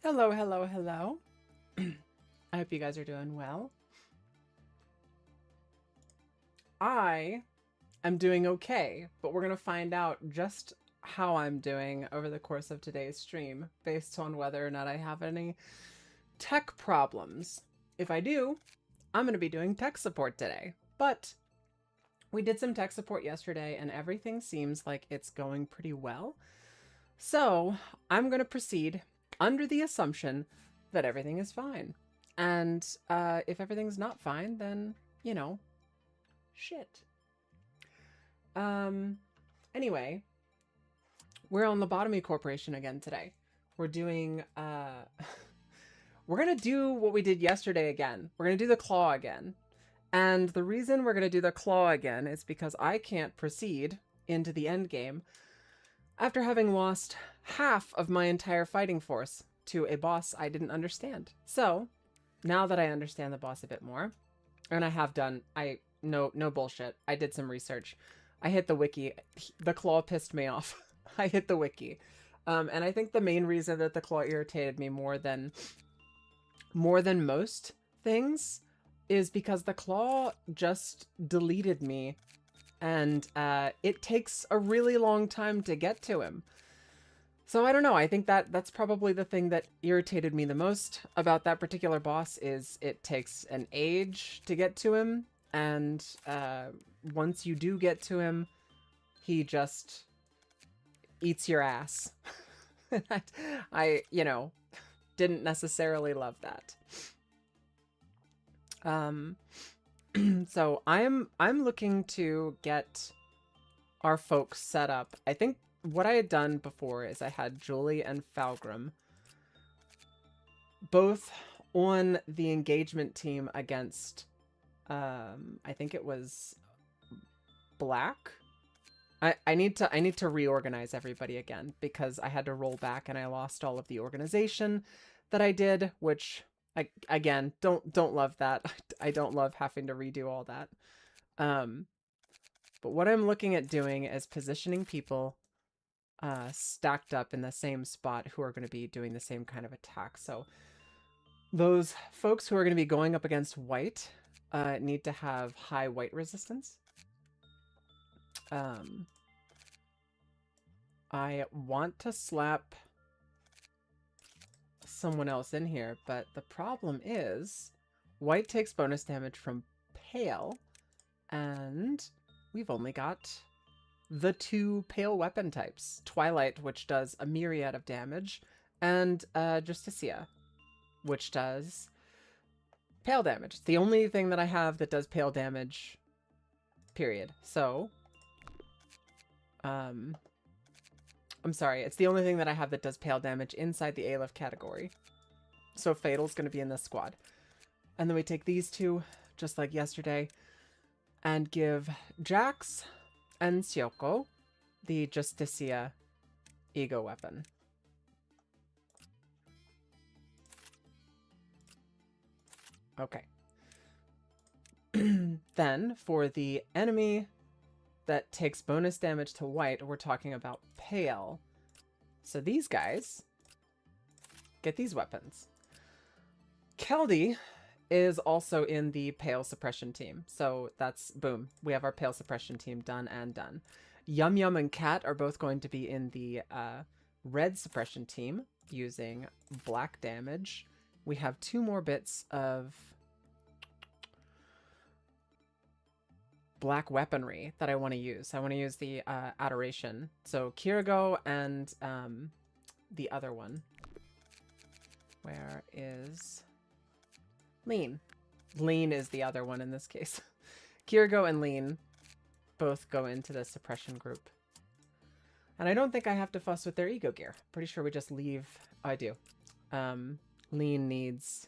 Hello, hello, hello. I hope you guys are doing well. I am doing okay, but we're going to find out just how I'm doing over the course of today's stream based on whether or not I have any tech problems. If I do, I'm going to be doing tech support today. But we did some tech support yesterday and everything seems like it's going pretty well. So I'm going to proceed under the assumption that everything is fine. And if everything's not fine, then, you know, shit. Anyway, we're on Lobotomy Corporation again today. We're doing, we're going to do what we did yesterday again. We're going to do the claw again. And the reason we're going to do the claw again is because I can't proceed into the end game after having lost half of my entire fighting force to a boss I didn't understand. So, now that I understand the boss a bit more, and I have done, no bullshit, I did some research. I hit the wiki. The claw pissed me off. I hit the wiki. And I think the main reason that the claw irritated me more than most things is because the claw just deleted me. And it takes a really long time to get to him. So I don't know. I think that's probably the thing that irritated me the most about that particular boss is it takes an age to get to him. And once you do get to him, he just eats your ass. I, you know, didn't necessarily love that. So I'm looking to get our folks set up. I think what I had done before is I had Julie and Falgrim both on the engagement team against, I think it was Black. I need to reorganize everybody again because I had to roll back and I lost all of the organization that I did, which again, don't love that. I don't love having to redo all that. But what I'm looking at doing is positioning people stacked up in the same spot who are going to be doing the same kind of attack. So those folks who are going to be going up against white need to have high white resistance. I want to slap someone else in here, but the problem is white takes bonus damage from pale, and we've only got the 2 pale weapon types. Twilight, which does a myriad of damage, and Justicia, which does pale damage. It's the only thing that I have that does pale damage, period. So, I'm sorry, it's the only thing that I have that does pale damage inside the Aleph category. So Fatal's going to be in this squad. And then we take these two, just like yesterday, and give Jax and Syoko the Justicia ego weapon. Okay. Then, for the enemy that takes bonus damage to white, we're talking about pale. So these guys get these weapons. Keldy is also in the Pale Suppression team. So that's, boom, we have our Pale Suppression team done and done. Yum Yum and Cat are both going to be in the Red Suppression team using black damage. We have 2 more bits of black weaponry that I want to use. I want to use the Adoration. So Kirigo and the other one. Where is Lean? Lean is the other one in this case. Kirigo and Lean both go into the suppression group. And I don't think I have to fuss with their ego gear. Pretty sure we just leave. Oh, I do. Lean needs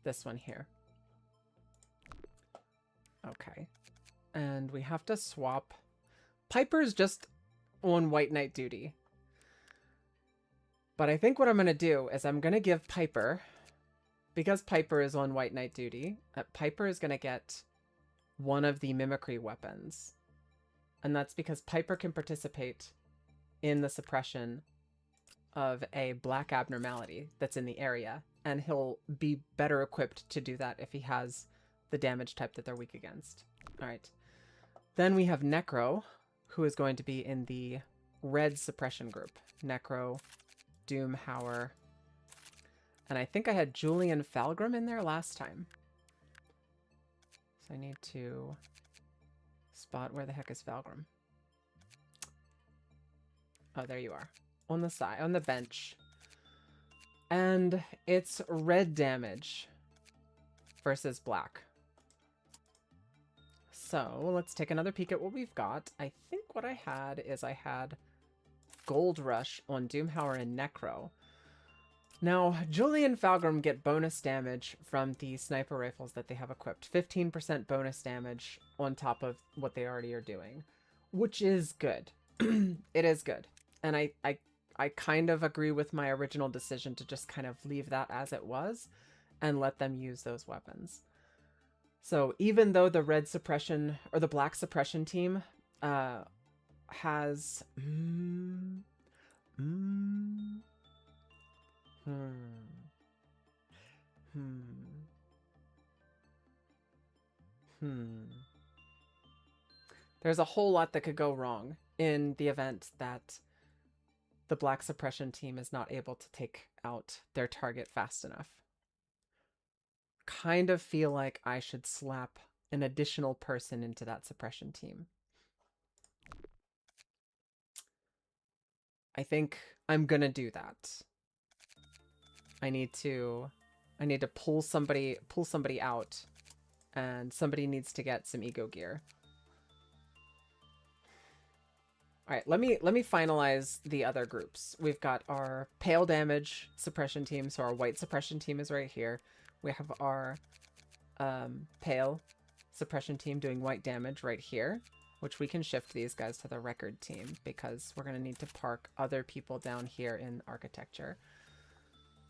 this one here. Okay. And we have to swap. Piper's just on White Knight duty. But I think what I'm going to do is I'm going to give Piper, because Piper is on White Knight duty, Piper is going to get one of the mimicry weapons. And that's because Piper can participate in the suppression of a black abnormality that's in the area. And he'll be better equipped to do that if he has the damage type that they're weak against. All right. Then we have Necro, who is going to be in the red suppression group. Necro, Doomhauer, and I think I had Julian Falgrim in there last time. So I need to spot where the heck is Falgrim. Oh, there you are. On the side, on the bench. And it's red damage versus black. So let's take another peek at what we've got. I think what I had is I had Gold Rush on Doomhauer and Necro. Now, Julian Falgrim get bonus damage from the sniper rifles that they have equipped. 15% bonus damage on top of what they already are doing, which is good. It is good. And I kind of agree with my original decision to just kind of leave that as it was and let them use those weapons. So even though the red suppression or the black suppression team has there's a whole lot that could go wrong in the event that the black suppression team is not able to take out their target fast enough. Kind of feel like I should slap an additional person into that suppression team. I think I'm gonna do that. I need to pull somebody out, and somebody needs to get some ego gear. All right, let me finalize the other groups. We've got our pale damage suppression team, so our white suppression team is right here. We have our pale suppression team doing white damage right here, which we can shift these guys to the record team because we're going to need to park other people down here in architecture.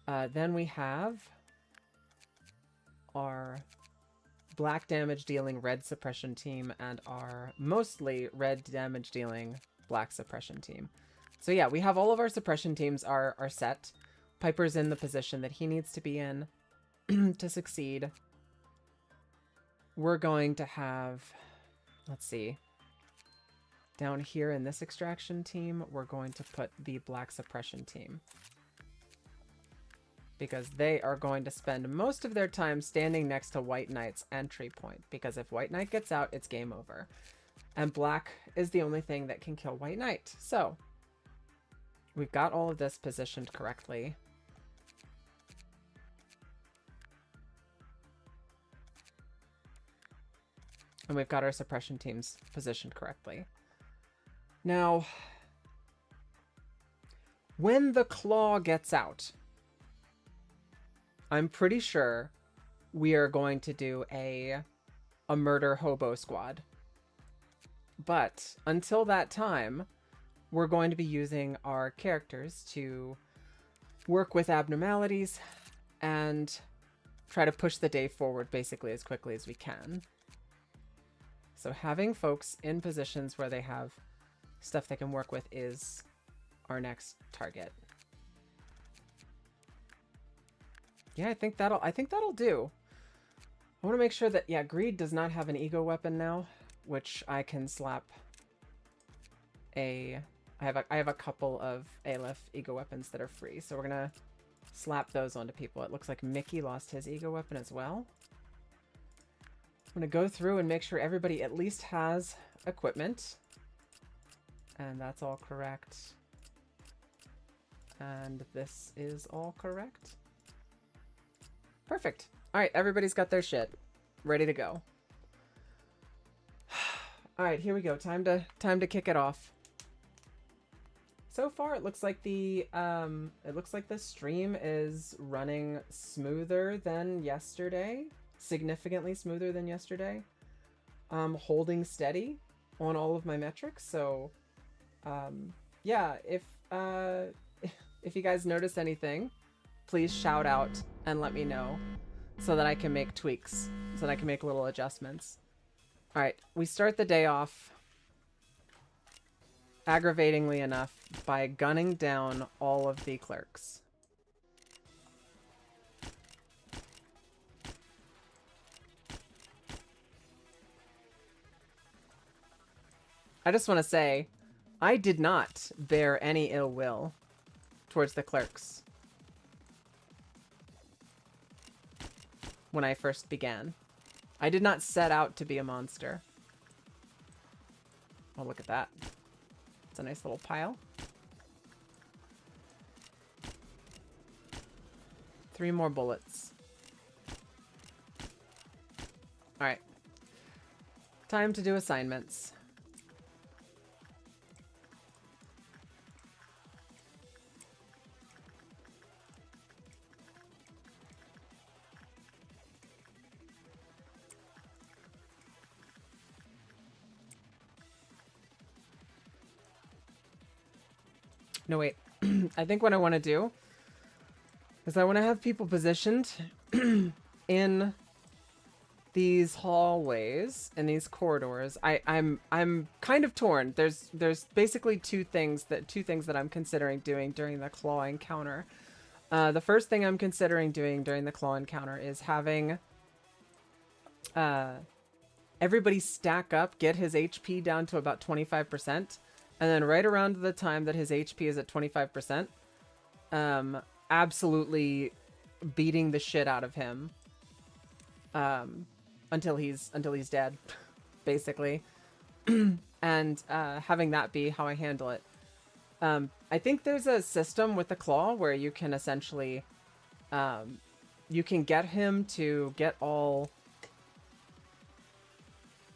Then we have our black damage dealing red suppression team and our mostly red damage dealing black suppression team. So yeah, we have all of our suppression teams are set. Piper's in the position that he needs to be in to succeed. We're going to have, let's see, down here in this extraction team, we're going to put the black suppression team, because they are going to spend most of their time standing next to White Knight's entry point, because if White Knight gets out, it's game over. And black is the only thing that can kill White Knight. So we've got all of this positioned correctly. And we've got our suppression teams positioned correctly. Now, when the claw gets out, I'm pretty sure we are going to do a murder hobo squad. But until that time, we're going to be using our characters to work with abnormalities and try to push the day forward basically as quickly as we can. So having folks in positions where they have stuff they can work with is our next target. Yeah, I think that'll do. I want to make sure that, yeah, Greed does not have an ego weapon now, which I can slap I have a couple of Aleph ego weapons that are free, so we're gonna slap those onto people. It looks like Mickey lost his ego weapon as well. I'm gonna go through and make sure everybody at least has equipment. And that's all correct. And this is all correct. Perfect. Alright, everybody's got their shit ready to go. Alright, here we go. Time to kick it off. So far, it looks like the stream is running smoother than yesterday, significantly smoother than yesterday. Holding steady on all of my metrics. So, yeah, if you guys notice anything, please shout out and let me know so that I can make tweaks, so that I can make little adjustments. All right, we start the day off, aggravatingly enough, by gunning down all of the clerks. I just want to say, I did not bear any ill will towards the clerks when I first began. I did not set out to be a monster. Oh, look at that. It's a nice little pile. 3 more bullets. Alright. Time to do assignments. No, wait. I think what I want to do is I want to have people positioned in these hallways, in these corridors. I'm kind of torn. There's basically two things that I'm considering doing during the claw encounter. The first thing I'm considering doing during the claw encounter is having everybody stack up, get his HP down to about 25%. And then right around the time that his HP is at 25%, absolutely beating the shit out of him until he's dead, basically. And having that be how I handle it. I think there's a system with the claw where you can essentially you can get him to get all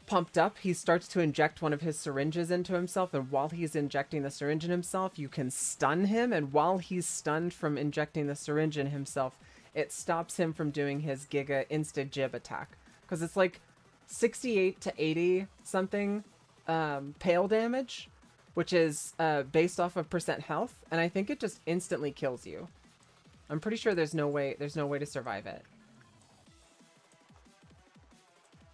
pumped up. He starts to inject one of his syringes into himself, and while he's injecting the syringe in himself, you can stun him, and while he's stunned from injecting the syringe in himself, it stops him from doing his Giga Insta-Jib attack. Because it's like 68 to 80 something pale damage, which is based off of percent health, and I think it just instantly kills you. I'm pretty sure there's no way to survive it.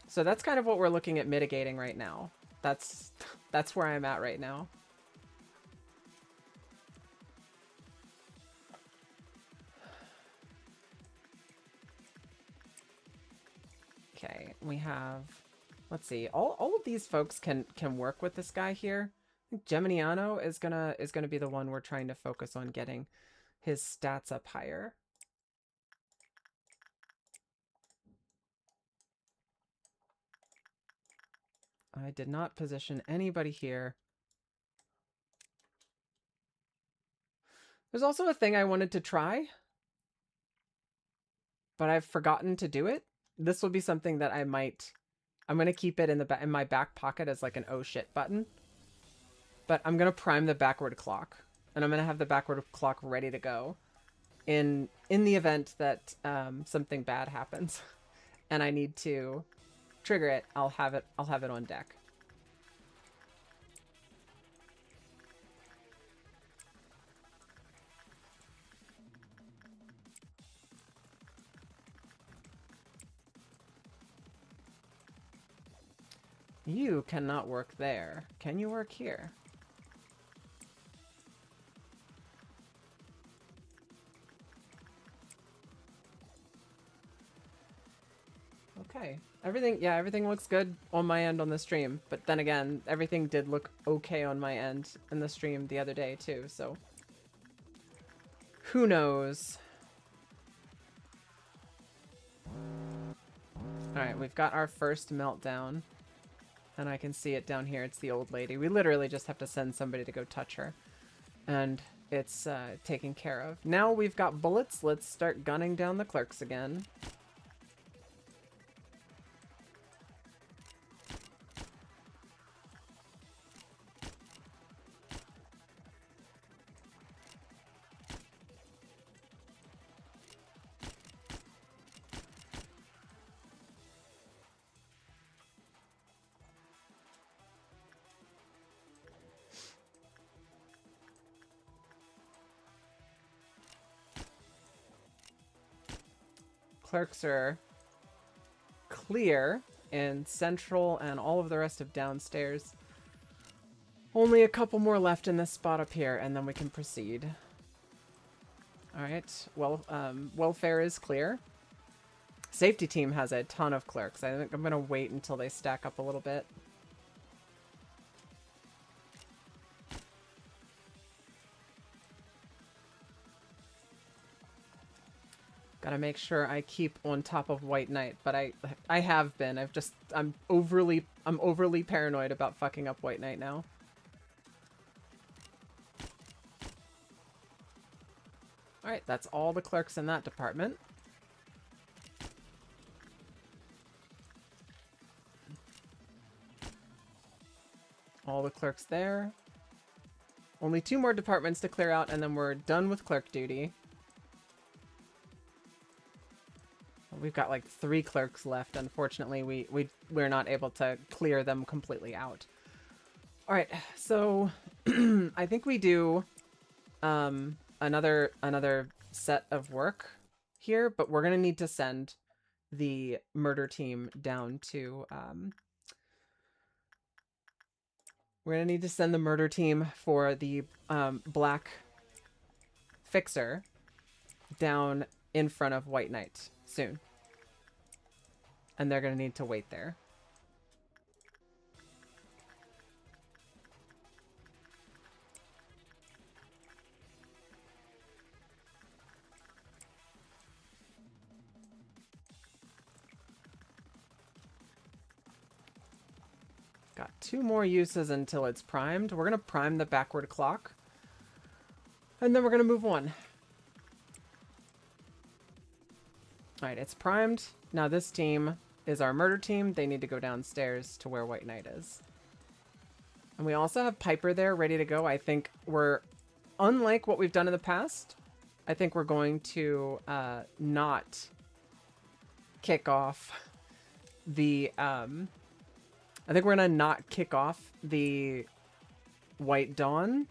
So that's kind of what we're looking at mitigating right now. That's where I'm at right now. Okay, we have, let's see, all of these folks can work with this guy here. I think Geminiano is gonna be the one we're trying to focus on getting his stats up higher. I did not position anybody here. There's also a thing I wanted to try, but I've forgotten to do it. This will be something that I'm going to keep it in my back pocket as like an oh shit button. But I'm going to prime the backward clock, and I'm going to have the backward clock ready to go in the event that something bad happens and I need to trigger it. I'll have it on deck. You cannot work there. Can you work here? Okay. Everything looks good on my end on the stream. But then again, everything did look okay on my end in the stream the other day too, so who knows? Alright, we've got our first meltdown. And I can see it down here. It's the old lady. We literally just have to send somebody to go touch her. And it's taken care of. Now we've got bullets. Let's start gunning down the clerks again. Clerks are clear in central and all of the rest of downstairs. Only a couple more left in this spot up here, and then we can proceed. Alright, well, welfare is clear. Safety team has a ton of clerks. I think I'm gonna wait until they stack up a little bit. Gotta make sure I keep on top of White Knight, but I have been. I'm overly paranoid about fucking up White Knight now. Alright, that's all the clerks in that department. All the clerks there. Only 2 more departments to clear out, and then we're done with clerk duty. We've got like 3 clerks left. Unfortunately, we're not able to clear them completely out. All right, so I think we do another set of work here, but we're gonna need to send the murder team down to we're gonna need to send the murder team for the black fixer down in front of White Knight soon. And they're going to need to wait there. Got 2 more uses until it's primed. We're going to prime the backward clock. And then we're going to move on. Alright, it's primed. Now this team is our murder team. They need to go downstairs to where White Knight is. And we also have Piper there ready to go. I think we're, unlike what we've done in the past, I think we're going to not kick off the, I think we're going to not kick off the White Dawn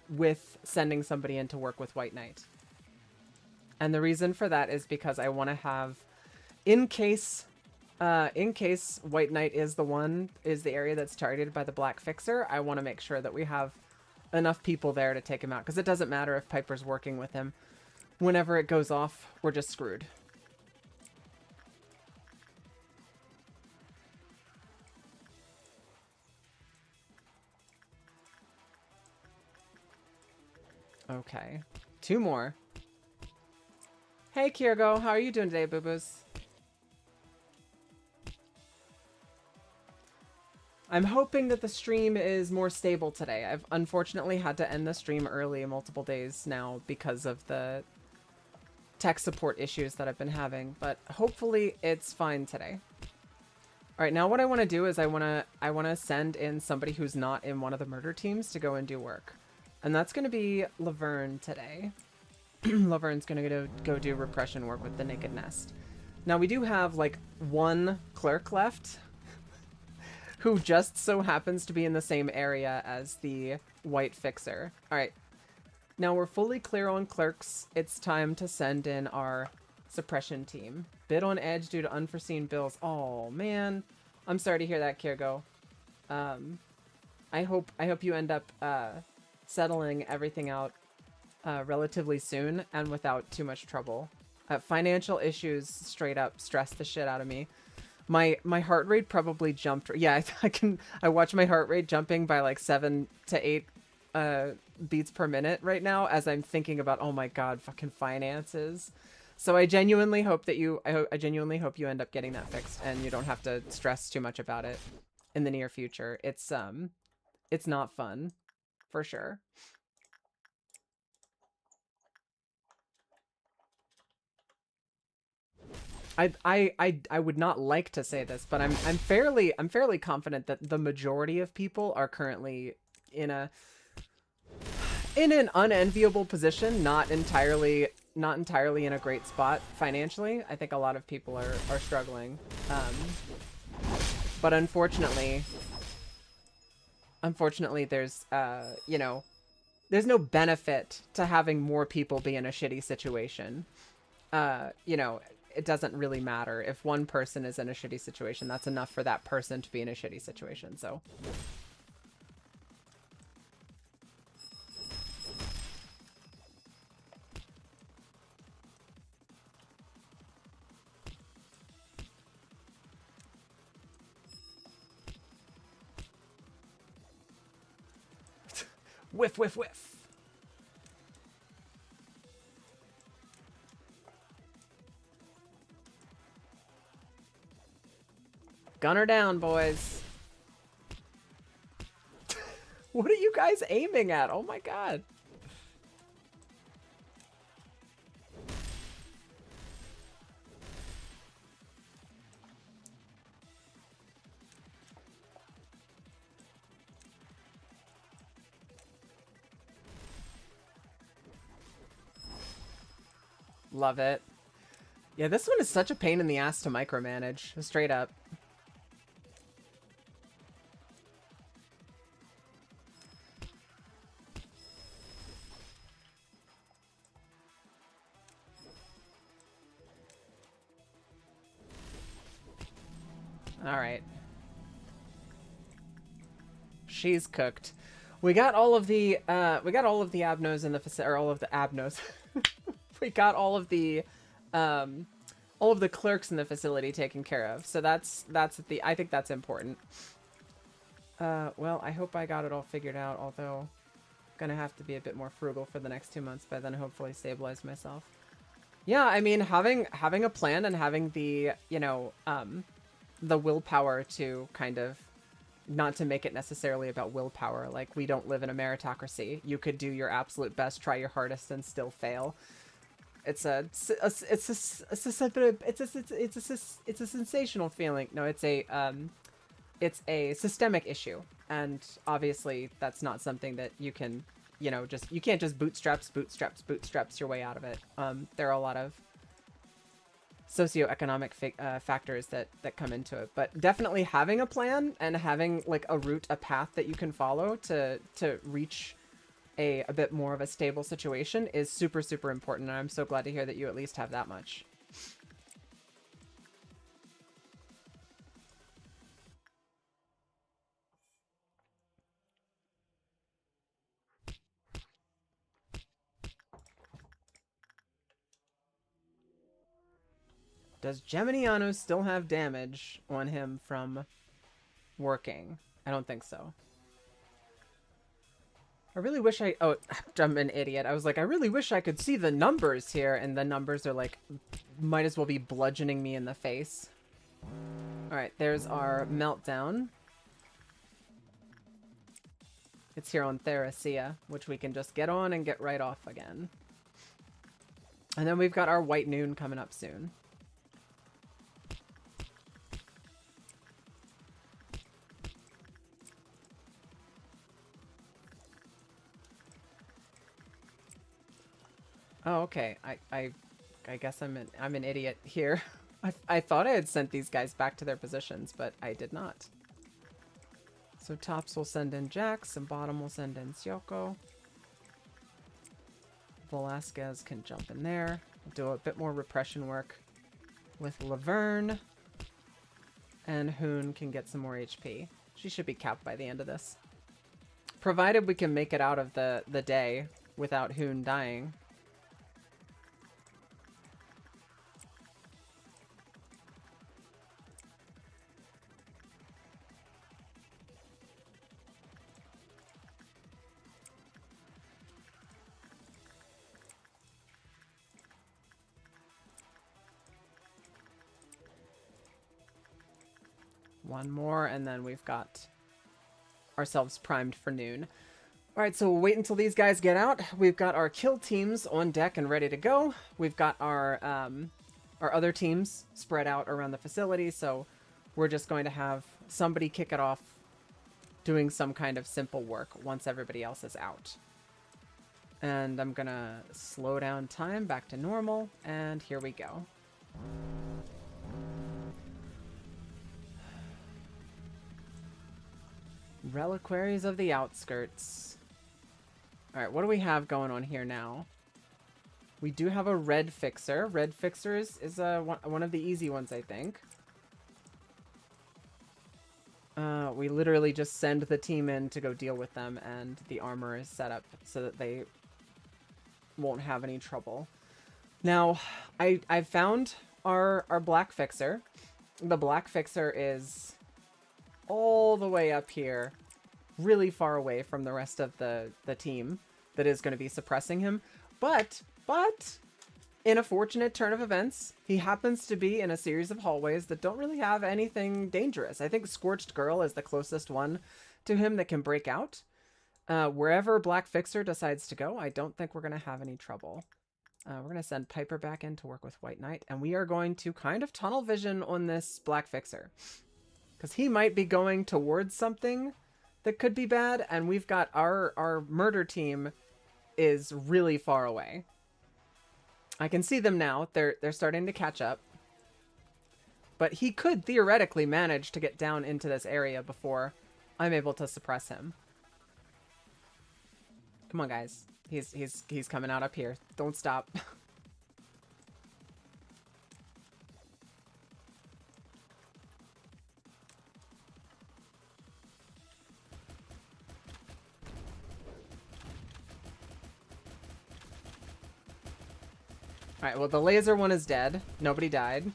with sending somebody in to work with White Knight. And the reason for that is because I want to have, in case White Knight is the area that's targeted by the Black Fixer, I want to make sure that we have enough people there to take him out. Because it doesn't matter if Piper's working with him. Whenever it goes off, we're just screwed. Okay. 2 more. Hey, Kirgo. How are you doing today, boo-boos? I'm hoping that the stream is more stable today. I've unfortunately had to end the stream early multiple days now because of the tech support issues that I've been having, but hopefully it's fine today. All right, now what I want to do is I want to send in somebody who's not in one of the murder teams to go and do work. And that's going to be Laverne today. Laverne's going to go do repression work with the Naked Nest. Now we do have like 1 clerk left who just so happens to be in the same area as the White Fixer. All right. Now we're fully clear on clerks. It's time to send in our suppression team. Bit on edge due to unforeseen bills. Oh man, I'm sorry to hear that, Kirgo. I hope you end up settling everything out relatively soon and without too much trouble. Financial issues straight up stress the shit out of me. My heart rate probably jumped. Yeah, I watch my heart rate jumping by like 7 to 8 beats per minute right now as I'm thinking about, oh my god, fucking finances. So I genuinely hope that I genuinely hope you end up getting that fixed and you don't have to stress too much about it in the near future. It's not fun, for sure. I would not like to say this, but I'm fairly confident that the majority of people are currently in an unenviable position, not entirely in a great spot financially. I think a lot of people are struggling. But unfortunately there's you know, there's no benefit to having more people be in a shitty situation. You know, it doesn't really matter if one person is in a shitty situation. That's enough for that person to be in a shitty situation. So whiff, whiff, whiff. Gun her down, boys. What are you guys aiming at? Oh my god. Love it. Yeah, this one is such a pain in the ass to micromanage, straight up. All right. She's cooked. We got all of the abnos in the facility, or all of the abnos. We got all of the clerks in the facility taken care of. So I think that's important. Well, I hope I got it all figured out, although gonna have to be a bit more frugal for the next 2 months, but then hopefully stabilize myself. Yeah, I mean, having a plan and having the, you know, the willpower to kind of not to make it necessarily about willpower. Like, we don't live in a meritocracy. You could do your absolute best, try your hardest, and still fail. It's a sensational feeling. No, it's a systemic issue, and obviously that's not something that you can, you know, you can't just bootstraps your way out of it. There are a lot of socioeconomic factors that come into it, but definitely having a plan and having like a route, a path that you can follow to reach a bit more of a stable situation is super, super important. And I'm so glad to hear that you at least have that much. Does Geminiano still have damage on him from working? I don't think so. I really wish oh, I'm an idiot. I was like, I really wish I could see the numbers here, and the numbers are like, might as well be bludgeoning me in the face. Alright, there's our meltdown. It's here on Theracia, which we can just get on and get right off again. And then we've got our White Noon coming up soon. Oh, okay. I guess I'm an idiot here. I thought I had sent these guys back to their positions, but I did not. So tops will send in Jax, and bottom will send in Syoko. Velasquez can jump in there. Do a bit more repression work with Laverne. And Hoon can get some more HP. She should be capped by the end of this. Provided we can make it out of the day without Hoon dying. One more, and then we've got ourselves primed for noon. All right, so we'll wait until these guys get out. We've got our kill teams on deck and ready to go. We've got our other teams spread out around the facility, so we're just going to have somebody kick it off doing some kind of simple work once everybody else is out. And I'm gonna slow down time back to normal, and here we go. Reliquaries of the Outskirts. Alright, what do we have going on here now? We do have a red fixer. Red fixer is one of the easy ones, I think. We literally just send the team in to go deal with them, and the armor is set up so that they won't have any trouble. Now, I found our black fixer. The black fixer is all the way up here, really far away from the rest of the team that is going to be suppressing him. But in a fortunate turn of events, he happens to be in a series of hallways that don't really have anything dangerous. I think Scorched Girl is the closest one to him that can break out. Wherever Black Fixer decides to go, I don't think we're going to have any trouble. We're going to send Piper back in to work with White Knight, and we are going to kind of tunnel vision on this Black Fixer, because he might be going towards something that could be bad, and we've got our murder team is really far away. I can see them now. They're starting to catch up. But he could theoretically manage to get down into this area before I'm able to suppress him. Come on, guys. He's coming out up here. Don't stop. Alright, well, the laser one is dead. Nobody died.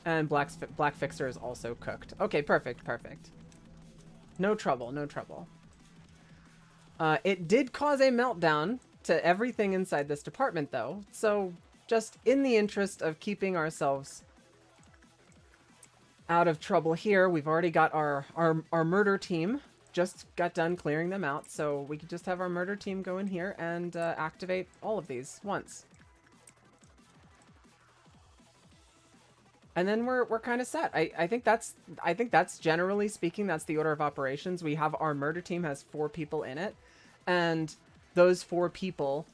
And Black Fixer is also cooked. Okay, perfect, perfect. No trouble, no trouble. It did cause a meltdown to everything inside this department, though. So, just in the interest of keeping ourselves out of trouble here, we've already got our murder team. Just got done clearing them out, so we could just have our murder team go in here and activate all of these once. And then we're kind of set. I think that's generally speaking, that's the order of operations. We have our murder team has 4 people in it, and those 4 people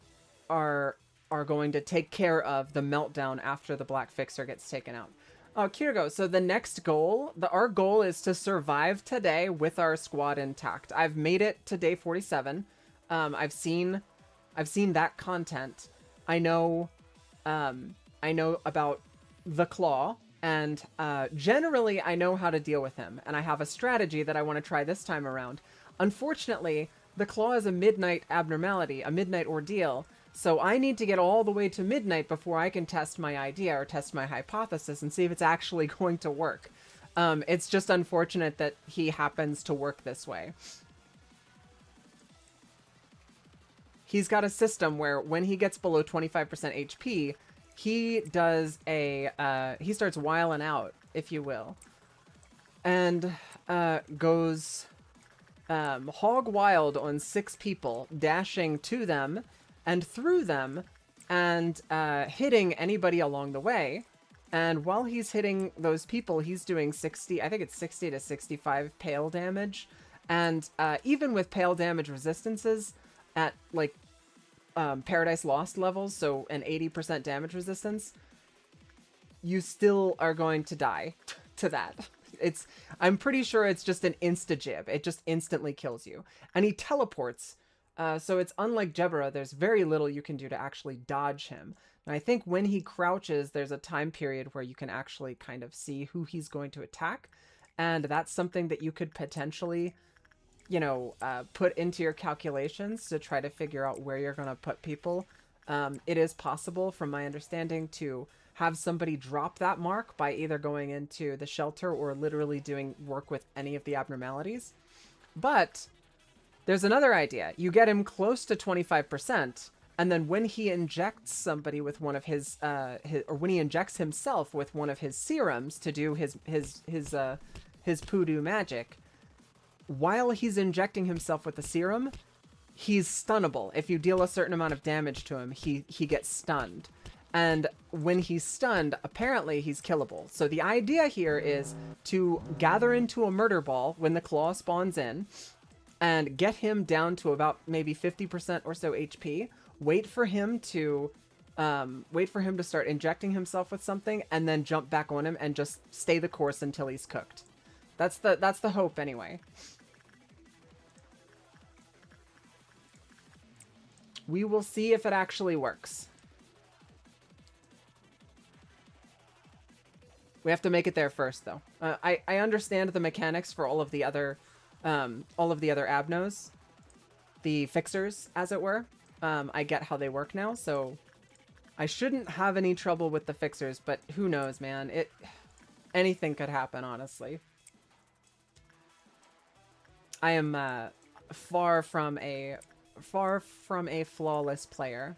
are going to take care of the meltdown after the Black Fixer gets taken out. Oh, Kirgo, so the next goal, our goal is to survive today with our squad intact. I've made it to day 47. I've seen that content. I know about the Claw, and generally I know how to deal with him, and I have a strategy that I want to try this time around. Unfortunately, the Claw is a midnight abnormality, a midnight ordeal, so I need to get all the way to midnight before I can test my idea or test my hypothesis and see if it's actually going to work. It's just unfortunate that he happens to work this way. He's got a system where when he gets below 25% HP, he does he starts wiling out, if you will, and goes hog wild on 6 people, dashing to them and through them, and hitting anybody along the way. And while he's hitting those people, he's doing 60, I think it's 60 to 65 pale damage. And even with pale damage resistances at, like, Paradise Lost levels, so an 80% damage resistance, you still are going to die to that. I'm pretty sure it's just an insta-jib. It just instantly kills you. And he teleports. So it's unlike Jebera, there's very little you can do to actually dodge him. And I think when he crouches, there's a time period where you can actually kind of see who he's going to attack. And that's something that you could potentially, you know, put into your calculations to try to figure out where you're going to put people. It is possible, from my understanding, to have somebody drop that mark by either going into the shelter or literally doing work with any of the abnormalities. But there's another idea. You get him close to 25%, And then when he injects somebody with one of or when he injects himself with one of his serums to do his Poodoo magic, while he's injecting himself with the serum, he's stunnable. If you deal a certain amount of damage to him, he gets stunned. And when he's stunned, apparently he's killable. So the idea here is to gather into a murder ball when the claw spawns in and get him down to about maybe 50% or so HP. Wait for him to start injecting himself with something, and then jump back on him and just stay the course until he's cooked. That's the hope anyway. We will see if it actually works. We have to make it there first, though. I understand the mechanics for all of the other Abnos, the fixers, as it were. I get how they work now, so I shouldn't have any trouble with the fixers, but who knows, man. Anything could happen, honestly. I am far from a flawless player,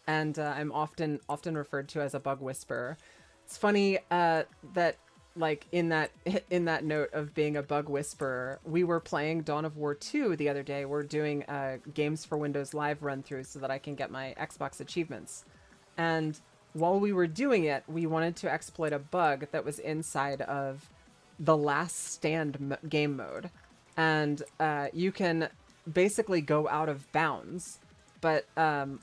and I'm often referred to as a bug whisperer. It's funny that, like, in that note of being a bug whisperer, we were playing Dawn of War 2 the other day. We're doing Games for Windows Live run-through so that I can get my Xbox achievements. And while we were doing it, we wanted to exploit a bug that was inside of the Last Stand game mode. And you can basically go out of bounds. But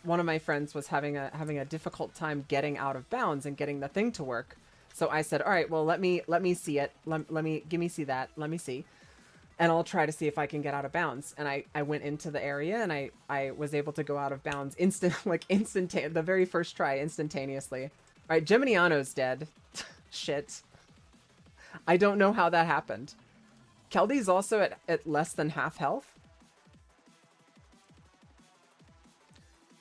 one of my friends was having a difficult time getting out of bounds and getting the thing to work. So I said, all right, well, let me see it. Let me see that. Let me see. And I'll try to see if I can get out of bounds. And I went into the area, and I was able to go out of bounds the very first try, instantaneously. All right, Geminiano's dead. Shit. I don't know how that happened. Keldy's also at less than half health.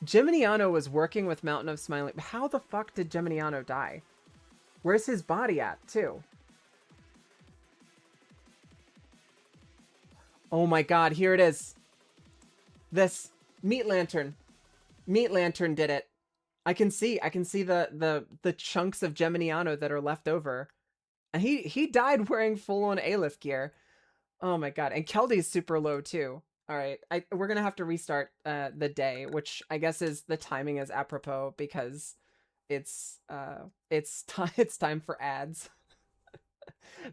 Geminiano was working with Mountain of Smiling. How the fuck did Geminiano die? Where's his body at, too? Oh my god, here it is. This Meat Lantern. Meat Lantern did it. I can see the chunks of Geminiano that are left over. And he died wearing full-on Aleph gear. Oh my god. And Keldy's super low too. All right, we're gonna have to restart the day, which I guess is the timing is apropos because it's time for ads.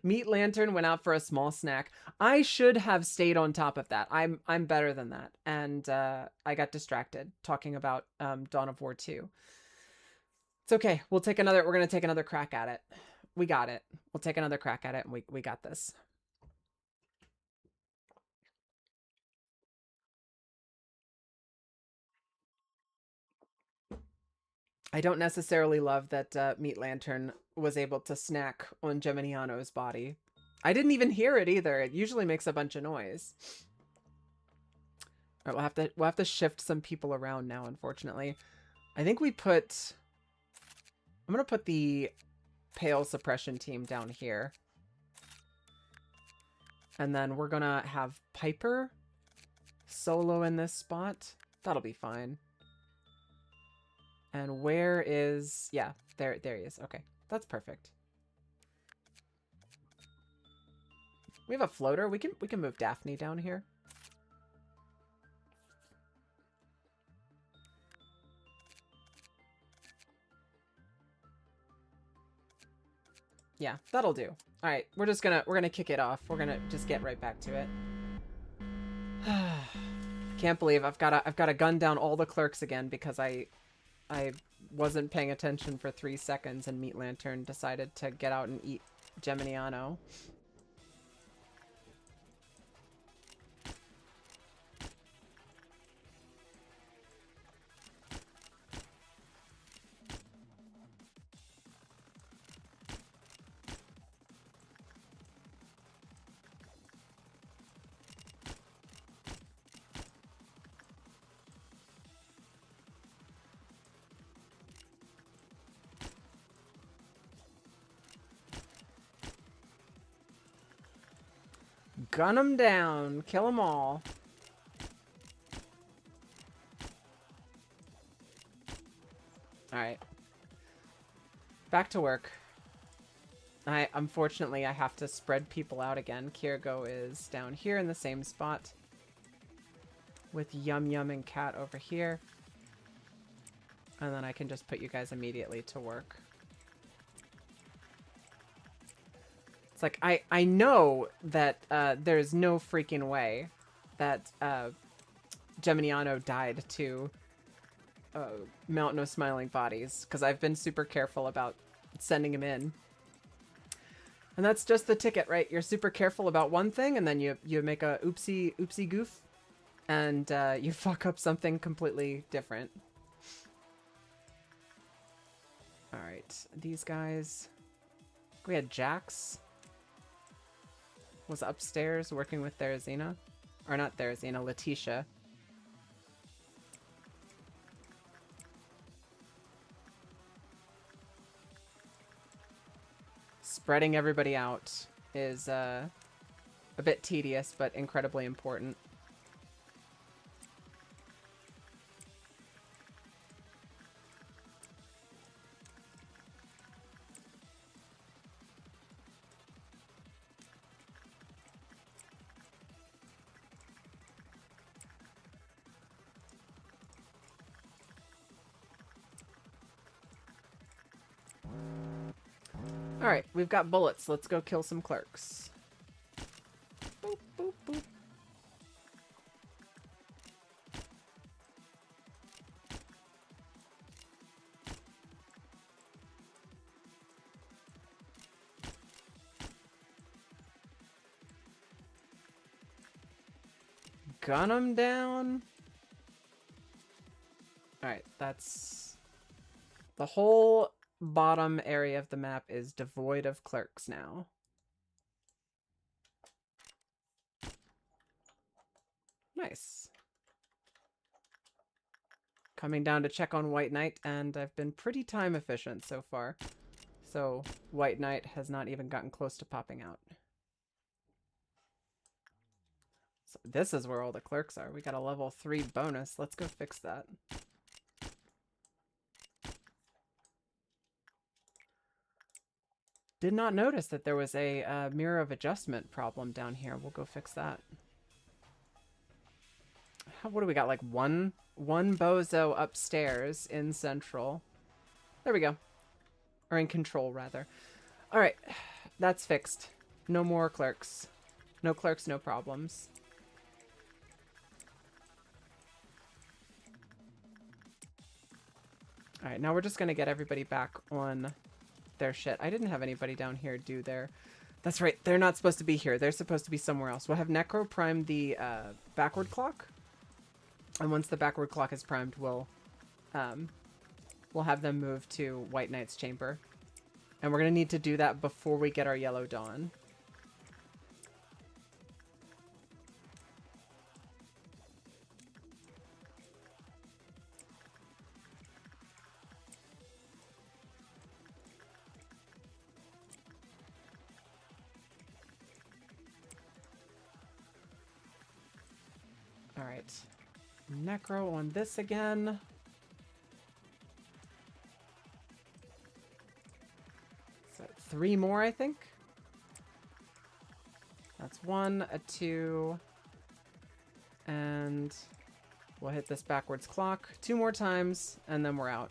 Meat Lantern went out for a small snack. I should have stayed on top of that. I'm better than that, and I got distracted talking about Dawn of War 2. It's okay. We're gonna take another crack at it. We got it. We'll take another crack at it, and we got this. I don't necessarily love that Meat Lantern was able to snack on Geminiano's body. I didn't even hear it either. It usually makes a bunch of noise. All right, we'll have to shift some people around now, unfortunately. I think I'm gonna put the Pale Suppression team down here. And then we're gonna have Piper solo in this spot. That'll be fine. And where is... Yeah, there he is. Okay, that's perfect. We have a floater. We can move Daphne down here. Yeah, that'll do. All right, we're gonna kick it off. We're gonna just get right back to it. Can't believe I've got to gun down all the clerks again because I wasn't paying attention for 3 seconds and Meat Lantern decided to get out and eat Geminiano. Gun them down. Kill them all. right. Back to work. Unfortunately, I have to spread people out again. Kirgo is down here in the same spot. With Yum Yum and Cat over here. And then I can just put you guys immediately to work. It's like, I know that there's no freaking way that Geminiano died to Mountain of Smiling Bodies, because I've been super careful about sending him in. And that's just the ticket, right? You're super careful about one thing, and then you make a oopsie goof, and you fuck up something completely different. Alright, these guys... We had Jax. Was upstairs working with Therazina. Or not Therazina, Letitia. Spreading everybody out is a bit tedious, but incredibly important. Alright, we've got bullets. Let's go kill some clerks. Boop, boop, boop. Gun them down. Alright, that's... The whole bottom area of the map is devoid of clerks now. Nice. Coming down to check on White Knight, and I've been pretty time efficient so far. So White Knight has not even gotten close to popping out. So this is where all the clerks are. We got a level 3 bonus. Let's go fix that. Did not notice that there was a mirror of adjustment problem down here. We'll go fix that. What do we got? Like one bozo upstairs in Central. There we go. Or in Control, rather. Alright. That's fixed. No more clerks. No clerks, no problems. Alright, now we're just going to get everybody back on their shit. I didn't have anybody down here do their... That's right, they're not supposed to be here. They're supposed to be somewhere else. We'll have Necro prime the backward clock. And once the backward clock is primed, we'll have them move to White Knight's chamber. And we're going to need to do that before we get our Yellow Dawn. Alright. Necro on this again. So 3 more, I think. That's 1, a 2. And we'll hit this backwards clock 2 more times, and then we're out.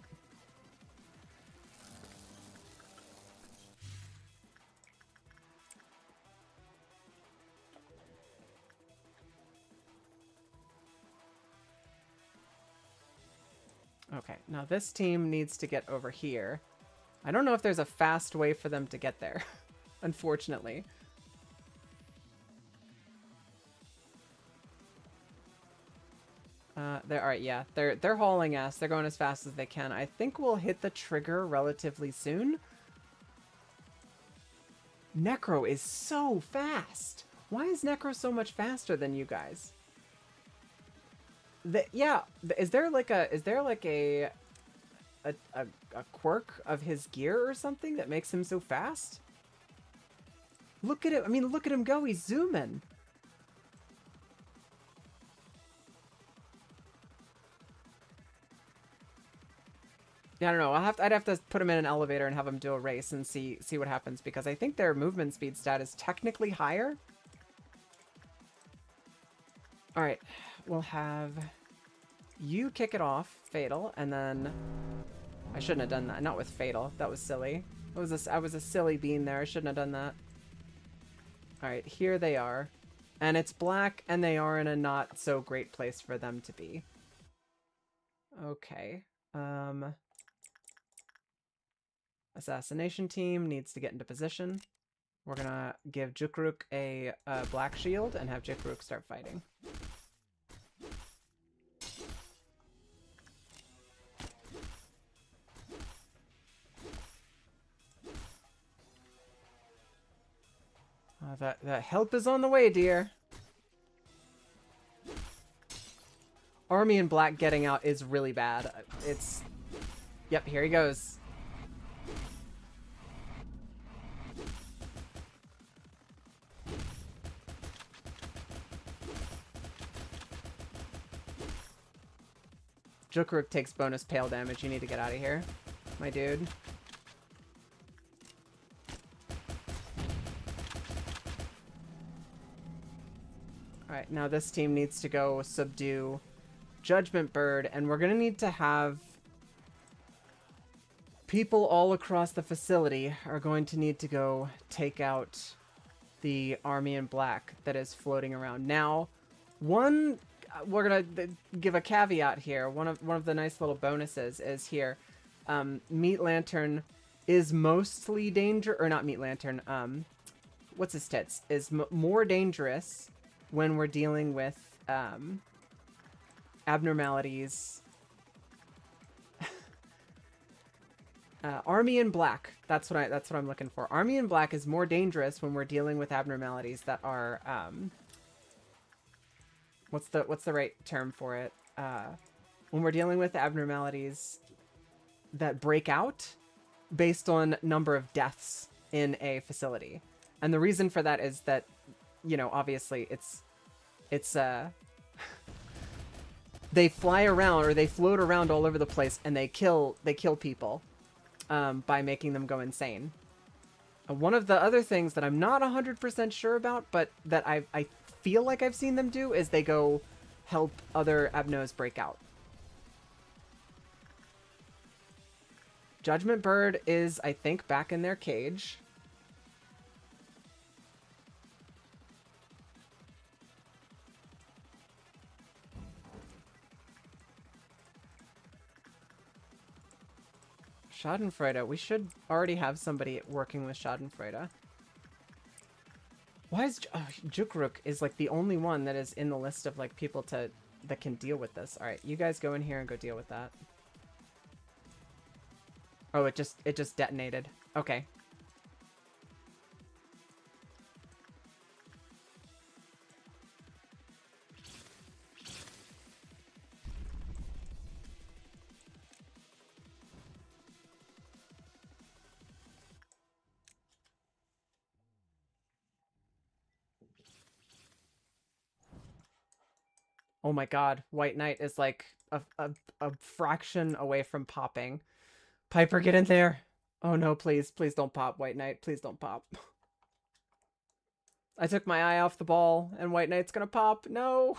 Okay, now this team needs to get over here. I don't know if there's a fast way for them to get there, unfortunately. Alright, yeah, they're hauling ass. They're going as fast as they can. I think we'll hit the trigger relatively soon. Necro is so fast. Why is Necro so much faster than you guys? Yeah, is there like a quirk of his gear or something that makes him so fast? Look at it. I mean, look at him go. He's zooming. Yeah, I don't know. I'd have to put them in an elevator and have them do a race and see what happens, because I think their movement speed stat is technically higher. All right, we'll have you kick it off, Fatal, and then I shouldn't have done that. Not with Fatal. That was silly. I was a silly bean there. I shouldn't have done that. All right, here they are. And it's black, and they are in a not so great place for them to be. Okay. Assassination team needs to get into position. We're gonna give Jukruk a black shield and have Jukruk start fighting. That help is on the way, dear. Army in black getting out is really bad. It's... Yep, here he goes. Jukruk takes bonus pale damage. You need to get out of here, my dude. Alright, now this team needs to go subdue Judgment Bird, and we're gonna need to have people all across the facility are going to need to go take out the army in black that is floating around. Now, we're gonna give a caveat here. One of the nice little bonuses is here. Meat Lantern is mostly not Meat Lantern. What's his tits? Is more dangerous when we're dealing with abnormalities. Army in black. That's what I'm looking for. Army in black is more dangerous when we're dealing with abnormalities that are what's the right term for it? When we're dealing with abnormalities that break out based on number of deaths in a facility. And the reason for that is that, you know, obviously it's they fly around, or they float around all over the place, and they kill people by making them go insane. One of the other things that I'm not 100% sure about, but that I feel like I've seen them do, is they go help other abnos break out. Judgment Bird is, I think, back in their cage. Schadenfreude. We should already have somebody working with Schadenfreude. Why is Jukruk is like the only one that is in the list of like people that can deal with this. All right, you guys go in here and go deal with that. Oh, it just detonated. Okay. Oh my god, White Knight is like a fraction away from popping. Piper, get in there. Oh no, please. Please don't pop, White Knight. Please don't pop. I took my eye off the ball, and White Knight's gonna pop. No!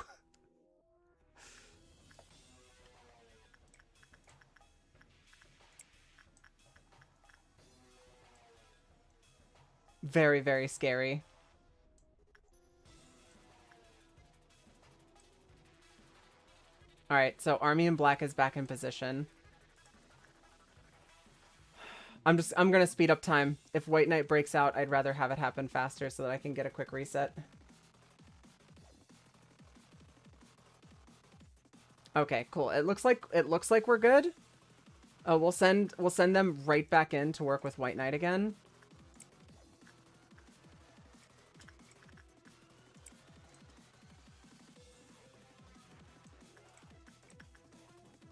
Very, very scary. Alright, so Army in Black is back in position. I'm gonna speed up time. If White Knight breaks out, I'd rather have it happen faster so that I can get a quick reset. Okay, cool. It looks like we're good. Oh, we'll send them right back in to work with White Knight again.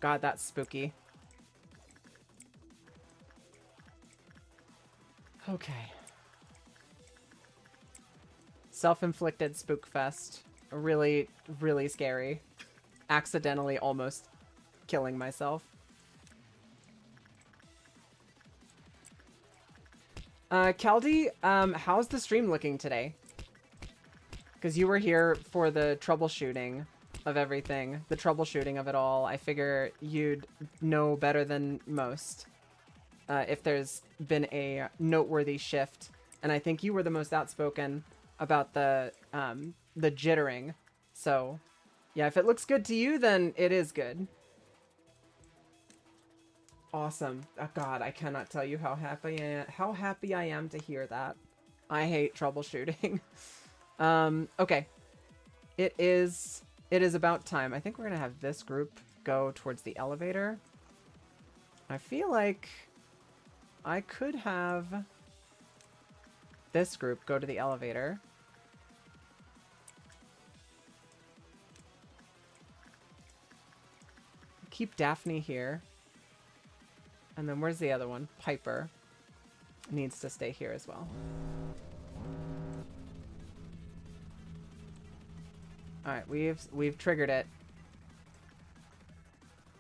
God, that's spooky. Okay. Self-inflicted spook fest. Really, really scary. Accidentally almost killing myself. Caldi, how's the stream looking today? Because you were here for the troubleshooting of everything. The troubleshooting of it all. I figure you'd know better than most if there's been a noteworthy shift. And I think you were the most outspoken about the jittering. So, yeah, if it looks good to you, then it is good. Awesome. Oh, God, I cannot tell you how happy I am to hear that. I hate troubleshooting. Okay. It is about time. I think we're gonna have this group go towards the elevator. I feel like I could have this group go to the elevator. Keep Daphne here. And then where's the other one? Piper needs to stay here as well. Alright, we've triggered it.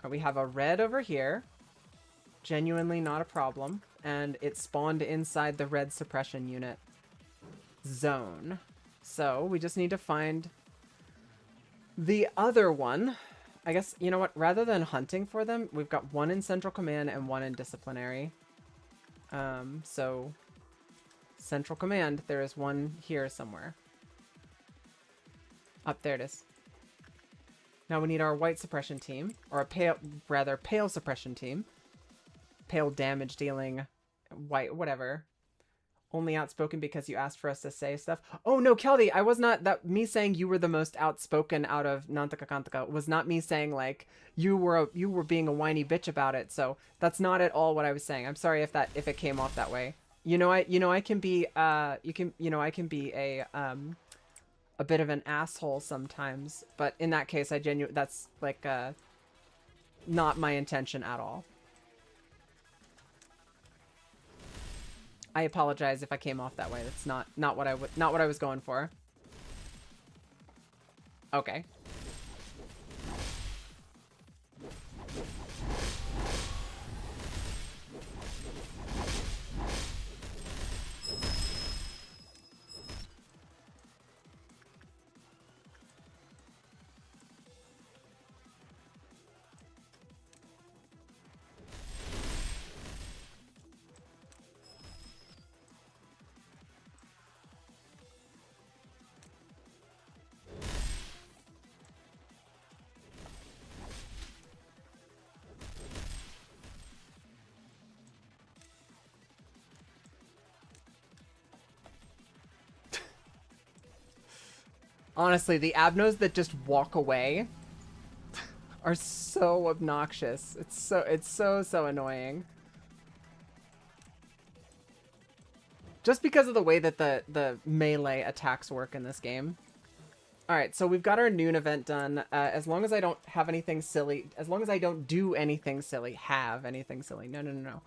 Right, we have a red over here. Genuinely not a problem. And it spawned inside the red suppression unit zone. So we just need to find the other one. I guess, you know what? Rather than hunting for them, we've got one in Central Command and one in Disciplinary. So Central Command, there is one here somewhere. Up there it is. Now we need our white suppression team, or a pale suppression team. Pale damage dealing, white, whatever. Only outspoken because you asked for us to say stuff. Oh no, Kelly, I was not, that me saying you were the most outspoken out of Nantaka Kantaka was not me saying like you were being a whiny bitch about it. So that's not at all what I was saying. I'm sorry if it came off that way. I can be I can be a bit of an asshole sometimes, but in that case that's like not my intention at all. I apologize if I came off that way. That's not what I was going for. Okay. Honestly, the Abnos that just walk away are so obnoxious. It's so annoying. Just because of the way that the melee attacks work in this game. Alright, so we've got our noon event done. As long as I don't have anything silly, as long as I don't do anything silly, no.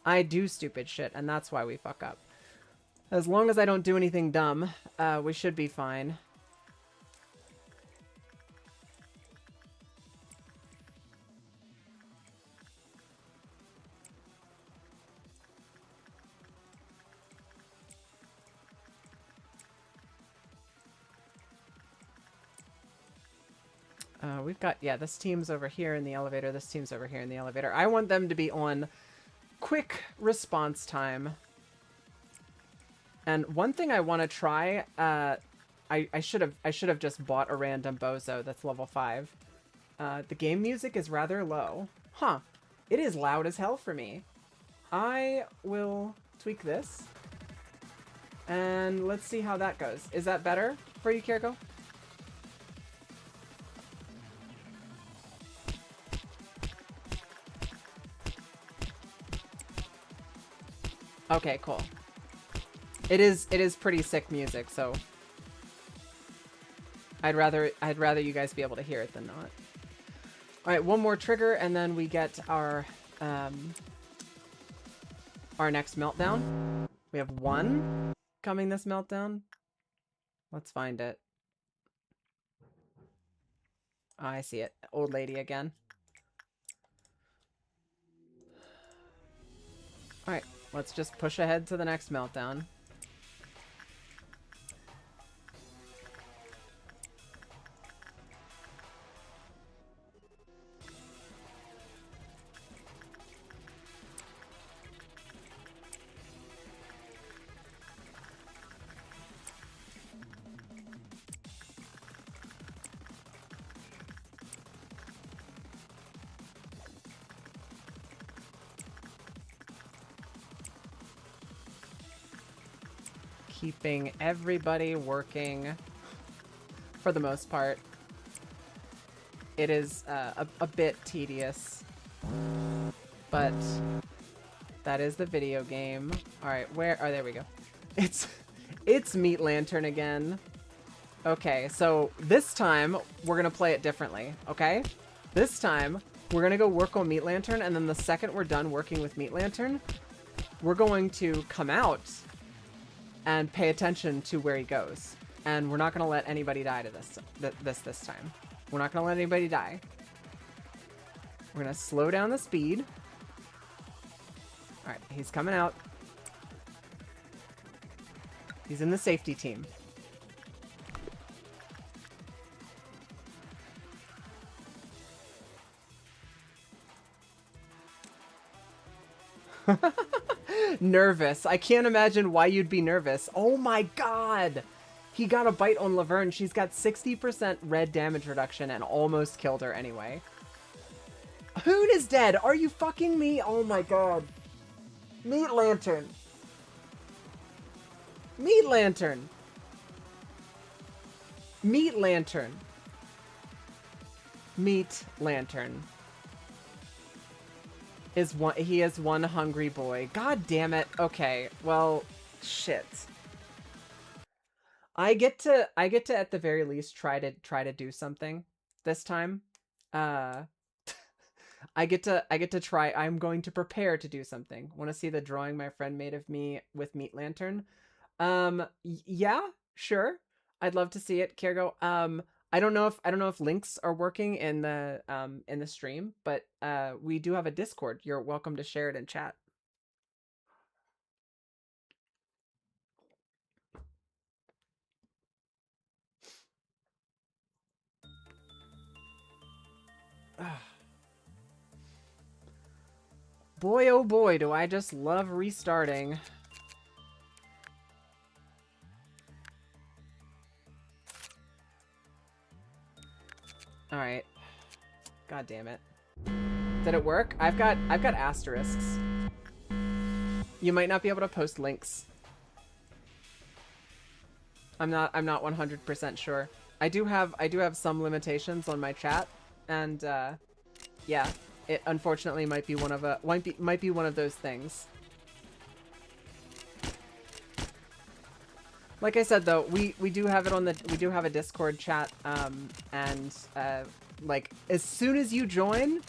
I do stupid shit, and that's why we fuck up. As long as I don't do anything dumb, we should be fine. We've got, yeah, this team's over here in the elevator. This team's over here in the elevator. I want them to be on quick response time. And one thing I want to try, I should have just bought a random bozo that's level 5. The game music is rather low. Huh. It is loud as hell for me. I will tweak this. And let's see how that goes. Is that better for you, Kiriko? Okay, cool. It is pretty sick music, so I'd rather you guys be able to hear it than not. All right, one more trigger and then we get our next meltdown. We have one coming this meltdown. Let's find it. Oh, I see it. Old lady again. All right. Let's just push ahead to the next meltdown. Keeping everybody working for the most part. It is a bit tedious, but that is the video game. All right, where? Oh, there we go. It's Meat Lantern again. Okay, so this time we're gonna play it differently. Okay, this time we're gonna go work on Meat Lantern, and then the second we're done working with Meat Lantern, we're going to come out and pay attention to where he goes. And we're not going to let anybody die to this time. We're not going to let anybody die. We're going to slow down the speed. All right, he's coming out. He's in the safety team. Nervous. I can't imagine why you'd be nervous. Oh my god! He got a bite on Laverne. She's got 60% red damage reduction and almost killed her anyway. Hoon is dead! Are you fucking me? Oh my god. Meat Lantern. Meat Lantern. Meat Lantern. Meat Lantern. He is one hungry boy. God damn it. Okay, well, shit. I get to at the very least try to do something this time. I get to try. I'm going to prepare to do something. Want to see the drawing my friend made of me with Meat Lantern? Yeah, sure. I'd love to see it, Kirgo. I don't know if links are working in the stream, but we do have a Discord. You're welcome to share it in chat. Boy, oh boy, do I just love restarting. All right. God damn it. Did it work? I've got asterisks. You might not be able to post links. I'm not 100% sure. I do have some limitations on my chat, and yeah, it unfortunately might be one of those things. Like I said though, we do have it on we do have a Discord chat, and like as soon as you join,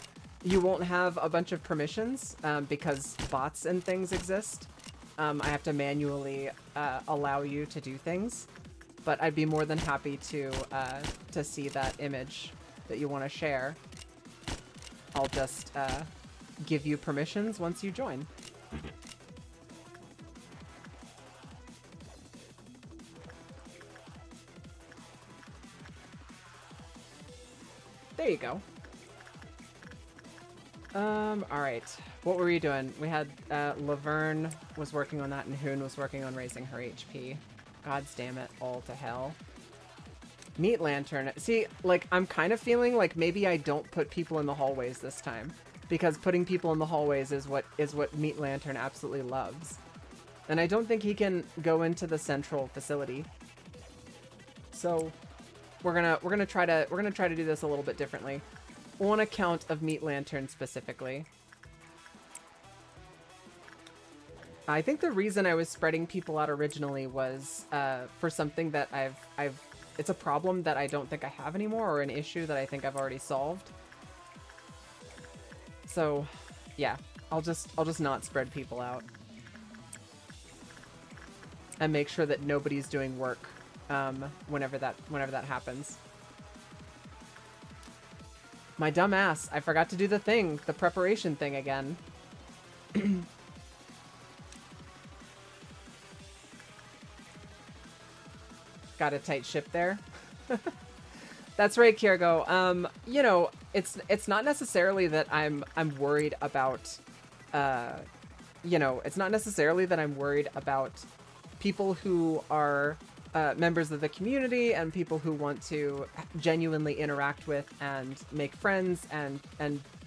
you won't have a bunch of permissions because bots and things exist. I have to manually allow you to do things, but I'd be more than happy to see that image that you want to share. I'll just give you permissions once you join. There you go. Alright. What were you doing? We had, Laverne was working on that and Hoon was working on raising her HP. Gods damn it, all to hell. Meat Lantern. See, like, I'm kind of feeling like maybe I don't put people in the hallways this time. Because putting people in the hallways is what Meat Lantern absolutely loves. And I don't think he can go into the central facility. So we're gonna try to do this a little bit differently. On account of Meat Lantern specifically. I think the reason I was spreading people out originally was for something that it's a problem that I don't think I have anymore, or an issue that I think I've already solved. So, yeah, I'll just not spread people out. And make sure that nobody's doing work whenever that happens. My dumb ass, I forgot to do the preparation thing again. got a tight ship there. That's right, Kirgo. You know, it's not necessarily that I'm worried about, you know, it's not necessarily that I'm worried about people who are members of the community and people who want to genuinely interact with and make friends and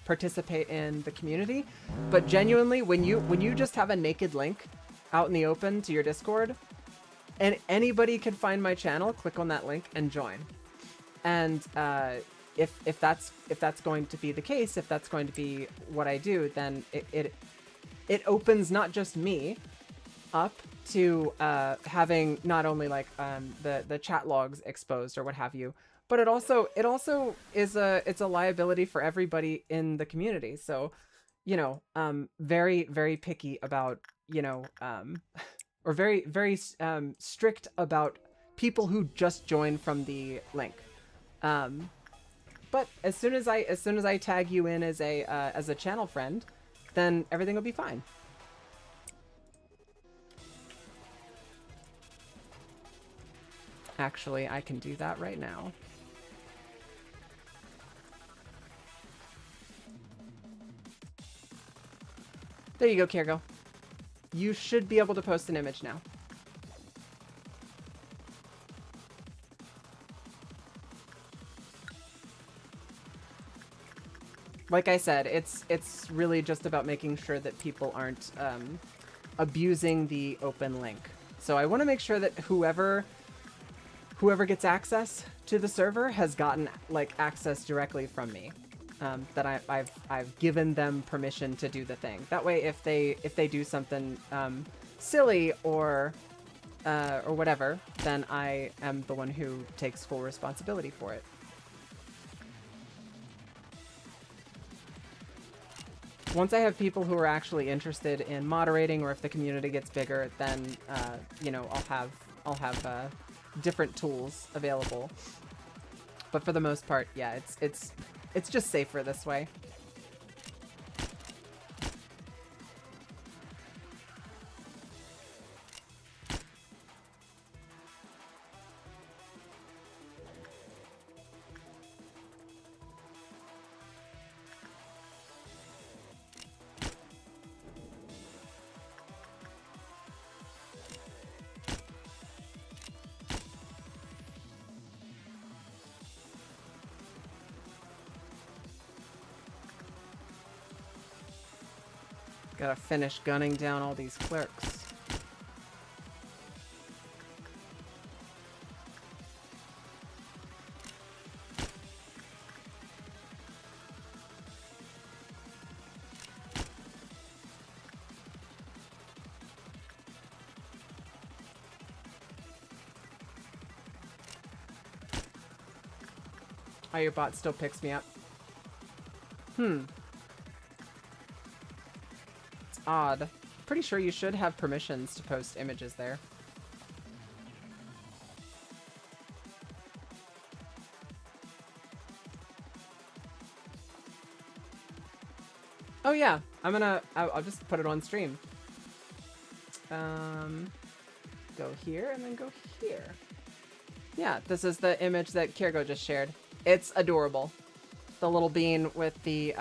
participate in the community. But genuinely, when you just have a naked link out in the open to your Discord, and anybody can find my channel, click on that link and join. And if that's going to be the case, if that's going to be what I do, then it opens not just me up to having not only like the chat logs exposed or what have you, but it also is it's a liability for everybody in the community. So, you know, very, very picky about, you know, or very, very strict about people who just join from the link. But as soon as I tag you in as a channel friend, then everything will be fine. Actually, I can do that right now. There you go, Kirgo. You should be able to post an image now. Like I said, it's really just about making sure that people aren't abusing the open link. So I want to make sure that whoever gets access to the server has gotten like access directly from me. That I've given them permission to do the thing. That way, if they do something silly or whatever, then I am the one who takes full responsibility for it. Once I have people who are actually interested in moderating, or if the community gets bigger, then you know, I'll have different tools available. But for the most part, yeah, it's just safer this way. Gotta finish gunning down all these clerks. Oh, your bot still picks me up. Odd. Pretty sure you should have permissions to post images there. Oh yeah, I'll just put it on stream. Go here and then go here. Yeah, this is the image that Kirgo just shared. It's adorable. The little bean with the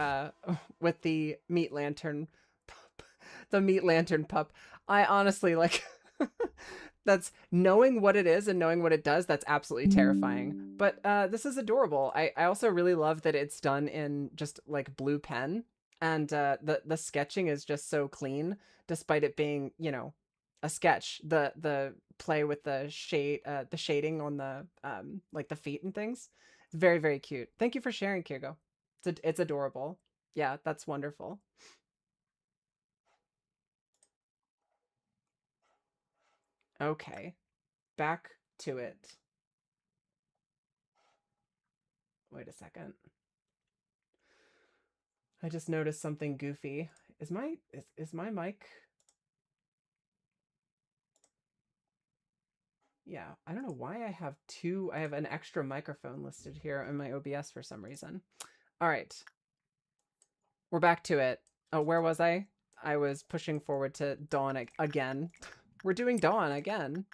meat lantern. The meat lantern pup. I honestly, like, that's knowing what it is and knowing what it does. That's absolutely terrifying. But this is adorable. I also really love that it's done in just like blue pen, and the sketching is just so clean, despite it being, you know, a sketch. The play with the shading on the like the feet and things. Very, very cute. Thank you for sharing, Kirgo. It's adorable. Yeah, that's wonderful. Okay, back to it. Wait a second. I just noticed something goofy. Is my mic? Yeah, I don't know why I have an extra microphone listed here in my OBS for some reason. All right. We're back to it. Oh, where was I? I was pushing forward to Dawn again. We're doing Dawn again.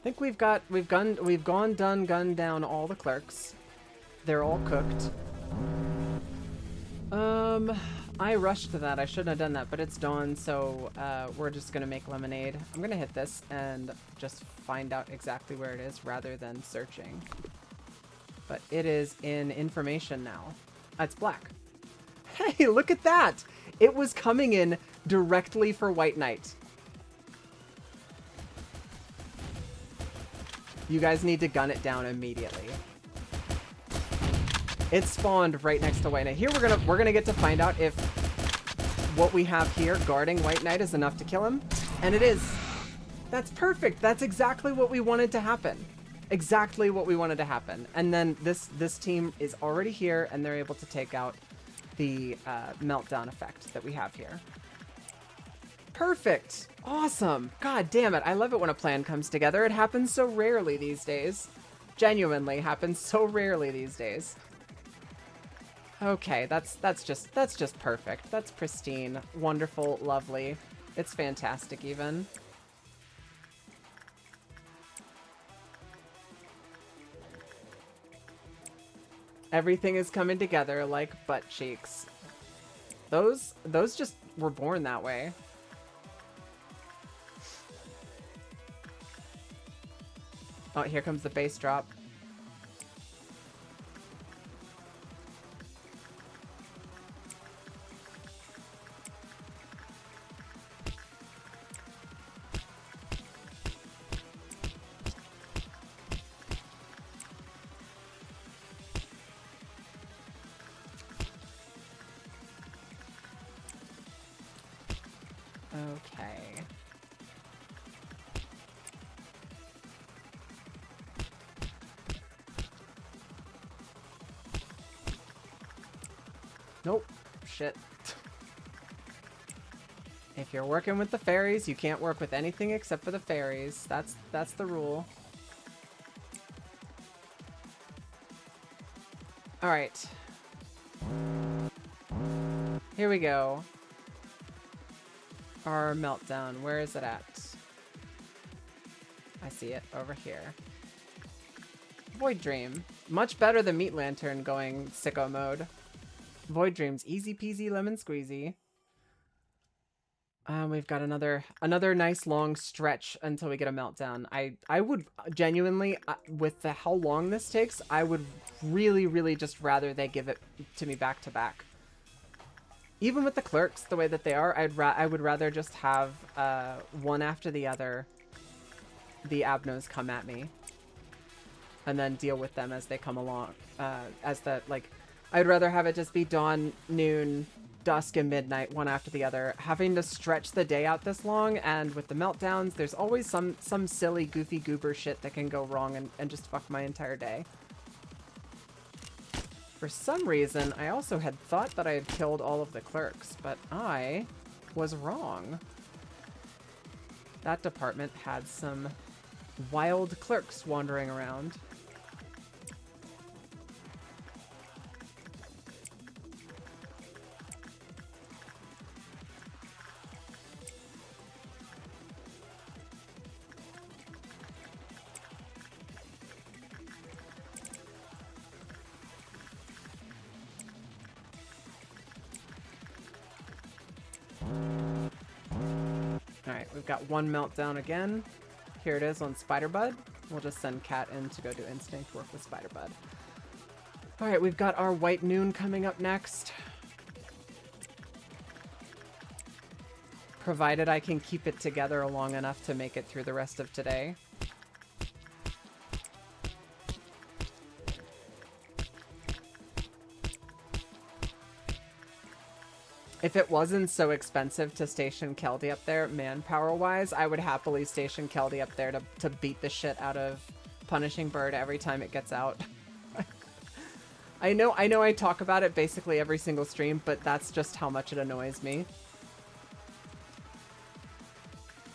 think we've gunned down all the clerks. They're all cooked. I rushed to that. I shouldn't have done that, but it's dawn, so we're just gonna make lemonade. I'm gonna hit this and just find out exactly where it is rather than searching. But it is in information now. It's black. Hey, look at that! It was coming in directly for White Knight. You guys need to gun it down immediately. It spawned right next to White Knight. Here we're gonna get to find out if what we have here guarding White Knight is enough to kill him. And it is. That's perfect. That's exactly what we wanted to happen. Exactly what we wanted to happen. And then this team is already here and they're able to take out the meltdown effect that we have here. Perfect. Awesome. God damn it. I love it when a plan comes together. It happens so rarely these days. Genuinely happens so rarely these days. Okay, that's just perfect. That's pristine, wonderful, lovely. It's fantastic even. Everything is coming together like butt cheeks. Those just were born that way. Oh, here comes the bass drop. Okay. Nope. Shit. If you're working with the fairies, you can't work with anything except for the fairies. That's the rule. All right. Here we go. Our meltdown. Where is it at? I see it over here. Void Dream. Much better than Meat Lantern going sicko mode. Void Dreams. Easy peasy lemon squeezy. We've got another nice long stretch until we get a meltdown. I would genuinely, with how long this takes, I would really just rather they give it to me back to back. Even with the clerks, the way that they are, I would rather just have one after the other, the Abnos come at me, and then deal with them as they come along. I'd rather have it just be dawn, noon, dusk, and midnight, one after the other. Having to stretch the day out this long, and with the meltdowns, there's always some silly, goofy goober shit that can go wrong and just fuck my entire day. For some reason, I also had thought that I had killed all of the clerks, but I was wrong. That department had some wild clerks wandering around. Alright, we've got one meltdown again. Here it is on Spider-Bud. We'll just send Cat in to go do instinct work with Spider-Bud. Alright, we've got our White Noon coming up next. Provided I can keep it together long enough to make it through the rest of today. If it wasn't so expensive to station Keldy up there, manpower-wise, I would happily station Keldy up there to beat the shit out of Punishing Bird every time it gets out. I know I talk about it basically every single stream, but that's just how much it annoys me.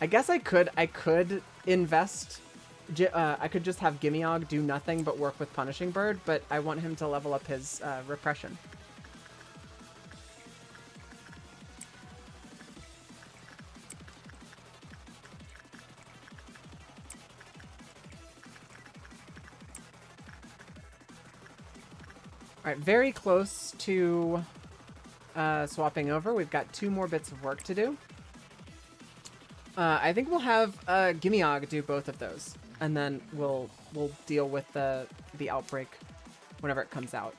I guess I could invest... I could just have Gimmyog do nothing but work with Punishing Bird, but I want him to level up his repression. All right, very close to swapping over. We've got 2 more bits of work to do. I think we'll have Gimeog do both of those, and then we'll deal with the outbreak whenever it comes out.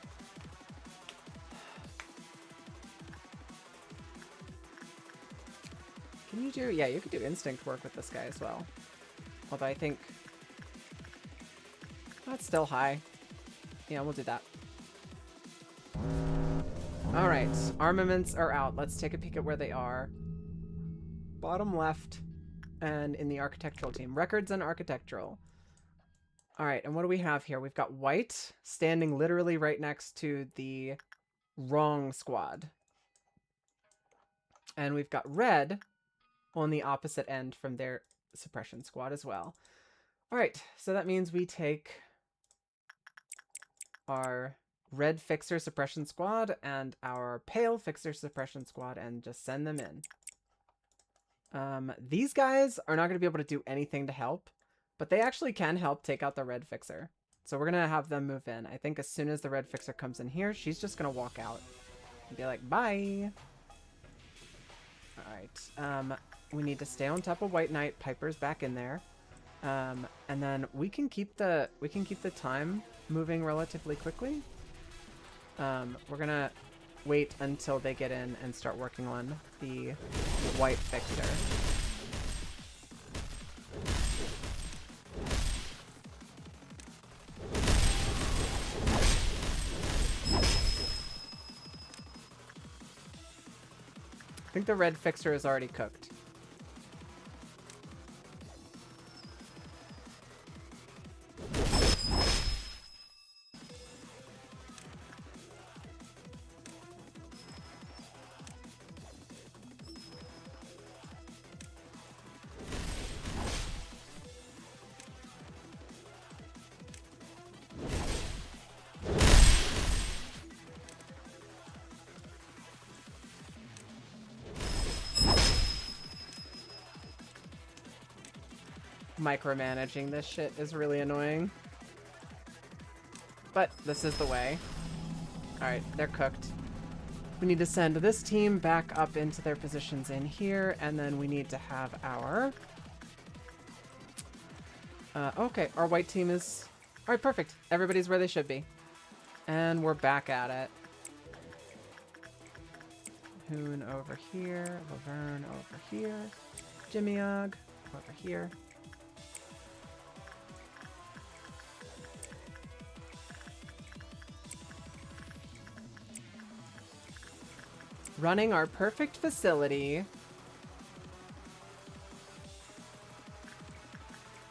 Can you do... Yeah, you could do instinct work with this guy as well. Although I think... That's still high. Yeah, we'll do that. Alright, armaments are out. Let's take a peek at where they are. Bottom left, and in the architectural team. Records and architectural. Alright, and what do we have here? We've got white standing literally right next to the wrong squad. And we've got red on the opposite end from their suppression squad as well. Alright, so that means we take our red fixer suppression squad and our pale fixer suppression squad and just send them in. These guys are not going to be able to do anything to help, but they actually can help take out the red fixer. So we're going to have them move in. I think as soon as the red fixer comes in here, she's just going to walk out and be like, bye. Alright, we need to stay on top of White Knight. Piper's back in there. And then we can keep the time moving relatively quickly. We're gonna wait until they get in and start working on the white fixer. I think the red fixer is already cooked. Micromanaging this shit is really annoying. But this is the way. Alright, they're cooked. We need to send this team back up into their positions in here, and then we need to have our... okay, our white team is... Alright, perfect. Everybody's where they should be. And we're back at it. Hoon over here. Laverne over here. Gimeog over here. Running our perfect facility.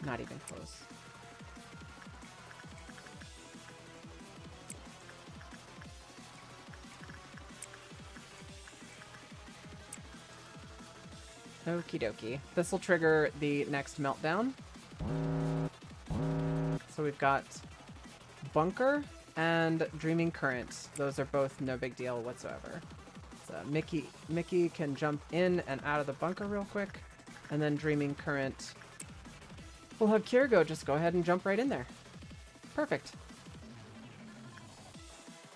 Not even close. Okie dokie. This will trigger the next meltdown. So we've got Bunker and Dreaming Current. Those are both no big deal whatsoever. So Mickey can jump in and out of the bunker real quick. And then Dreaming Current. We'll have Kirgo just go ahead and jump right in there. Perfect.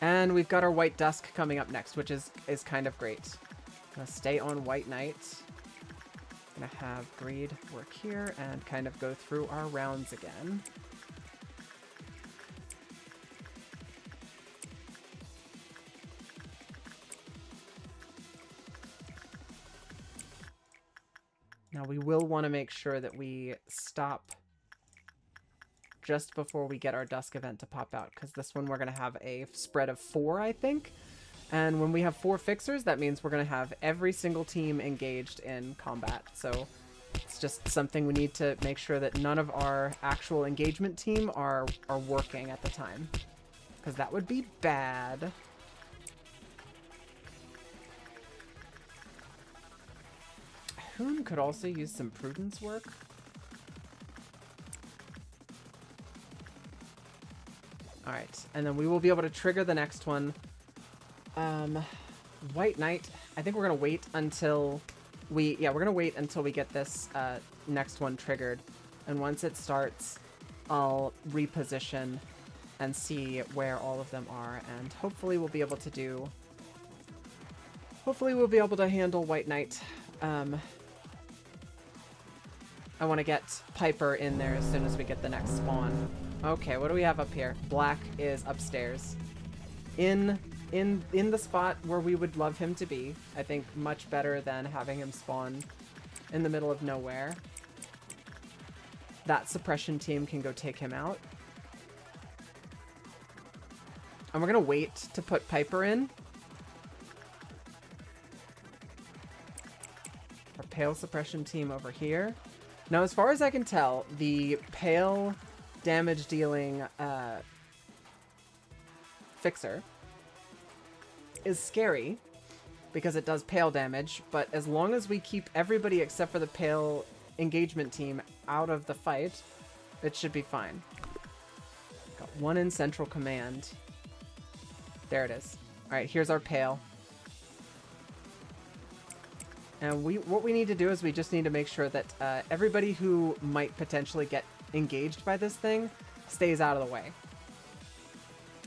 And we've got our White Dusk coming up next, which is kind of great. Gonna stay on White Knight. Gonna have Greed work here and kind of go through our rounds again. Now we will want to make sure that we stop just before we get our Dusk event to pop out, because this one we're going to have a spread of 4, I think. And when we have 4 fixers, that means we're going to have every single team engaged in combat. So it's just something we need to make sure that none of our actual engagement team are working at the time, because that would be bad. Hoon could also use some prudence work. Alright, and then we will be able to trigger the next one. White Knight, I think we're gonna wait until we're gonna wait until we get this next one triggered. And once it starts, I'll reposition and see where all of them are, and hopefully we'll be able to do... Hopefully we'll be able to handle White Knight. I want to get Piper in there as soon as we get the next spawn. Okay, what do we have up here? Black is upstairs. In the spot where we would love him to be. I think much better than having him spawn in the middle of nowhere. That suppression team can go take him out. And we're gonna wait to put Piper in. Our pale suppression team over here. Now, as far as I can tell, the pale damage dealing fixer is scary because it does pale damage, but as long as we keep everybody except for the pale engagement team out of the fight, it should be fine. Got one in central command. There it is. Alright, here's our pale. And what we need to do is we just need to make sure that everybody who might potentially get engaged by this thing stays out of the way.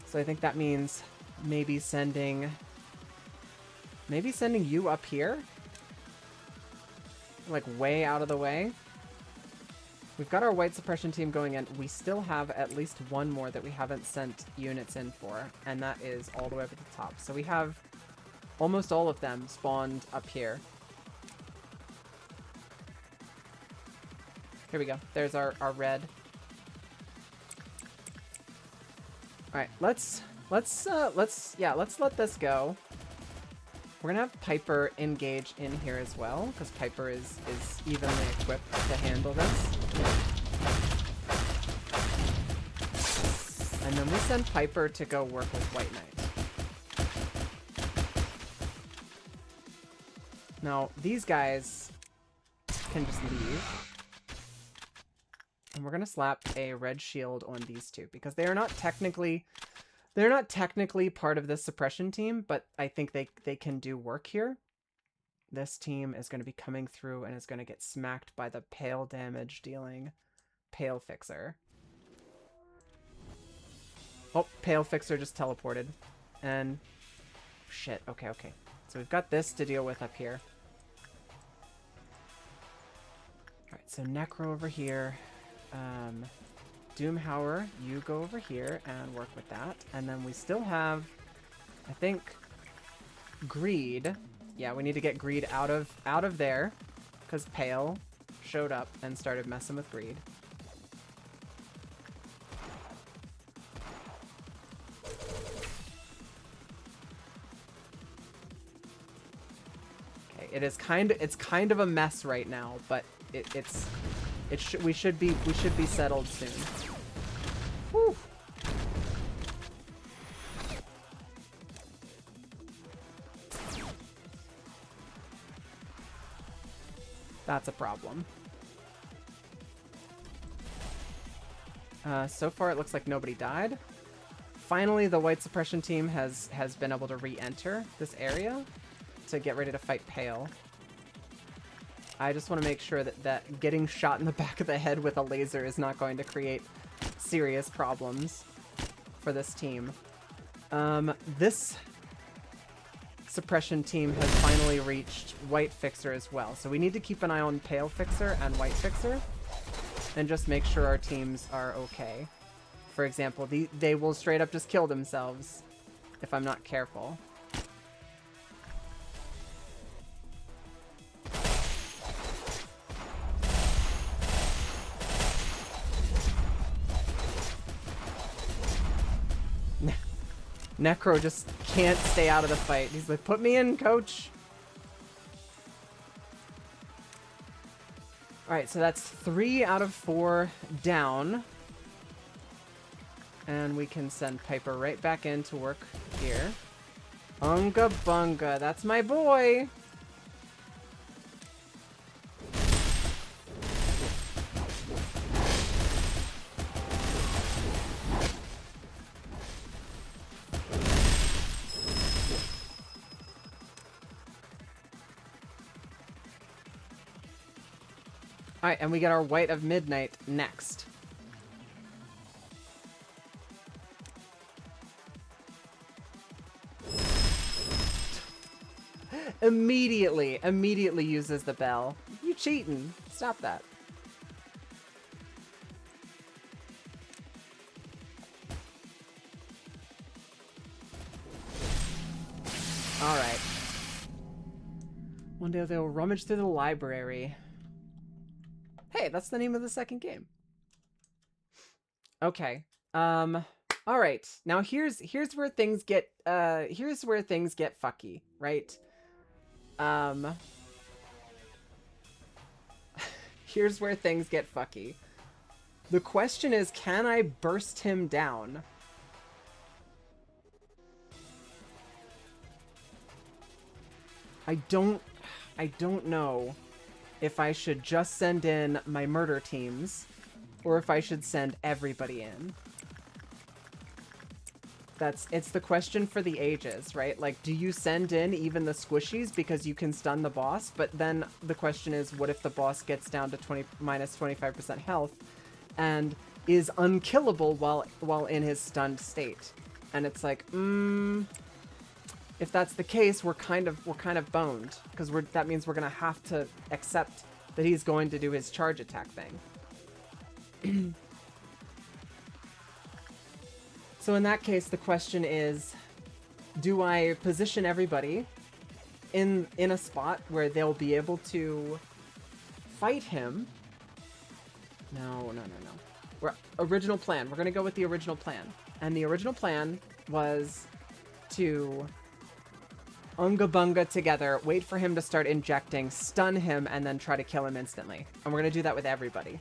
So I think that means maybe sending you up here. Like way out of the way. We've got our white suppression team going in. We still have at least one more that we haven't sent units in for, and that is all the way up at the top. So we have almost all of them spawned up here. Here we go. There's our red. Alright, let's let this go. We're gonna have Piper engage in here as well, because Piper is evenly equipped to handle this. And then we send Piper to go work with White Knight. Now, these guys can just leave. And we're gonna slap a red shield on these two, because they are not technically... They're not technically part of this suppression team, but I think they can do work here. This team is going to be coming through and is going to get smacked by the pale damage dealing pale fixer. Oh, pale fixer just teleported. And shit, okay. So we've got this to deal with up here. Alright, so Necro over here. Doomhauer, you go over here and work with that. And then we still have, I think, Greed. Yeah, we need to get Greed out of there, because Pale showed up and started messing with Greed. Okay, it's kind of a mess right now, but we should be settled soon. Whew. That's a problem. So far it looks like nobody died. Finally, the white suppression team has been able to re-enter this area to get ready to fight Pale. I just want to make sure that getting shot in the back of the head with a laser is not going to create serious problems for this team. This suppression team has finally reached White Fixer as well, so we need to keep an eye on Pale Fixer and White Fixer and just make sure our teams are okay. For example, they will straight up just kill themselves if I'm not careful. Necro just can't stay out of the fight. He's like, put me in, coach. Alright, so that's 3 out of 4 down. And we can send Piper right back in to work here. Unga bunga, that's my boy! Alright, and we get our White of Midnight next. Immediately uses the bell. You cheating. Stop that. Alright. One day they'll rummage through the library. Hey, that's the name of the second game. Okay. Alright. Now here's where things get fucky, right? Here's where things get fucky. The question is, can I burst him down? I don't know if I should just send in my murder teams or if I should send everybody in. It's the question for the ages, right? Like, do you send in even the squishies because you can stun the boss? But then the question is, what if the boss gets down to minus 25% health and is unkillable while in his stunned state? And it's like, if that's the case, we're kind of boned, because that means we're gonna have to accept that he's going to do his charge attack thing. So in that case, the question is, do I position everybody in a spot where they'll be able to fight him? No. Original plan. We're gonna go with the original plan. And the original plan was to Unga Bunga together, wait for him to start injecting, stun him, and then try to kill him instantly. And we're gonna do that with everybody.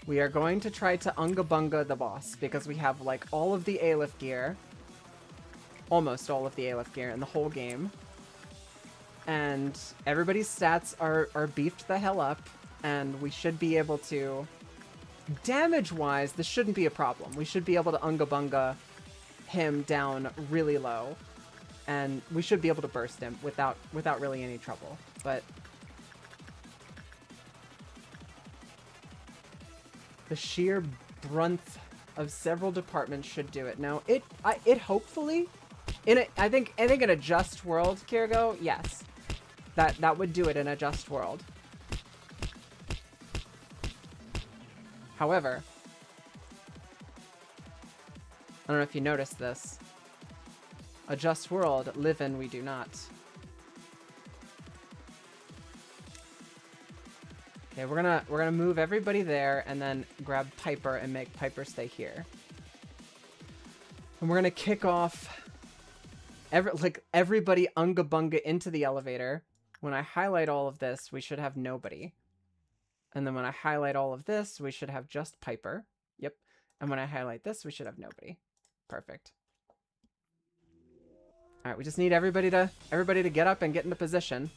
We are going to try to Unga Bunga the boss, because we have, like, all of the Aleph gear. Almost all of the Aleph gear in the whole game. And everybody's stats are beefed the hell up, and we should be able to... Damage-wise, this shouldn't be a problem. We should be able to Unga Bunga him down really low. And we should be able to burst him without really any trouble. But... the sheer brunt of several departments should do it. Now, it hopefully, I think in a just world, Kirgo, yes, that would do it in a just world. However, I don't know if you noticed this. A just world, live in we do not. Okay, we're gonna move everybody there and then grab Piper and make Piper stay here. And we're gonna kick off everybody Unga Bunga into the elevator. When I highlight all of this, we should have nobody. And then when I highlight all of this, we should have just Piper. Yep. And when I highlight this, we should have nobody. Perfect. All right, we just need everybody to get up and get into position.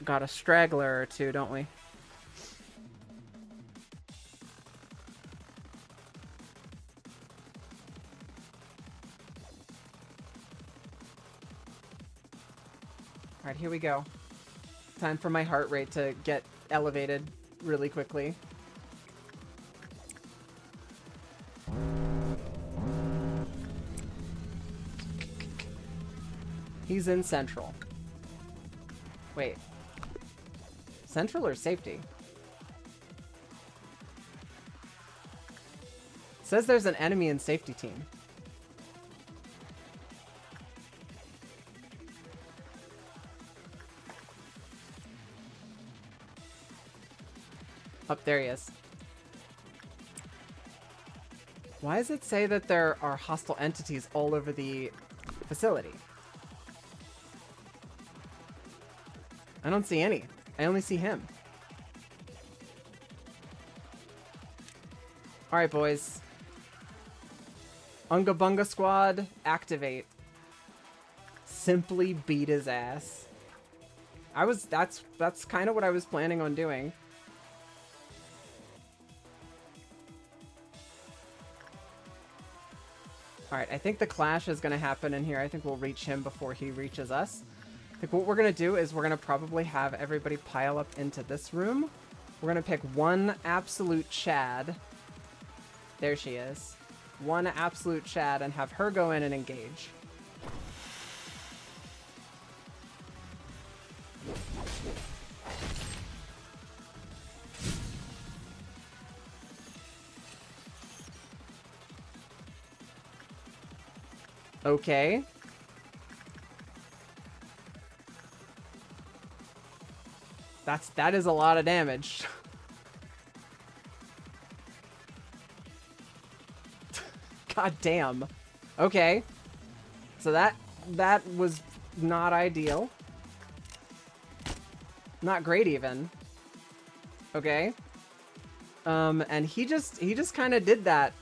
Got a straggler or two, don't we? Alright, here we go. Time for my heart rate to get elevated really quickly. He's in Central. Wait. Central or safety? It says there's an enemy in safety team. Up there he is. Why does it say that there are hostile entities all over the facility? I don't see any. I only see him. Alright, boys. Unga Bunga Squad, activate. Simply beat his ass. That's kind of what I was planning on doing. Alright, I think the clash is going to happen in here. I think we'll reach him before he reaches us. I think what we're going to do is we're going to probably have everybody pile up into this room. We're going to pick one absolute Chad. There she is. One absolute Chad and have her go in and engage. Okay. That is a lot of damage. God damn. Okay. So that was not ideal. Not great even. Okay. And he just kind of did that.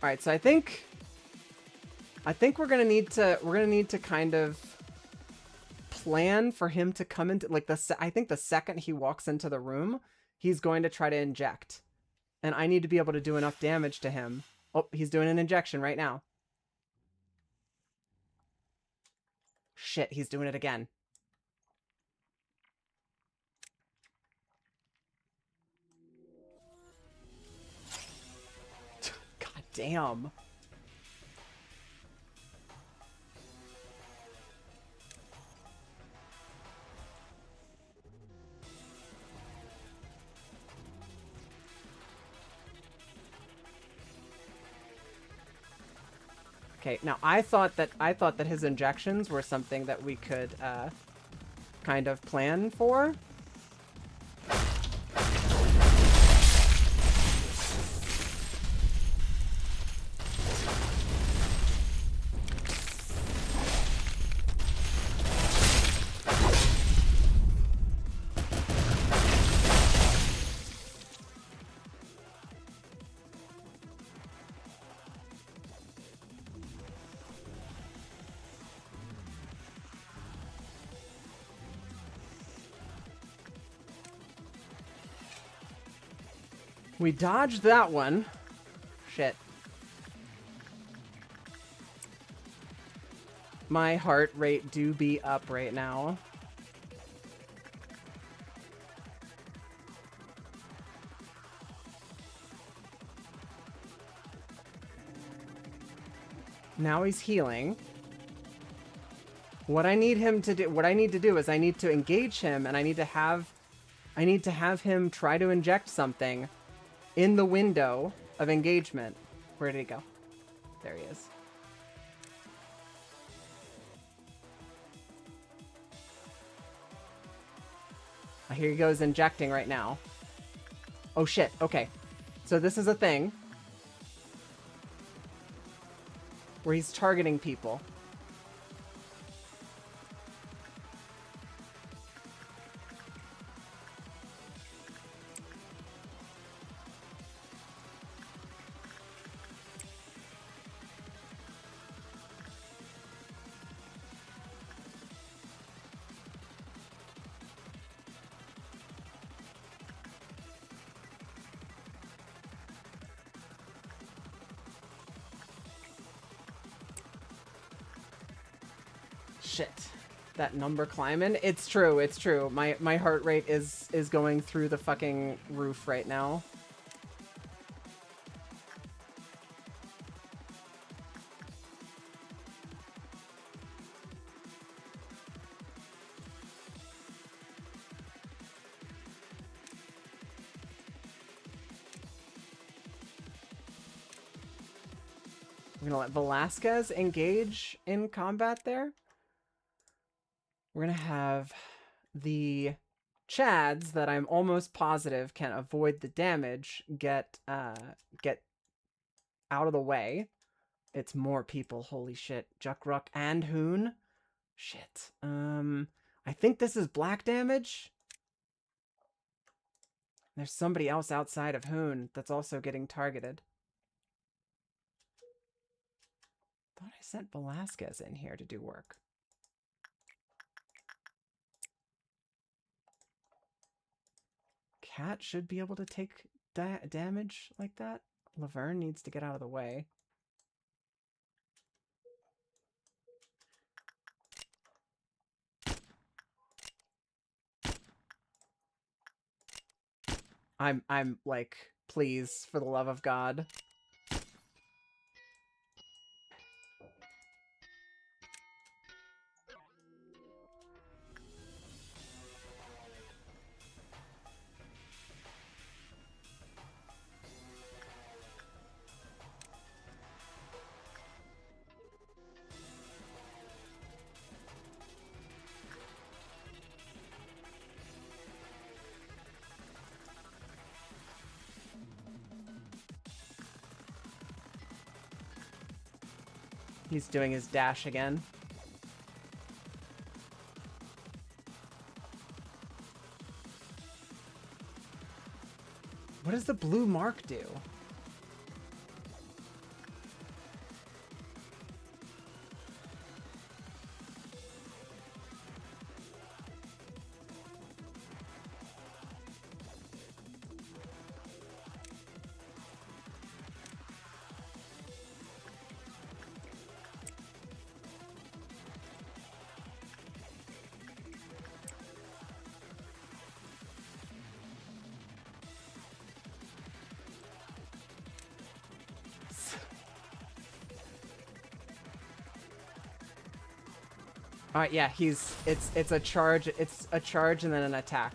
All right, so I think we're gonna need to kind of plan for him to come into, like, I think the second he walks into the room, he's going to try to inject, and I need to be able to do enough damage to him. Oh, he's doing an injection right now. Shit, he's doing it again. God damn. Okay, now I thought that his injections were something that we could kind of plan for. We dodged that one. Shit. My heart rate do be up right now. Now he's healing. What I need to do is I need to engage him, and I need to have him try to inject something in the window of engagement. Where did he go? There he is. Here he goes injecting right now. Oh shit, okay. So this is a thing where he's targeting people. Shit. That number climbing. It's true, it's true. My heart rate is going through the fucking roof right now. We're gonna let Velasquez engage in combat there. We're gonna have the Chads that I'm almost positive can avoid the damage get out of the way. It's more people, holy shit. Juckruck and Hoon. Shit. I think this is black damage. There's somebody else outside of Hoon that's also getting targeted. Thought I sent Velasquez in here to do work. Cat should be able to take damage like that. Laverne needs to get out of the way. I'm like, please, for the love of God. He's doing his dash again. What does the blue mark do? Alright, yeah, it's a charge and then an attack.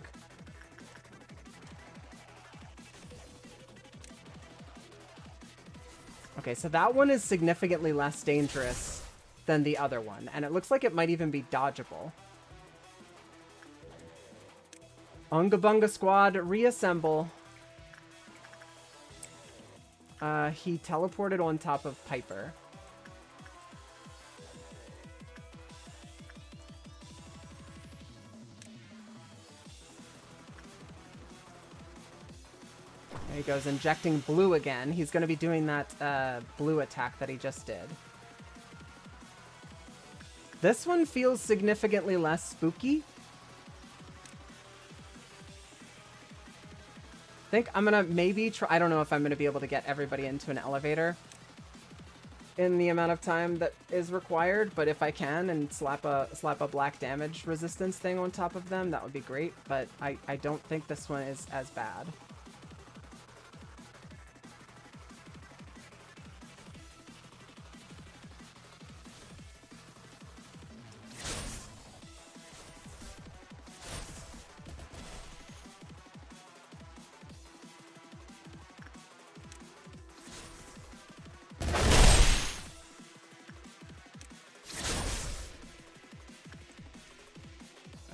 Okay, so that one is significantly less dangerous than the other one, and it looks like it might even be dodgeable. Unga Bunga Squad, reassemble. He teleported on top of Piper. There he goes, injecting blue again. He's going to be doing that blue attack that he just did. This one feels significantly less spooky. I think I'm going to maybe try... I don't know if I'm going to be able to get everybody into an elevator in the amount of time that is required, but if I can and slap a black damage resistance thing on top of them, that would be great, but I don't think this one is as bad.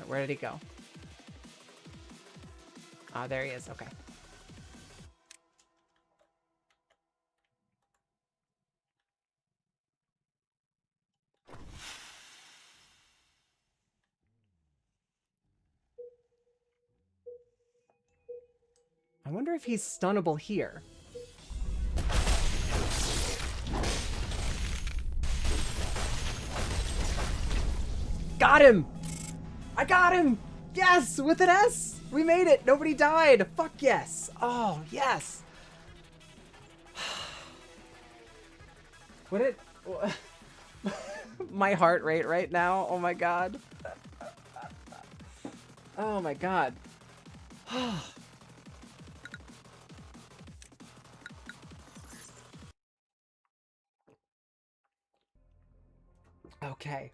Where did he go? Ah, there he is. Okay. I wonder if he's stunnable here. Got him! I got him! Yes! With an S! We made it! Nobody died! Fuck yes! Oh, yes! What it... My heart rate right now. Oh my god. Oh my god. Okay.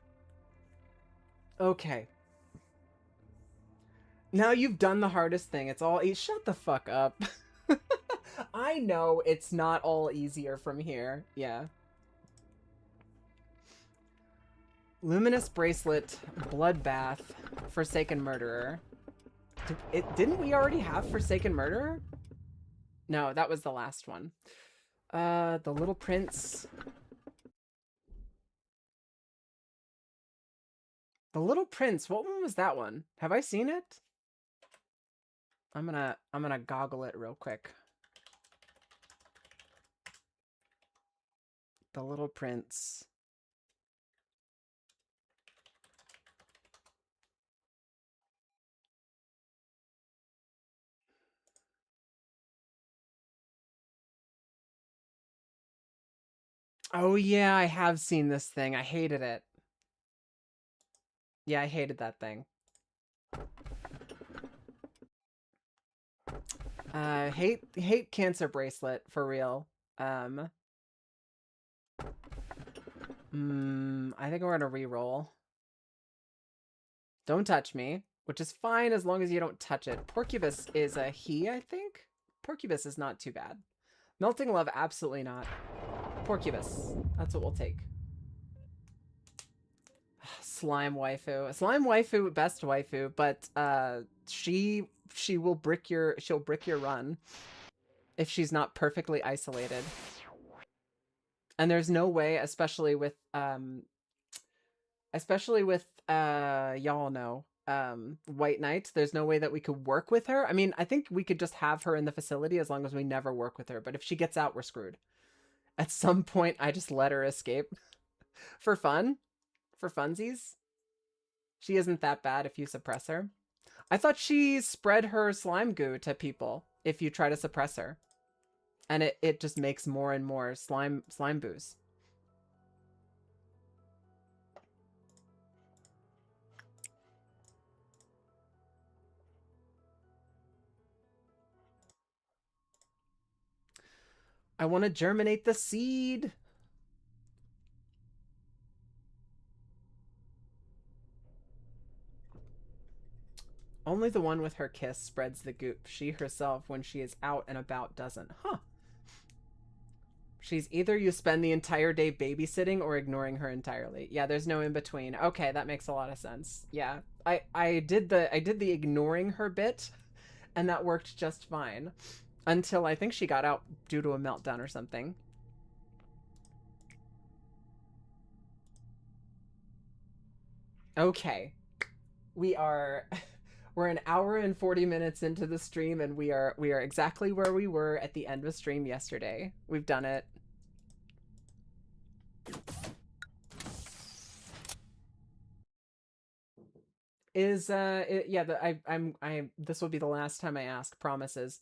Okay. Now you've done the hardest thing. It's all... Shut the fuck up. I know it's not all easier from here. Yeah. Luminous Bracelet, Bloodbath, Forsaken Murderer. Didn't we already have Forsaken Murderer? No, that was the last one. The Little Prince. The Little Prince, what one was that one? Have I seen it? I'm gonna goggle it real quick. The Little Prince. Oh yeah, I have seen this thing. I hated it. Yeah, I hated that thing. Hate cancer bracelet for real. I think we're gonna re-roll. Don't touch me, which is fine as long as you don't touch it. Porcubus is a he, I think. Porcubus is not too bad. Melting Love, absolutely not. Porcubus, that's what we'll take. Slime waifu. Slime waifu, best waifu, but she'll brick your run if she's not perfectly isolated. And there's no way, especially with y'all know, White Knight, there's no way that we could work with her. I mean, I think we could just have her in the facility as long as we never work with her, but if she gets out, we're screwed. At some point, I just let her escape. For fun. For funsies. She isn't that bad if you suppress her. I thought she spread her slime goo to people if you try to suppress her. And it just makes more and more slime boos. I want to germinate the seed. Only the one with her kiss spreads the goop. She herself, when she is out and about, doesn't. Huh. She's either you spend the entire day babysitting or ignoring her entirely. Yeah, there's no in between. Okay, that makes a lot of sense. Yeah. I did the ignoring her bit, and that worked just fine. Until I think she got out due to a meltdown or something. Okay. We're an hour and 40 minutes into the stream, and we are exactly where we were at the end of stream yesterday. We've done it. Is yeah, this will be the last time I ask, promises.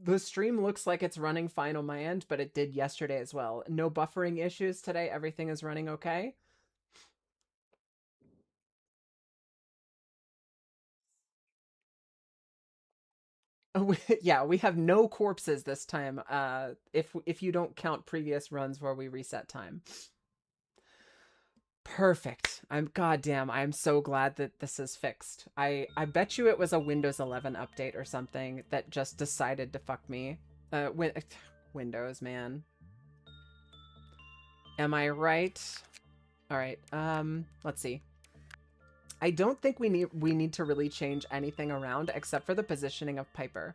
The stream looks like it's running fine on my end, but it did yesterday as well. No buffering issues today. Everything is running okay. Yeah, we have no corpses this time. If you don't count previous runs where we reset time. Perfect. Goddamn, I'm so glad that this is fixed. I bet you it was a Windows 11 update or something that just decided to fuck me. Windows, man. Am I right? All right. Let's see. I don't think we need to really change anything around except for the positioning of Piper.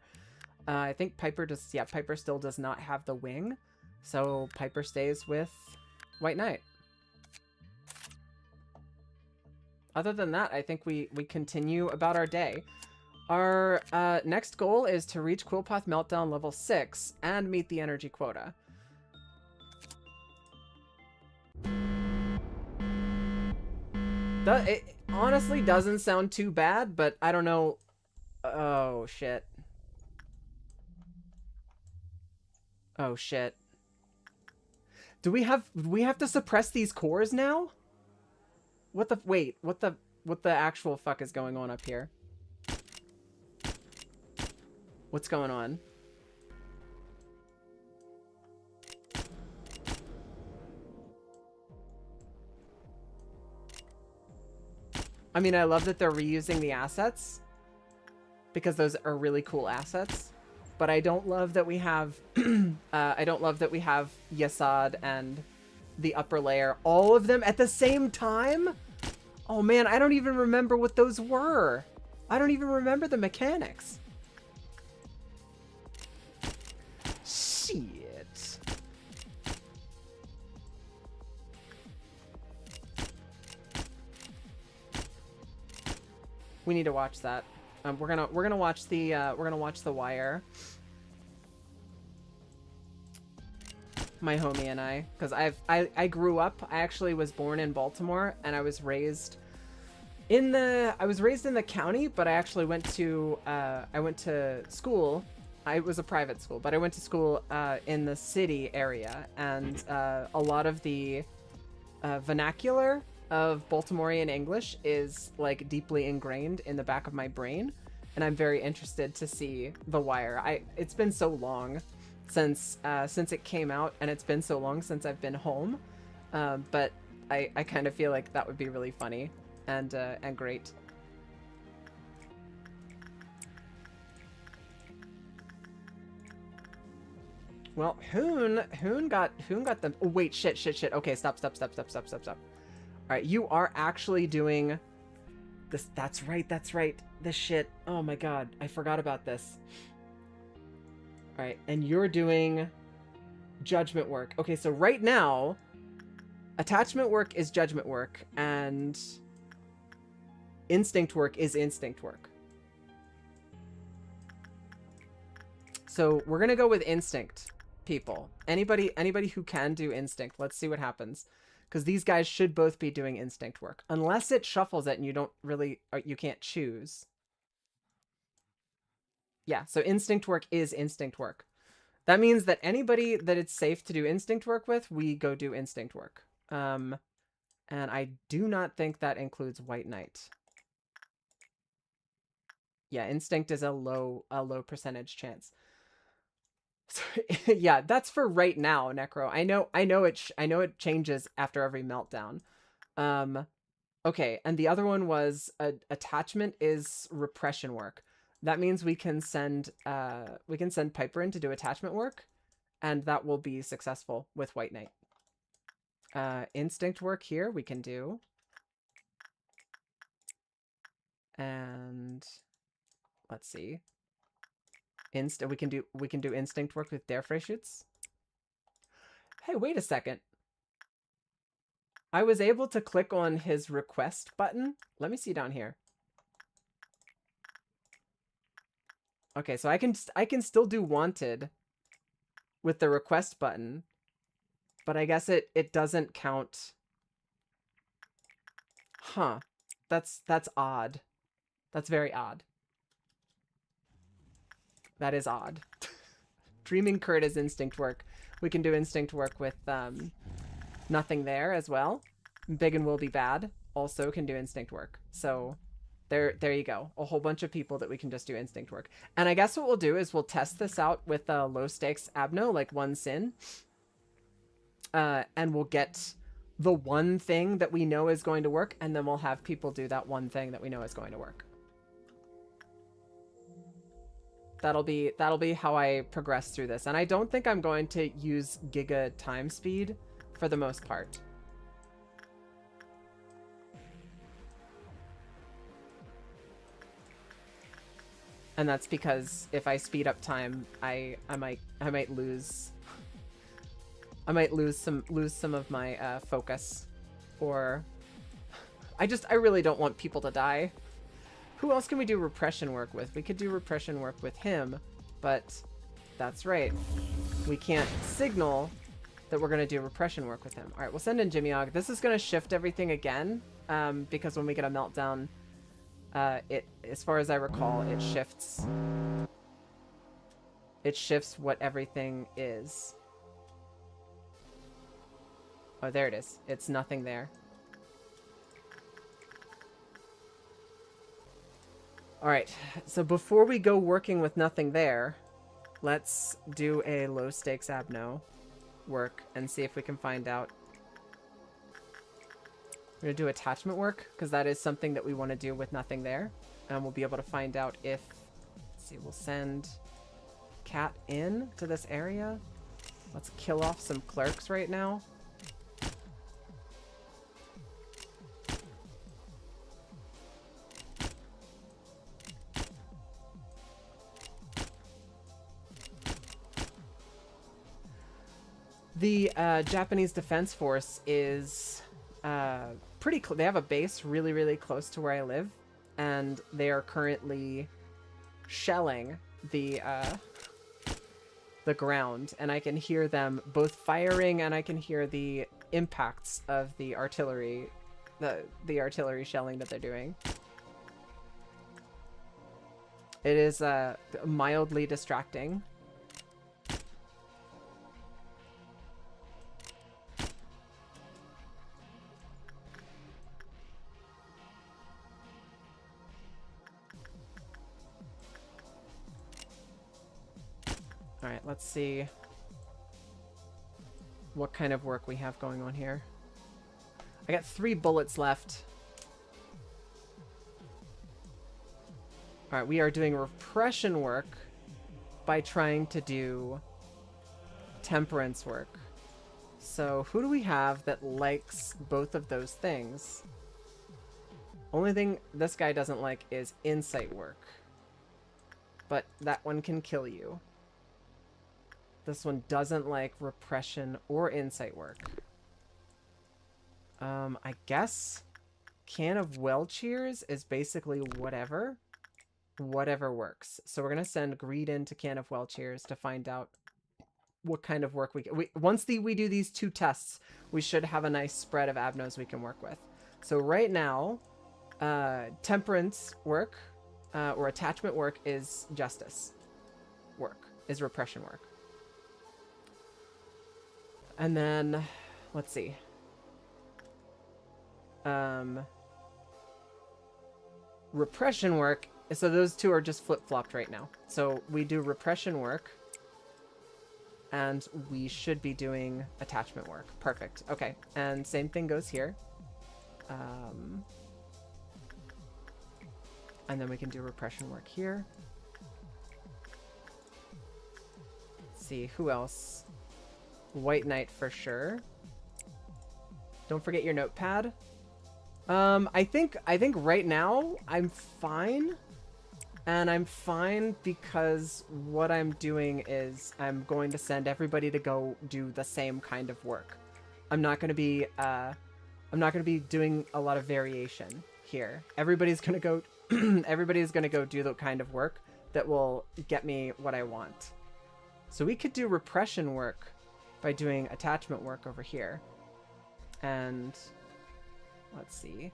I think Piper Piper still does not have the wing, so Piper stays with White Knight. Other than that, I think we continue about our day. Our next goal is to reach Quillpath Meltdown level 6 and meet the energy quota. It honestly doesn't sound too bad, but I don't know. Oh, shit. Oh, shit. Do we have to suppress these cores now? What the, wait, what the actual fuck is going on up here? What's going on? I mean, I love that they're reusing the assets because those are really cool assets, but I don't love that we have I don't love that we have Yesod and the upper layer, all of them at the same time. Oh man, I don't even remember what those were. I don't even remember the mechanics. Shit. We need to watch that. We're gonna watch The Wire. My homie and I, because I grew up. I actually was born in Baltimore, and I was raised in the county, but I actually went to school. I was a private school, but I went to school in the city area, and a lot of the vernacular of Baltimorean English is like deeply ingrained in the back of my brain, and I'm very interested to see The Wire. It's been so long since it came out, and it's been so long since I've been home, but I kind of feel like that would be really funny and great. Well, Hoon got them. Oh, wait, shit. Okay, stop. All right, you are actually doing this. That's right. This shit. Oh my god, I forgot about this. All right, and you're doing judgment work. Okay, so right now, attachment work is judgment work, and instinct work is instinct work. So we're gonna go with instinct, people. Anybody who can do instinct, let's see what happens. Because these guys should both be doing instinct work. Unless it shuffles it and you don't really, you can't choose. Yeah, so instinct work is instinct work. That means that anybody that it's safe to do instinct work with, we go do instinct work. And I do not think that includes White Knight. Yeah, instinct is a low percentage chance. So, yeah, that's for right now, Necro. I know it changes after every meltdown. Okay, and the other one was attachment is repression work. That means we can send Piper in to do attachment work, and that will be successful with White Knight. Instinct work here we can do. And let's see. We can do instinct work with Der Freischütz. Hey, wait a second. I was able to click on his request button. Let me see down here. Okay, so I can still do wanted with the request button, but I guess it doesn't count. Huh. That's odd. That's very odd. That is odd. Dreaming Kurt is instinct work. We can do instinct work with Nothing There as well. Big and Will Be Bad also can do instinct work. So there you go. A whole bunch of people that we can just do instinct work. And I guess what we'll do is we'll test this out with a low stakes Abno, like 1 sin. And we'll get the one thing that we know is going to work, and then we'll have people do that one thing that we know is going to work. That'll be how I progress through this. And I don't think I'm going to use Giga time speed for the most part. And that's because if I speed up time, I might lose some of my focus, or I really don't want people to die. Who else can we do repression work with? We could do repression work with him, but that's right. We can't signal that we're going to do repression work with him. All right, we'll send in Jimmy Og. This is going to shift everything again, because when we get a meltdown, as far as I recall, it shifts what everything is. Oh, there it is. It's Nothing There. All right, so before we go working with Nothing There, let's do a low stakes Abno work and see if we can find out. We're gonna do attachment work because that is something that we want to do with Nothing There, and we'll be able to find out if. Let's see, we'll send Cat in to this area. Let's kill off some clerks right now. The Japanese Defense Force is pretty close. They have a base really, really close to where I live, and they are currently shelling the ground, and I can hear them both firing, and I can hear the impacts of the artillery, the artillery shelling that they're doing. It is mildly distracting. All right, let's see what kind of work we have going on here. I got 3 bullets left. All right, we are doing repression work by trying to do temperance work. So who do we have that likes both of those things? Only thing this guy doesn't like is insight work. But that one can kill you. This one doesn't like repression or insight work. I guess Can of Well Cheers is basically whatever works. So we're gonna send Greed into Can of Well Cheers to find out what kind of work once we do these 2 tests, we should have a nice spread of Abnos we can work with. So right now, temperance work or attachment work is justice work, is repression work. And then, let's see. Repression work, so those 2 are just flip-flopped right now. So we do repression work, and we should be doing attachment work. Perfect. Okay, and same thing goes here. And then we can do repression work here. Let's see, who else? White Knight for sure. Don't forget your notepad. I think right now I'm fine. And I'm fine because what I'm doing is I'm going to send everybody to go do the same kind of work. I'm not going to be doing a lot of variation here. Everybody's going to go everybody's going to go do the kind of work that will get me what I want. So we could do repression work by doing attachment work over here. And let's see.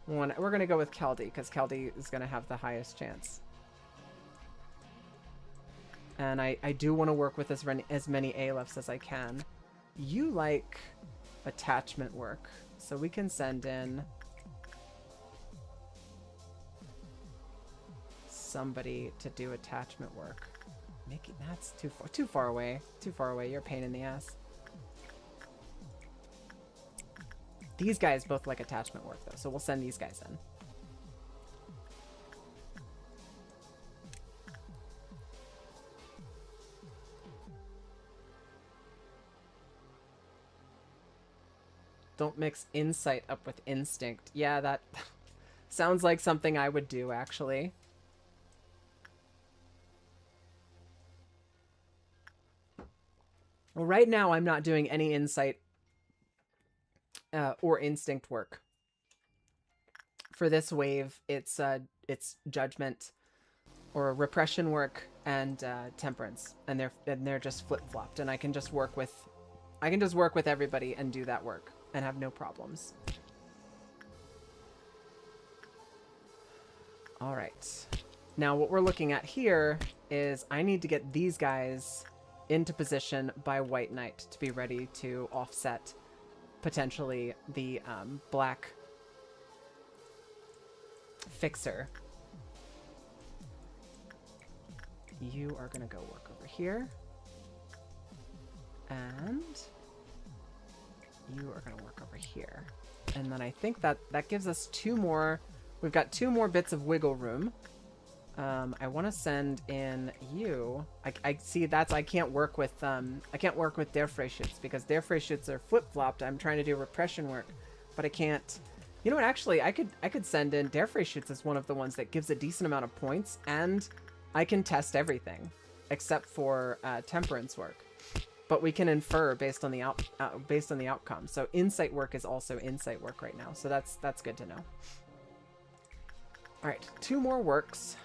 We're going to go with Keldy, because Keldy is going to have the highest chance. And I do want to work with as many Aleph as I can. You like attachment work, so we can send in somebody to do attachment work. That's too far away. Too far away. You're a pain in the ass. These guys both like attachment work, though, so we'll send these guys in. Don't mix insight up with instinct. Yeah, that sounds like something I would do, actually. Well, right now I'm not doing any insight or instinct work. For this wave, it's judgment or repression work and temperance, and they're just flip-flopped, and I can just work with everybody and do that work and have no problems. All right. Now what we're looking at here is I need to get these guys into position by White Knight to be ready to offset potentially the black fixer. You are gonna go work over here, and you are gonna work over here, and then I think that gives us 2 more. We've got 2 more bits of wiggle room. I want to send in you. I see I can't work with Der Freischütz because Der Freischütz are flip-flopped. I'm trying to do repression work, but I can't. You know what? Actually, I could send in Der Freischütz as one of the ones that gives a decent amount of points, and I can test everything except for temperance work. But we can infer based on the outcome. So insight work is also insight work right now. So that's good to know. All right, 2 more works.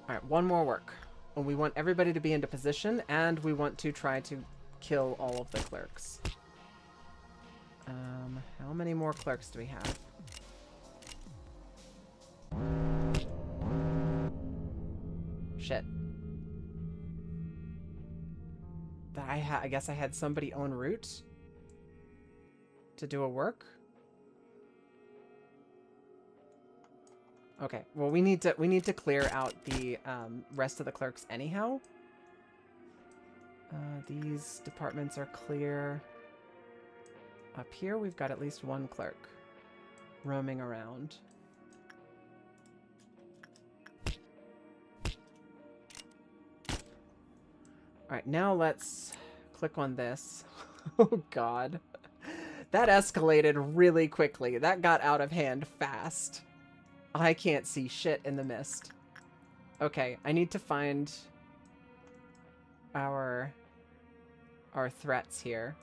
All right, one more work. And we want everybody to be into position, and we want to try to kill all of the clerks. How many more clerks do we have? Shit. I guess I had somebody en route to do a work. Okay. Well, we need to clear out the rest of the clerks anyhow. These departments are clear. Up here, we've got at least one clerk roaming around. All right, now let's click on this. Oh, God. That escalated really quickly. That got out of hand fast. I can't see shit in the mist. Okay, I need to find our threats here.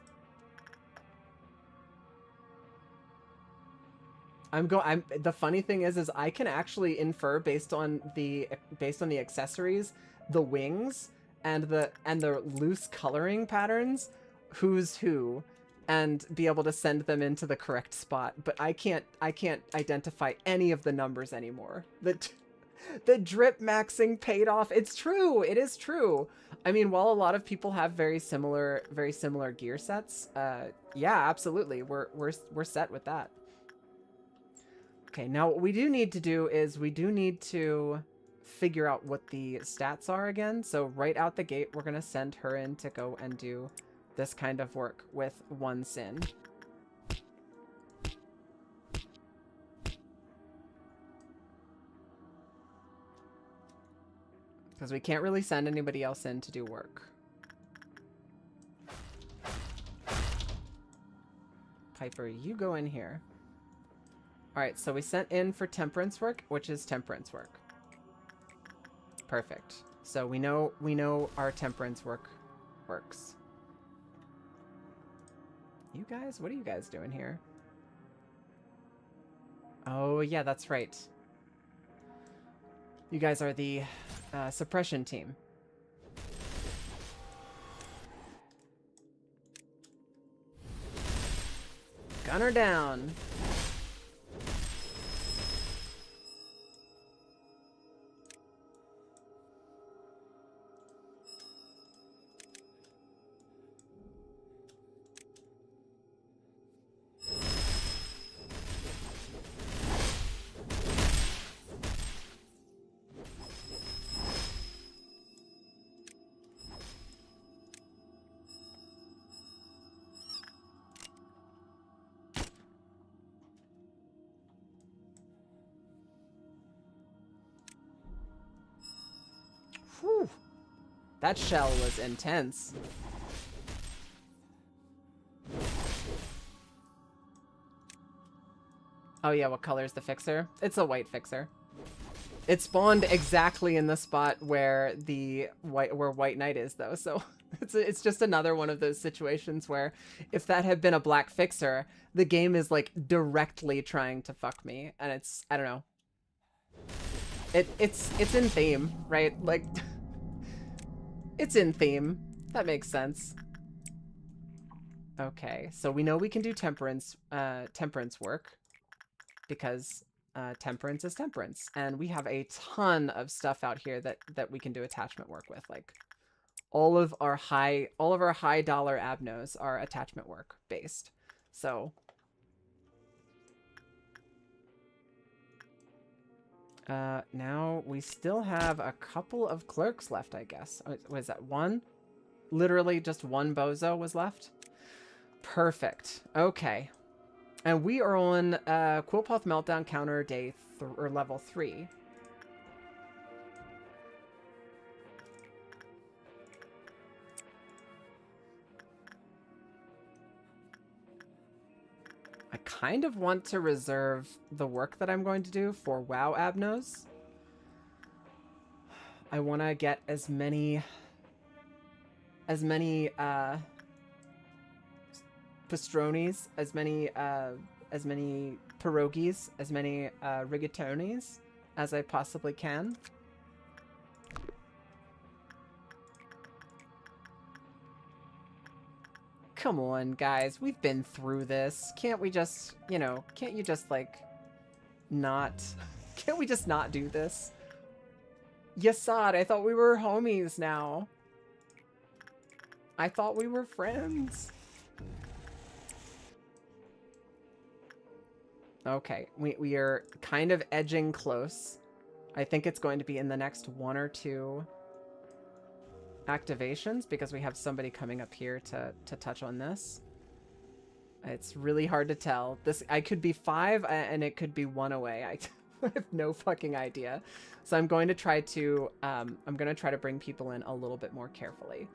The funny thing is I can actually infer based on the accessories, the wings, and the loose coloring patterns, who's who, and be able to send them into the correct spot. But I can't identify any of the numbers anymore. The drip maxing paid off. It's true. It is true. I mean, while a lot of people have very similar gear sets, yeah, absolutely. We're set with that. Okay, now what we do need to do is we do need to figure out what the stats are again. So right out the gate, we're going to send her in to go and do this kind of work with 1 sin. Because we can't really send anybody else in to do work. Piper, you go in here. Alright, so we sent in for temperance work, which is temperance work. Perfect. So we know our temperance work works. You guys? What are you guys doing here? Oh, yeah, that's right. You guys are the suppression team. Gunner down. Whew. That shell was intense. Oh yeah, what color is the fixer? It's a white fixer. It spawned exactly in the spot where White Knight is though, so it's just another one of those situations where if that had been a black fixer, the game is like directly trying to fuck me, and it's, I don't know. It's in theme, right? Like it's in theme. That makes sense. Okay, so we know we can do temperance work because temperance is temperance, and we have a ton of stuff out here that we can do attachment work with. Like all of our high dollar abnos are attachment work based. So now we still have a couple of clerks left, I guess. Was that one? Literally just one bozo was left? Perfect. Okay. And we are on Quillpath Meltdown counter day or level 3. I kind of want to reserve the work that I'm going to do for WoW Abnos. I want to get as many pastronis, as many pierogies, as many rigatonis as I possibly can. come on, guys. We've been through this. Can't we just, you know, can't you just, like, not... Can't we just not do this? Yasad, I thought we were homies now. I thought we were friends. Okay, we are kind of edging close. I think it's going to be in the next 1 or 2 activations because we have somebody coming up here to touch on this. It's really hard to tell. I could be 5 and it could be 1 away. I have no fucking idea. So I'm going to try to bring people in a little bit more carefully.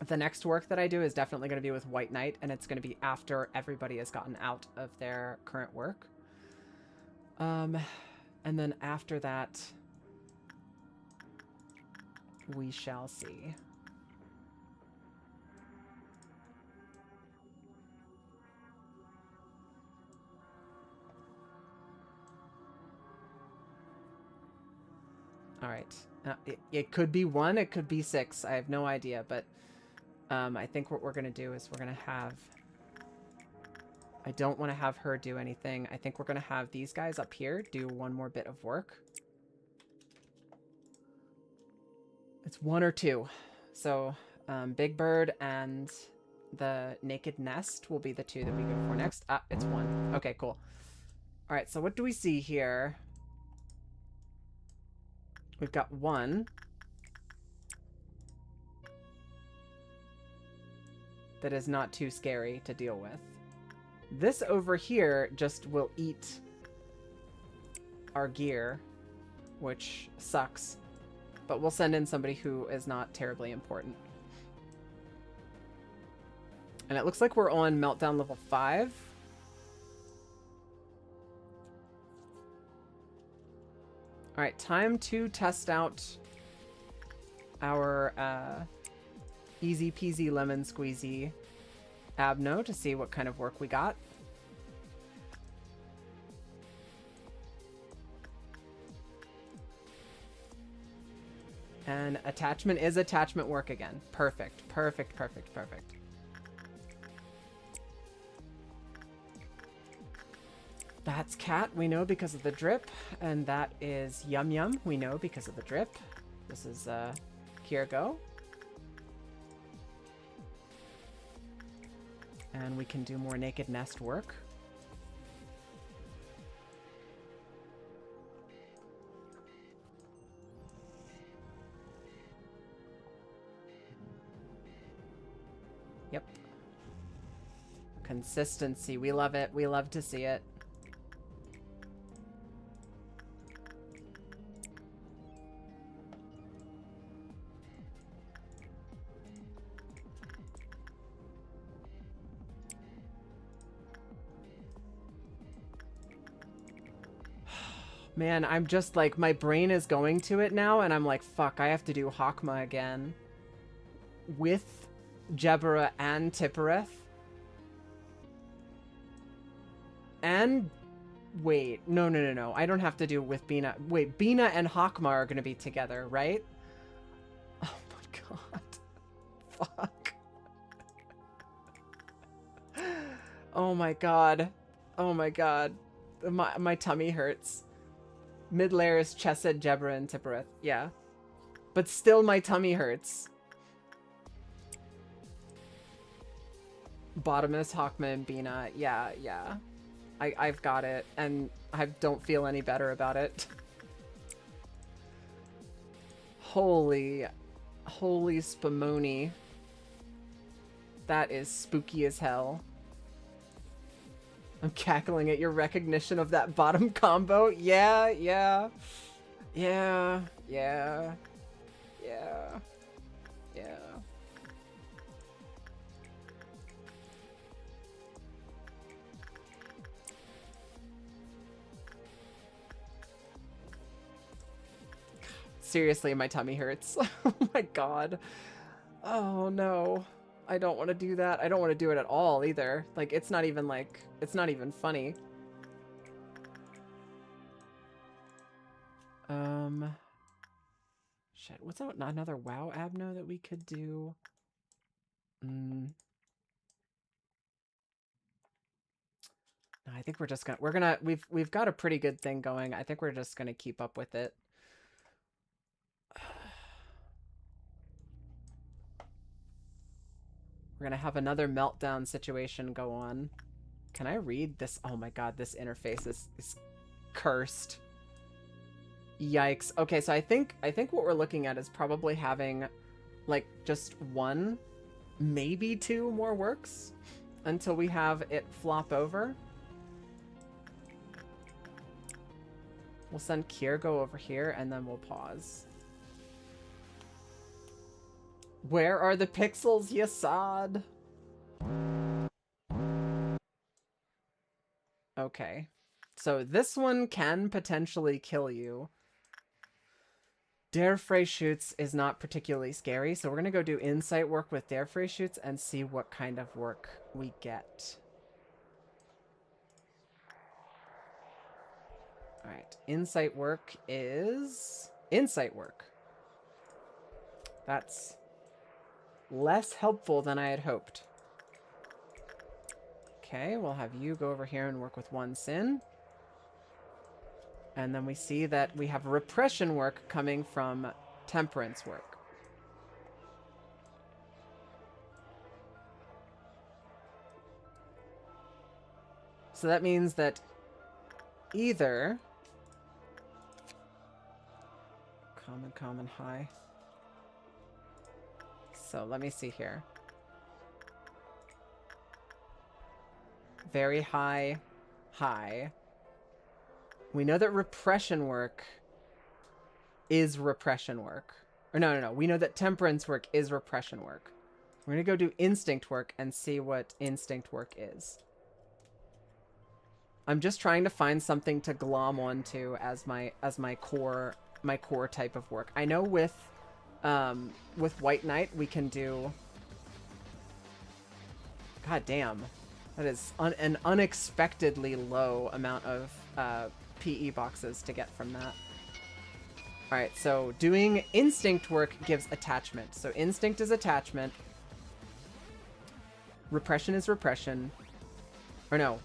The next work that I do is definitely going to be with White Knight, and it's going to be after everybody has gotten out of their current work. And then after that, we shall see. All right. It could be 1, it could be 6. I have no idea, but I think what we're going to do is we're going to have... I don't want to have her do anything. I think we're going to have these guys up here do 1 more bit of work. It's 1 or 2. So Big Bird and the Naked Nest will be the 2 that we go for next. Ah, it's 1. Okay, cool. All right, so what do we see here? We've got 1 that is not too scary to deal with. This over here just will eat our gear, which sucks. But we'll send in somebody who is not terribly important. And it looks like we're on Meltdown level 5. Alright, time to test out our easy peasy lemon squeezy Abno to see what kind of work we got. And attachment is attachment work again. Perfect, perfect, perfect, perfect. That's Cat, we know because of the drip. And that is Yum Yum, we know because of the drip. This is Kirgo. And we can do more Naked Nest work. Yep. Consistency, we love it. We love to see it. Man, I'm just like, my brain is going to it now, and I'm like, fuck, I have to do Hakma again. With Jebera and Tippereth. And... Wait, no. I don't have to do with Bina. Wait, Bina and Hakma are gonna be together, right? Oh my god. Fuck. Oh my god. Oh my god. My tummy hurts. Mid-layer is Chesed, Jebera, and Tippereth. Yeah. But still my tummy hurts. Bottom is Hakma and Bina. Yeah. I've got it. And I don't feel any better about it. Holy spumoni. That is spooky as hell. I'm cackling at your recognition of that bottom combo. Yeah. Seriously, my tummy hurts. Oh my god. Oh no. I don't want to do that. I don't want to do it at all either. Like, it's not even like, it's not even funny. Shit, what's another WoW Abno that we could do? No, I think we're just gonna we've got a pretty good thing going. I think we're just gonna keep up with it. We're gonna have another meltdown situation go on. Can I read this? Oh my god, this interface is cursed. Yikes. Okay, so I think what we're looking at is probably having like just one, maybe two more works until we have it flop over. We'll send Kirgo over here and then we'll pause. Where are the pixels, Yasad? Okay. So this one can potentially kill you. Dare Freyschütz is not particularly scary, so we're going to go do insight work with Dare Freyschütz and see what kind of work we get. Alright, insight work is... insight work. That's less helpful than I had hoped. Okay, we'll have you go over here and work with one sin. And then we see that we have repression work coming from temperance work. So that means that either... common, high. So let me see here. Very high, high. We know that repression work is repression work. Or no. We know that temperance work is repression work. We're going to go do instinct work and see what instinct work is. I'm just trying to find something to glom onto as my core type of work. I know with White Knight we can do... God damn. That is an unexpectedly low amount of PE boxes to get from that. Alright, so doing instinct work gives attachment. So instinct is attachment. Repression is repression. Or no,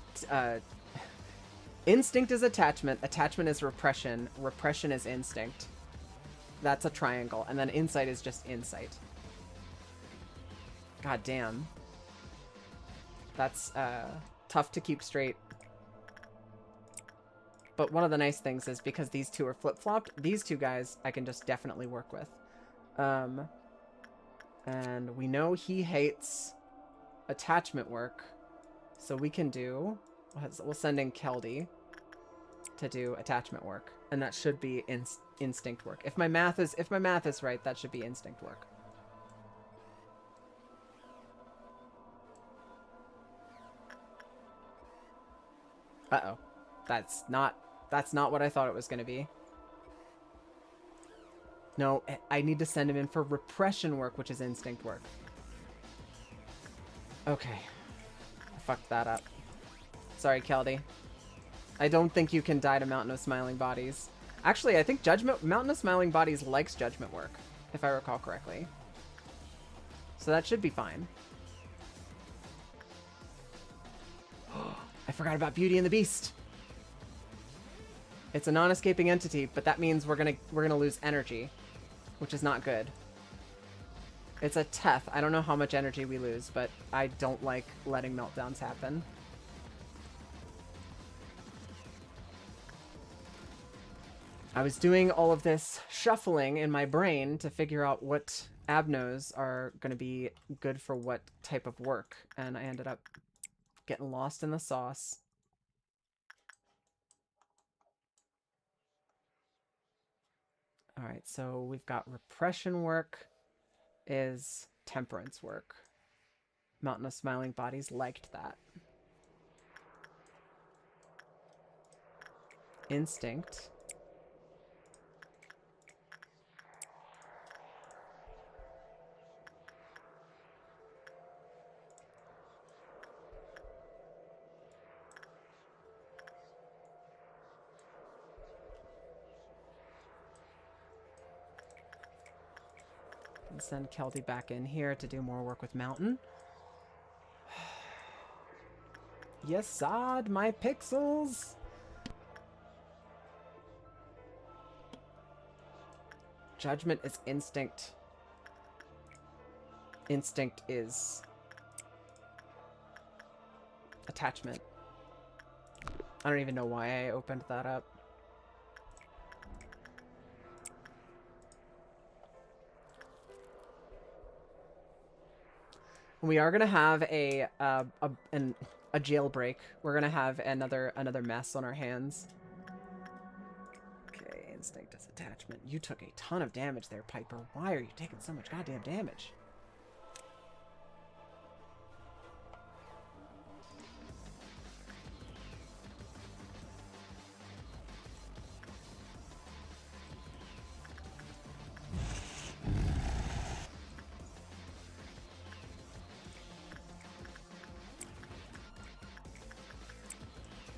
instinct is attachment. Attachment is repression. Repression is instinct. That's a triangle. And then insight is just insight. God damn. That's tough to keep straight. But one of the nice things is because these two are flip-flopped, these two guys I can just definitely work with. And we know he hates attachment work, so we can do... we'll send in Keldy to do attachment work, and that should be instinct work. If my math is right, that should be instinct work. Uh-oh. That's not what I thought it was going to be. No, I need to send him in for repression work, which is instinct work. Okay. I fucked that up. Sorry, Keldy. I don't think you can die to Mountain of Smiling Bodies. Actually, I think Mountain of Smiling Bodies likes judgment work, if I recall correctly. So that should be fine. I forgot about Beauty and the Beast. It's a non-escaping entity, but that means we're gonna lose energy, which is not good. It's a Teth. I don't know how much energy we lose, but I don't like letting meltdowns happen. I was doing all of this shuffling in my brain to figure out what abnos are going to be good for what type of work, and I ended up getting lost in the sauce. Alright, so we've got repression work is temperance work. Mountain of Smiling Bodies liked that. Instinct. And send Keldy back in here to do more work with Mountain. Yes, Sod, my pixels. Judgment is instinct. Instinct is attachment. I don't even know why I opened that up. We are gonna have a jailbreak. We're gonna have another mess on our hands. Okay, instinct is attachment. You took a ton of damage there, Piper. Why are you taking so much goddamn damage?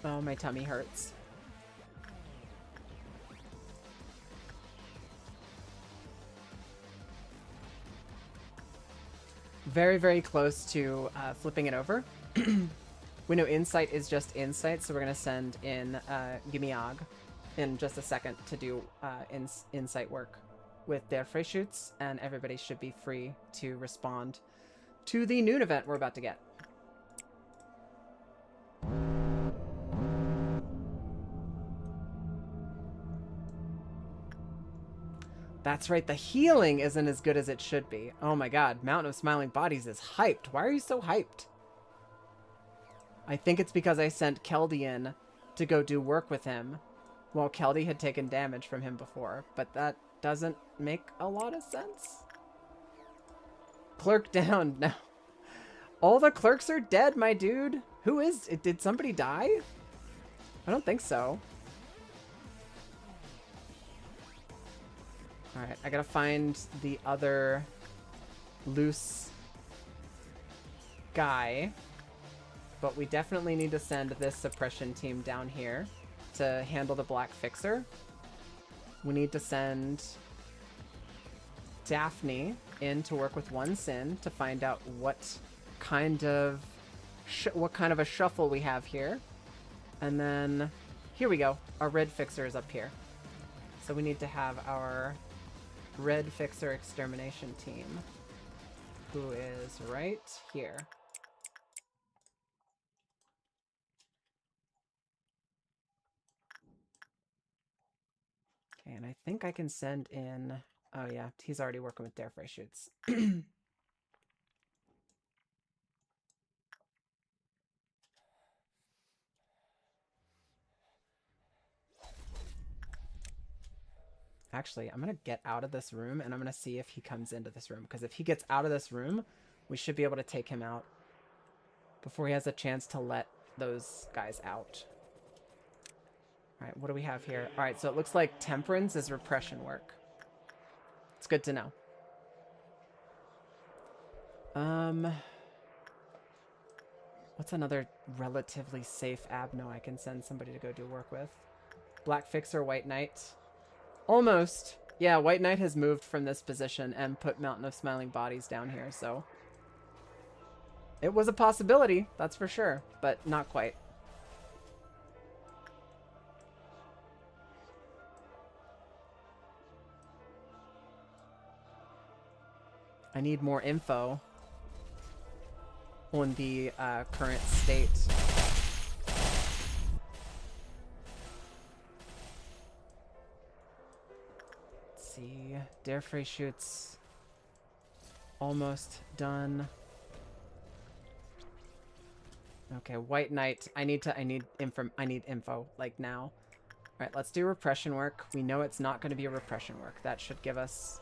Oh, my tummy hurts. Very, very close to flipping it over. We know Insight is just Insight, so we're going to send in Gimiag in just a second to do Insight work with their Freyshoots, and everybody should be free to respond to the noon event we're about to get. That's right, the healing isn't as good as it should be. Oh my god, Mountain of Smiling Bodies is hyped. Why are you so hyped? I think it's because I sent Keldy in to go do work with him while Keldy had taken damage from him before, but that doesn't make a lot of sense. Clerk down. No. All the clerks are dead, my dude. Who is it? Did somebody die? I don't think so. Alright, I gotta find the other loose guy. But we definitely need to send this suppression team down here to handle the Black Fixer. We need to send Daphne in to work with One Sin to find out what kind of a shuffle we have here. And then here we go. Our Red Fixer is up here. So we need to have our Red Fixer extermination team, who is right here. Okay, and I think I can send in... Oh yeah, he's already working with their Freyshoots. Actually, I'm going to get out of this room, and I'm going to see if he comes into this room. Because if he gets out of this room, we should be able to take him out before he has a chance to let those guys out. Alright, what do we have here? Alright, so it looks like Temperance is repression work. It's good to know. What's another relatively safe Abno I can send somebody to go do work with? Black Fixer, White Knight. Almost. Yeah, White Knight has moved from this position and put Mountain of Smiling Bodies down here, so... It was a possibility, that's for sure, but not quite. I need more info on the current state. Let's see. Dare Freyshoots almost done. Okay, White Knight. I need info like now. All right, let's do repression work. We know it's not going to be a repression work. That should give us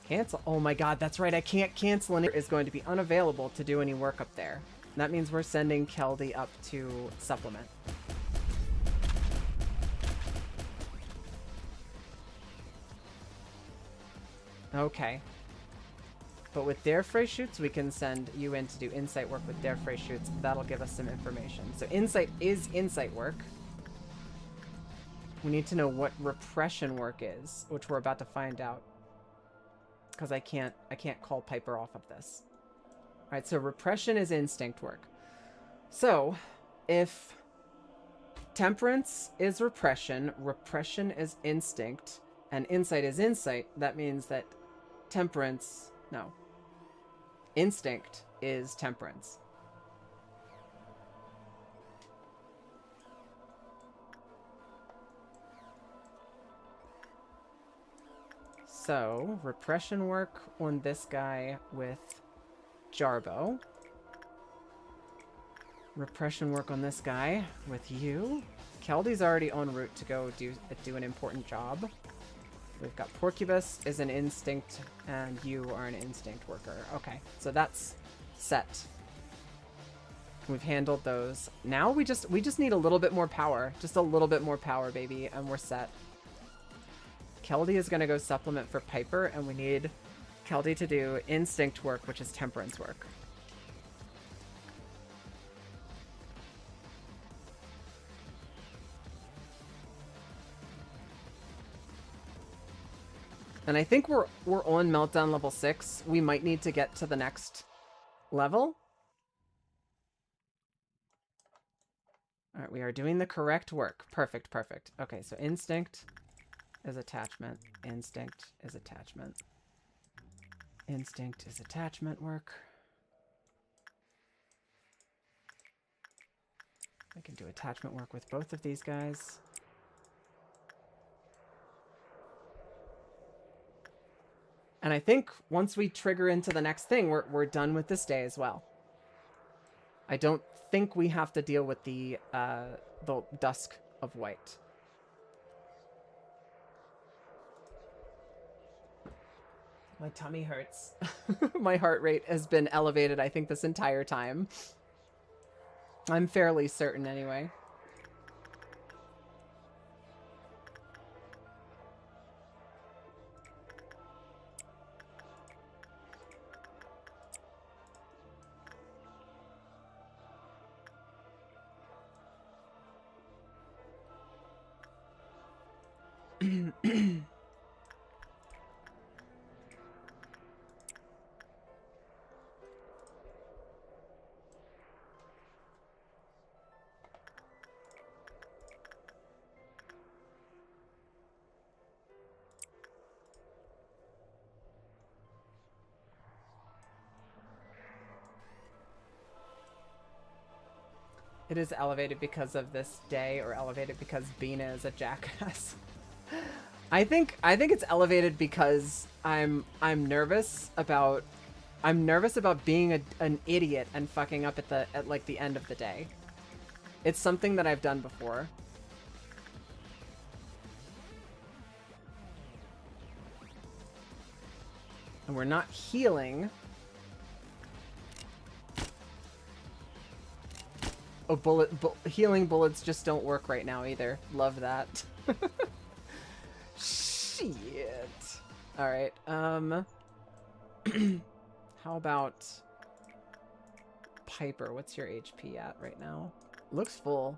cancel. Oh my god, that's right. I can't cancel, and it is going to be unavailable to do any work up there. And that means we're sending Keldy up to supplement. Okay. But with their Freyshoots, we can send you in to do Insight work with their Freyshoots. That'll give us some information. So Insight is Insight work. We need to know what repression work is, which we're about to find out. Because I can't call Piper off of this. Alright, so repression is instinct work. So, if temperance is repression, repression is instinct, and insight is insight, that means that instinct is temperance. So, repression work on this guy with Jarbo. Repression work on this guy with you. Keldy's already en route to go do an important job. We've got Porcubus is an instinct, and you are an instinct worker. Okay, so that's set. We've handled those. Now we just need a little bit more power. Just a little bit more power, baby, and we're set. Keldy is going to go supplement for Piper, and we need Keldy to do instinct work, which is temperance work. And I think we're on Meltdown level 6. We might need to get to the next level. All right, we are doing the correct work. Perfect, perfect. Okay, so instinct is attachment. Instinct is attachment. Instinct is attachment work. I can do attachment work with both of these guys. And I think once we trigger into the next thing, we're done with this day as well. I don't think we have to deal with the Dusk of White. My tummy hurts. My heart rate has been elevated, I think, this entire time. I'm fairly certain, anyway. It is elevated because of this day, or elevated because Bina is a jackass. I think it's elevated because I'm nervous about being an idiot and fucking up at like the end of the day. It's something that I've done before. And we're not healing. Oh, healing bullets just don't work right now either. Love that. Shit. All right. How about Piper? What's your HP at right now? Looks full.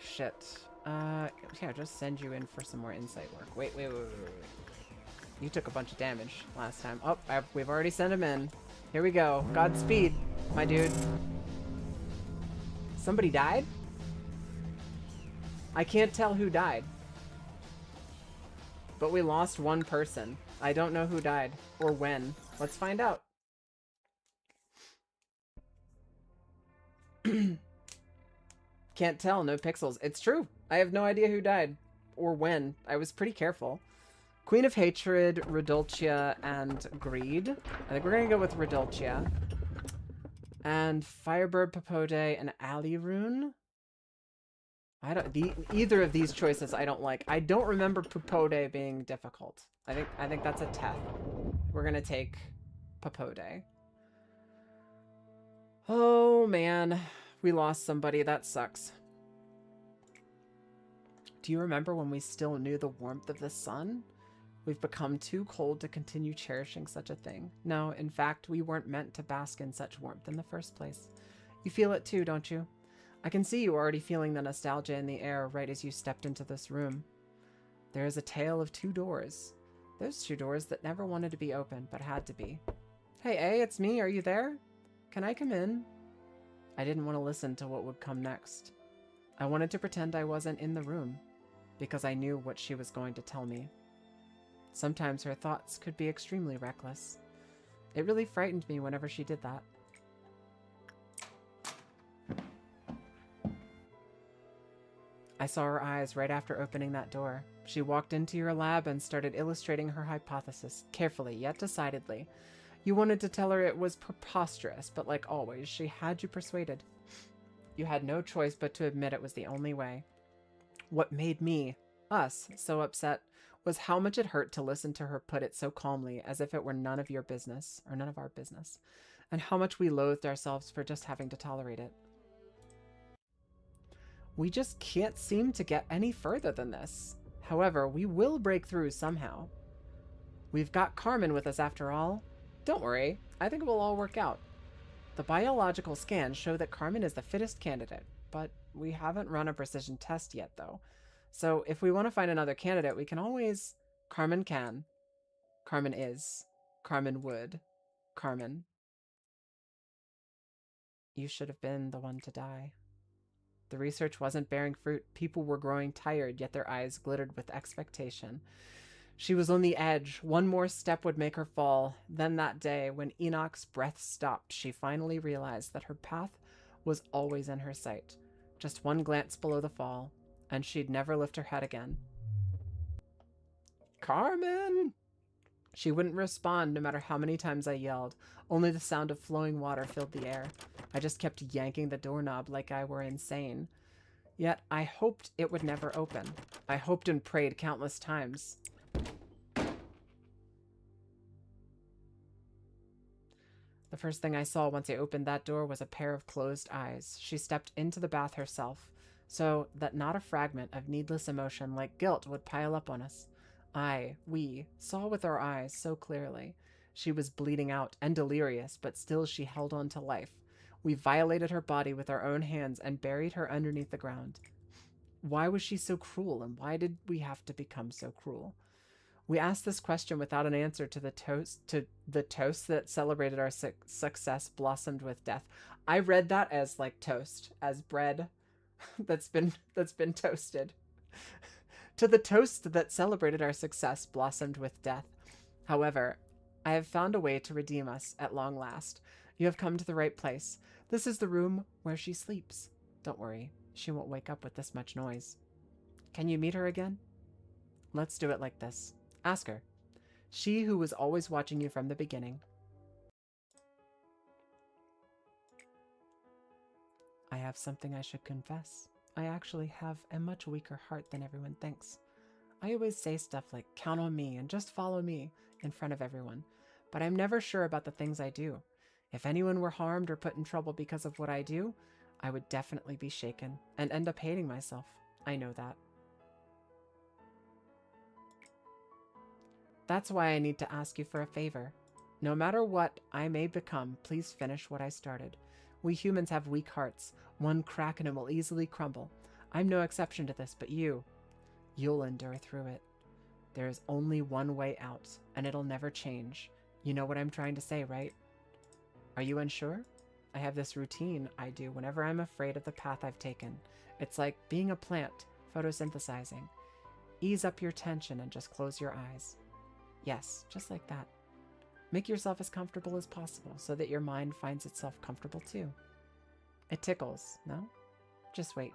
Shit. Yeah, just send you in for some more insight work. Wait. You took a bunch of damage last time. Oh, we've already sent him in. Here we go. Godspeed, my dude. Somebody died? I can't tell who died. But we lost one person. I don't know who died or when. Let's find out. Can't tell, no pixels. It's true. I have no idea who died or when. I was pretty careful. Queen of Hatred, Redulcia, and Greed. I think we're gonna go with Redulcia. And Firebird, Papode, and Alirune. I don't. Either of these choices I don't like. I don't remember Papode being difficult. I think that's a Teth. We're gonna take Papode. Oh man, we lost somebody. That sucks. Do you remember when we still knew the warmth of the sun? We've become too cold to continue cherishing such a thing. No, in fact, we weren't meant to bask in such warmth in the first place. You feel it too, don't you? I can see you already feeling the nostalgia in the air right as you stepped into this room. There is a tale of two doors. Those two doors that never wanted to be open, but had to be. Hey, A, it's me. Are you there? Can I come in? I didn't want to listen to what would come next. I wanted to pretend I wasn't in the room, because I knew what she was going to tell me. Sometimes her thoughts could be extremely reckless. It really frightened me whenever she did that. I saw her eyes right after opening that door. She walked into your lab and started illustrating her hypothesis, carefully yet decidedly. You wanted to tell her it was preposterous, but like always, she had you persuaded. You had no choice but to admit it was the only way. What made us, so upset was how much it hurt to listen to her put it so calmly, as if it were none of your business, or none of our business, and how much we loathed ourselves for just having to tolerate it. We just can't seem to get any further than this. However, we will break through somehow. We've got Carmen with us after all. Don't worry, I think it will all work out. The biological scans show that Carmen is the fittest candidate, but we haven't run a precision test yet, though. So if we want to find another candidate, we can always... Carmen can. Carmen is. Carmen would. Carmen. You should have been the one to die. The research wasn't bearing fruit. People were growing tired, yet their eyes glittered with expectation. She was on the edge. One more step would make her fall. Then that day, when Enoch's breath stopped, she finally realized that her path was always in her sight. Just one glance below the fall, and she'd never lift her head again. Carmen! She wouldn't respond no matter how many times I yelled. Only the sound of flowing water filled the air. I just kept yanking the doorknob like I were insane. Yet I hoped it would never open. I hoped and prayed countless times. The first thing I saw once I opened that door was a pair of closed eyes. She stepped into the bath herself, so that not a fragment of needless emotion like guilt would pile up on us. We saw with our eyes so clearly. She was bleeding out and delirious, but still she held on to life. We violated her body with our own hands and buried her underneath the ground. Why was she so cruel, and why did we have to become so cruel? We asked this question without an answer to the toast that celebrated our success blossomed with death. I read that as like toast, as bread that's been toasted. To the toast that celebrated our success blossomed with death. However, I have found a way to redeem us at long last. You have come to the right place. This is the room where she sleeps. Don't worry, she won't wake up with this much noise. Can you meet her again? Let's do it like this. Ask her. She who was always watching you from the beginning. I have something I should confess. I actually have a much weaker heart than everyone thinks. I always say stuff like, count on me and just follow me in front of everyone, but I'm never sure about the things I do. If anyone were harmed or put in trouble because of what I do, I would definitely be shaken and end up hating myself. I know that. That's why I need to ask you for a favor. No matter what I may become, please finish what I started. We humans have weak hearts. One crack and it will easily crumble. I'm no exception to this, but you'll endure through it. There is only one way out, and it'll never change. You know what I'm trying to say, right? Are you unsure? I have this routine I do whenever I'm afraid of the path I've taken. It's like being a plant, photosynthesizing. Ease up your tension and just close your eyes. Yes, just like that. Make yourself as comfortable as possible so that your mind finds itself comfortable too. It tickles, no? Just wait.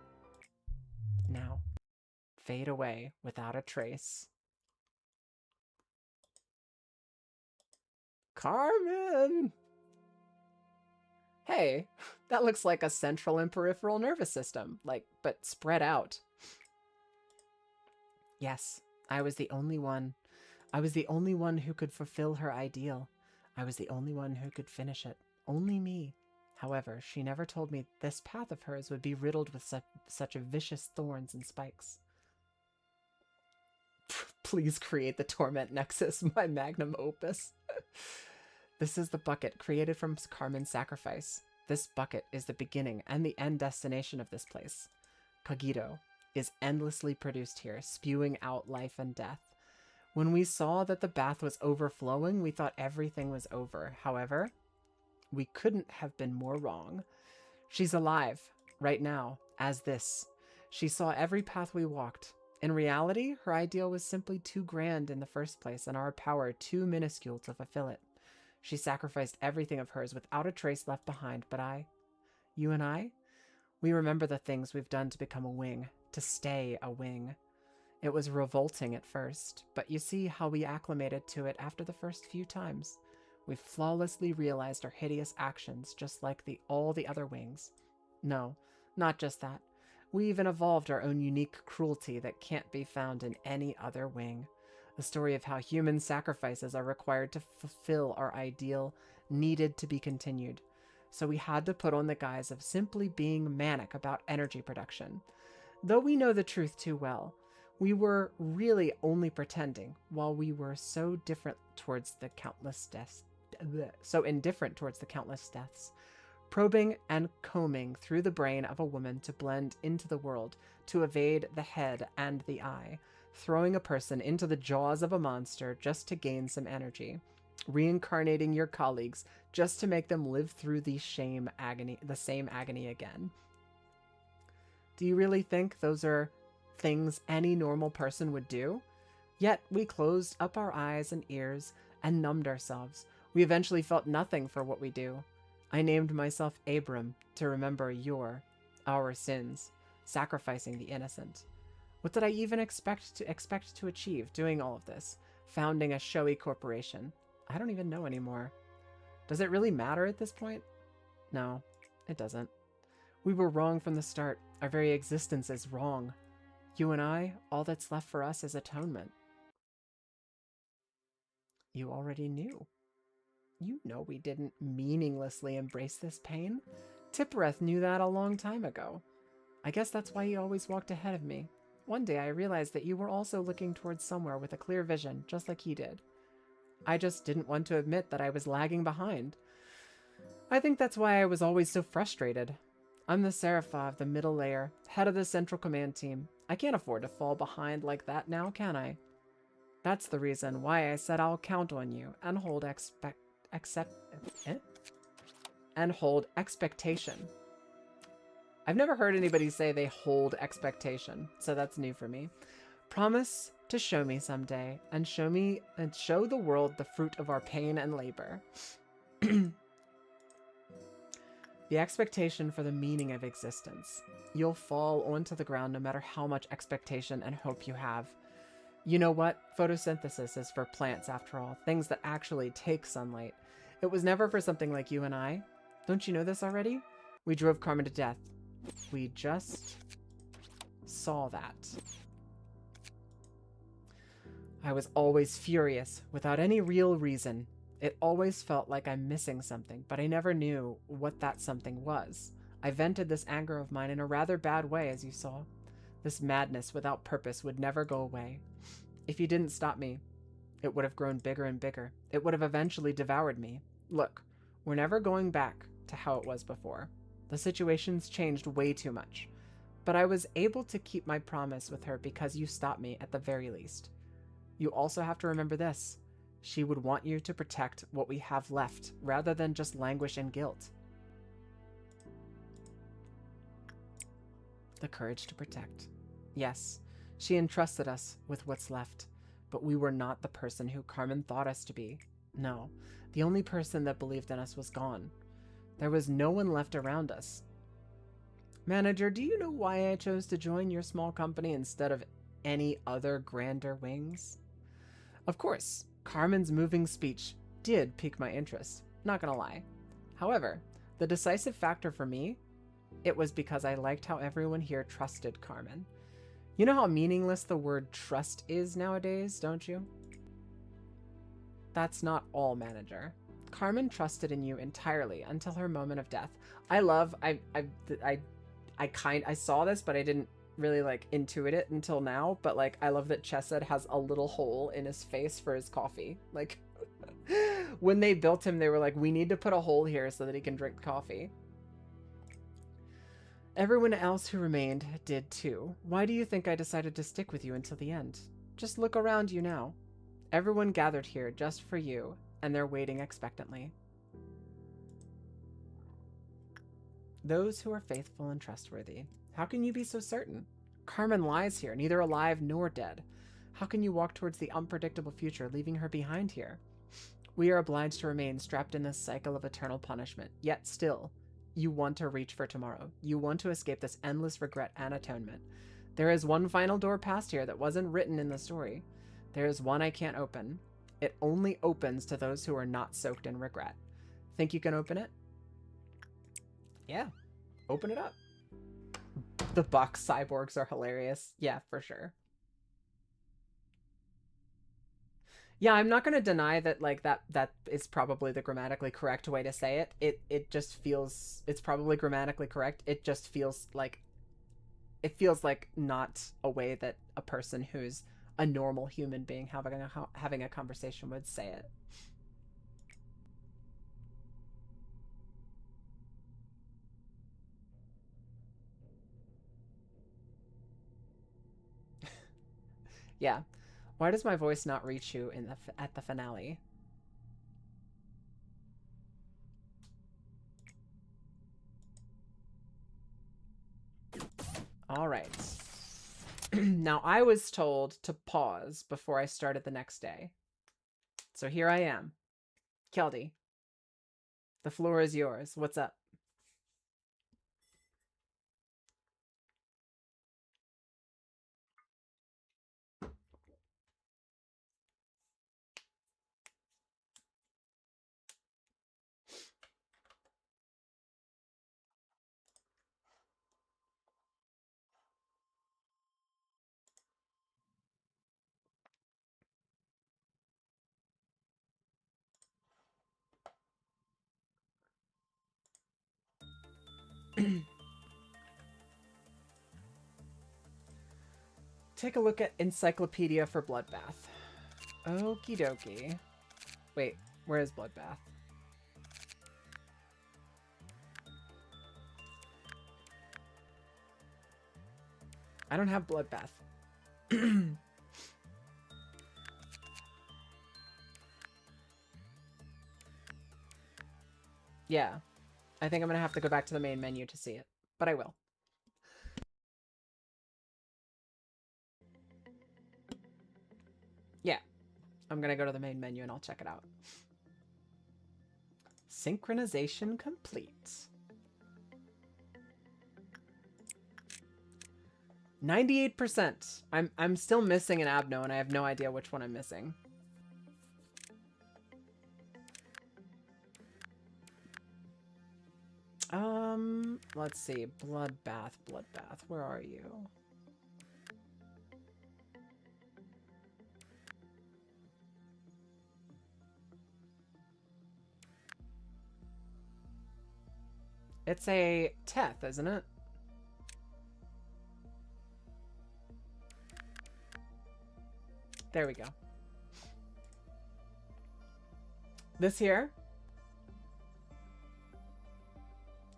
Now, fade away without a trace. Carmen! Hey, that looks like a central and peripheral nervous system, but spread out. Yes, I was the only one. I was the only one who could fulfill her ideal. I was the only one who could finish it. Only me. However, she never told me this path of hers would be riddled with such vicious thorns and spikes. Please create the Torment Nexus, my magnum opus. This is the bucket created from Carmen's sacrifice. This bucket is the beginning and the end destination of this place. Kagito is endlessly produced here, spewing out life and death. When we saw that the bath was overflowing, we thought everything was over. However, we couldn't have been more wrong. She's alive, right now, as this. She saw every path we walked. In reality, her ideal was simply too grand in the first place, and our power too minuscule to fulfill it. She sacrificed everything of hers without a trace left behind, but you and I, we remember the things we've done to become a wing, to stay a wing. It was revolting at first, but you see how we acclimated to it after the first few times. We flawlessly realized our hideous actions, just like all the other wings. No, not just that. We even evolved our own unique cruelty that can't be found in any other wing. The story of how human sacrifices are required to fulfill our ideal needed to be continued. So we had to put on the guise of simply being manic about energy production. Though we know the truth too well, we were really only pretending while we were so indifferent towards the countless deaths. Probing and combing through the brain of a woman to blend into the world, to evade the head and the eye, throwing a person into the jaws of a monster just to gain some energy, reincarnating your colleagues just to make them live through the same agony again. Do you really think those are things any normal person would do? Yet we closed up our eyes and ears and numbed ourselves. We eventually felt nothing for what we do. I named myself Abram to remember our sins, sacrificing the innocent. What did I even expect to achieve doing all of this? Founding a showy corporation. I don't even know anymore. Does it really matter at this point? No, it doesn't. We were wrong from the start. Our very existence is wrong. You and I, all that's left for us is atonement. You already knew. You know we didn't meaninglessly embrace this pain. Tippereth knew that a long time ago. I guess that's why he always walked ahead of me. One day I realized that you were also looking towards somewhere with a clear vision, just like he did. I just didn't want to admit that I was lagging behind. I think that's why I was always so frustrated. I'm the Serapha of the middle layer, head of the central command team. I can't afford to fall behind like that now, can I? That's the reason why I said I'll count on you and hold expectation. I've never heard anybody say they hold expectation, so that's new for me. Promise to show me someday and show the world the fruit of our pain and labor. The expectation for the meaning of existence. You'll fall onto the ground no matter how much expectation and hope you have. You know what? Photosynthesis is for plants after all, things that actually take sunlight. It was never for something like you and I. Don't you know this already? We drove Carmen to death. We just saw that. I was always furious, without any real reason. It always felt like I'm missing something, but I never knew what that something was. I vented this anger of mine in a rather bad way, as you saw. This madness without purpose would never go away. If you didn't stop me, it would have grown bigger and bigger. It would have eventually devoured me. Look, we're never going back to how it was before. The situation's changed way too much. But I was able to keep my promise with her because you stopped me at the very least. You also have to remember this. She would want you to protect what we have left, rather than just languish in guilt. The courage to protect. Yes, she entrusted us with what's left, but we were not the person who Carmen thought us to be. No, the only person that believed in us was gone. There was no one left around us. Manager, do you know why I chose to join your small company instead of any other grander wings? Of course, Carmen's moving speech did pique my interest, not gonna lie. However, the decisive factor for me, it was because I liked how everyone here trusted Carmen. You know how meaningless the word trust is nowadays, don't you? That's not all, Manager. Carmen trusted in you entirely until her moment of death. I saw this, but I didn't really like intuit it until now, but like I love that Chesed has a little hole in his face for his coffee. Like when they built him, they were like, we need to put a hole here so that he can drink coffee. Everyone else who remained did too. Why do you think I decided to stick with you until the end? Just look around you now. Everyone gathered here just for you, and they're waiting expectantly. Those who are faithful and trustworthy. How can you be so certain? Carmen lies here, neither alive nor dead. How can you walk towards the unpredictable future, leaving her behind here? We are obliged to remain strapped in this cycle of eternal punishment, yet still, you want to reach for tomorrow. You want to escape this endless regret and atonement. There is one final door past here that wasn't written in the story. There is one I can't open. It only opens to those who are not soaked in regret. Think you can open it? Yeah, open it up. The box cyborgs are hilarious. Yeah, for sure. Yeah, I'm not going to deny that like that is probably the grammatically correct way to say it. It just feels it's probably grammatically correct. It just feels like not a way that a person who's a normal human being having a conversation would say it. Yeah. Why does my voice not reach you in at the finale? All right. Now, I was told to pause before I started the next day. So here I am. Keldy, the floor is yours. What's up? Take a look at Encyclopedia for Bloodbath. Okie dokie. Wait, where is Bloodbath? I don't have Bloodbath. Yeah. I think I'm gonna have to go back to the main menu to see it, but I will. Yeah. I'm gonna go to the main menu and I'll check it out. Synchronization complete. 98%. I'm still missing an Abno and I have no idea which one I'm missing. Let's see. Bloodbath, Bloodbath. Where are you? It's a Teth, isn't it? There we go. This here.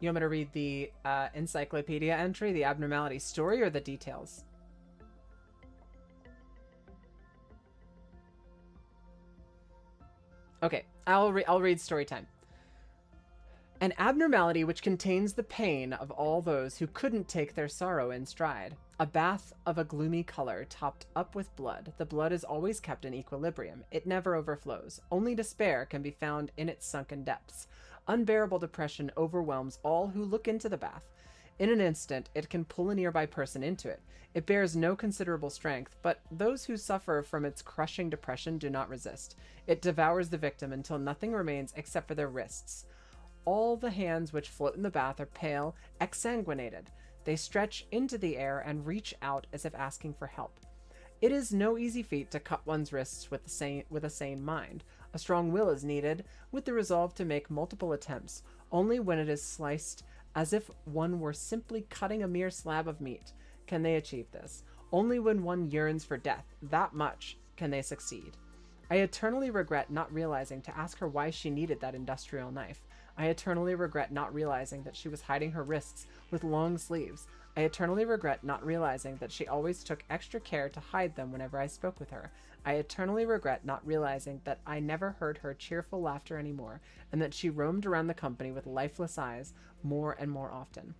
You want me to read the encyclopedia entry, the abnormality story, or the details? Okay, I'll read story time. An abnormality which contains the pain of all those who couldn't take their sorrow in stride. A bath of a gloomy color topped up with blood. The blood is always kept in equilibrium. It never overflows. Only despair can be found in its sunken depths. Unbearable depression overwhelms all who look into the bath. In an instant, it can pull a nearby person into it. It bears no considerable strength, but those who suffer from its crushing depression do not resist. It devours the victim until nothing remains except for their wrists. All the hands which float in the bath are pale, exsanguinated. They stretch into the air and reach out as if asking for help. It is no easy feat to cut one's wrists with a sane mind. A strong will is needed, with the resolve to make multiple attempts. Only when it is sliced as if one were simply cutting a mere slab of meat can they achieve this. Only when one yearns for death, that much, can they succeed. I eternally regret not realizing to ask her why she needed that industrial knife. I eternally regret not realizing that she was hiding her wrists with long sleeves. I eternally regret not realizing that she always took extra care to hide them whenever I spoke with her. I eternally regret not realizing that I never heard her cheerful laughter anymore, and that she roamed around the company with lifeless eyes more and more often.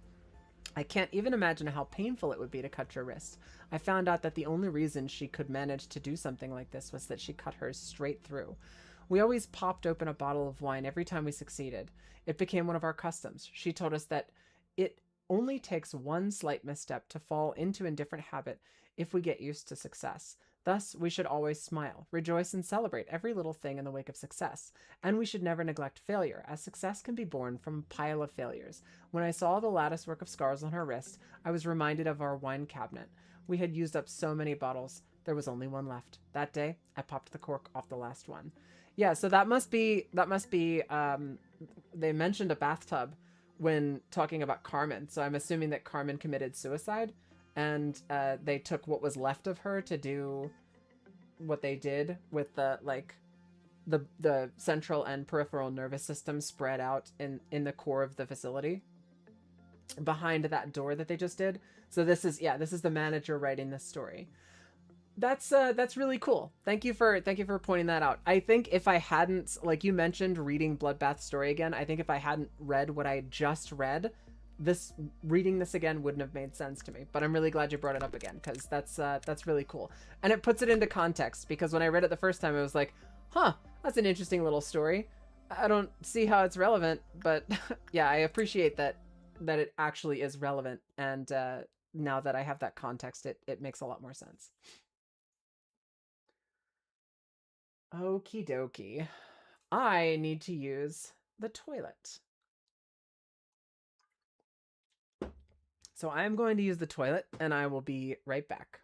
I can't even imagine how painful it would be to cut your wrist. I found out that the only reason she could manage to do something like this was that she cut hers straight through. We always popped open a bottle of wine every time we succeeded. It became one of our customs. She told us that it only takes one slight misstep to fall into a different habit if we get used to success. Thus, we should always smile, rejoice, and celebrate every little thing in the wake of success. And we should never neglect failure, as success can be born from a pile of failures. When I saw the lattice work of scars on her wrist, I was reminded of our wine cabinet. We had used up so many bottles. There was only one left. That day, I popped the cork off the last one. Yeah, so that must be, they mentioned a bathtub when talking about Carmen. So I'm assuming that Carmen committed suicide, and they took what was left of her to do what they did with the, like, the central and peripheral nervous system spread out in the core of the facility behind that door that they just did. So this is the manager writing this story. That's really cool. Thank you for pointing that out. I think if I hadn't, like you mentioned, reading Bloodbath's story again, I think if I hadn't read what I just read, reading this again wouldn't have made sense to me. But I'm really glad you brought it up again, because that's really cool. And it puts it into context, because when I read it the first time, I was like, huh, that's an interesting little story. I don't see how it's relevant, but yeah, I appreciate that it actually is relevant. And now that I have that context, it makes a lot more sense. Okie dokie. I need to use the toilet. So I'm going to use the toilet, and I will be right back.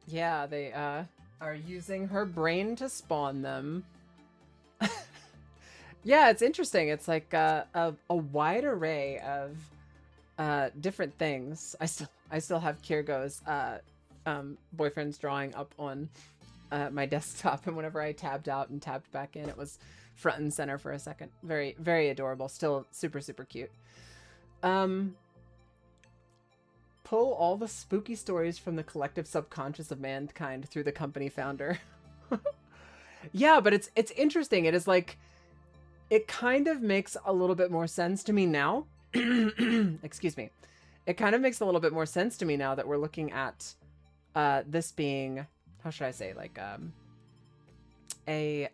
Yeah, they are using her brain to spawn them. Yeah, it's interesting. It's like a wide array of different things. I still have Kirgo's boyfriend's drawing up on my desktop, and whenever I tabbed out and tabbed back in, it was front and center for a second. Very, very adorable. Still super, super cute. Pull all the spooky stories from the collective subconscious of mankind through the company founder. Yeah, but it's interesting. It is like, it kind of makes a little bit more sense to me now. Excuse me. it kind of makes a little bit more sense to me now that we're looking at this being, how should I say, like a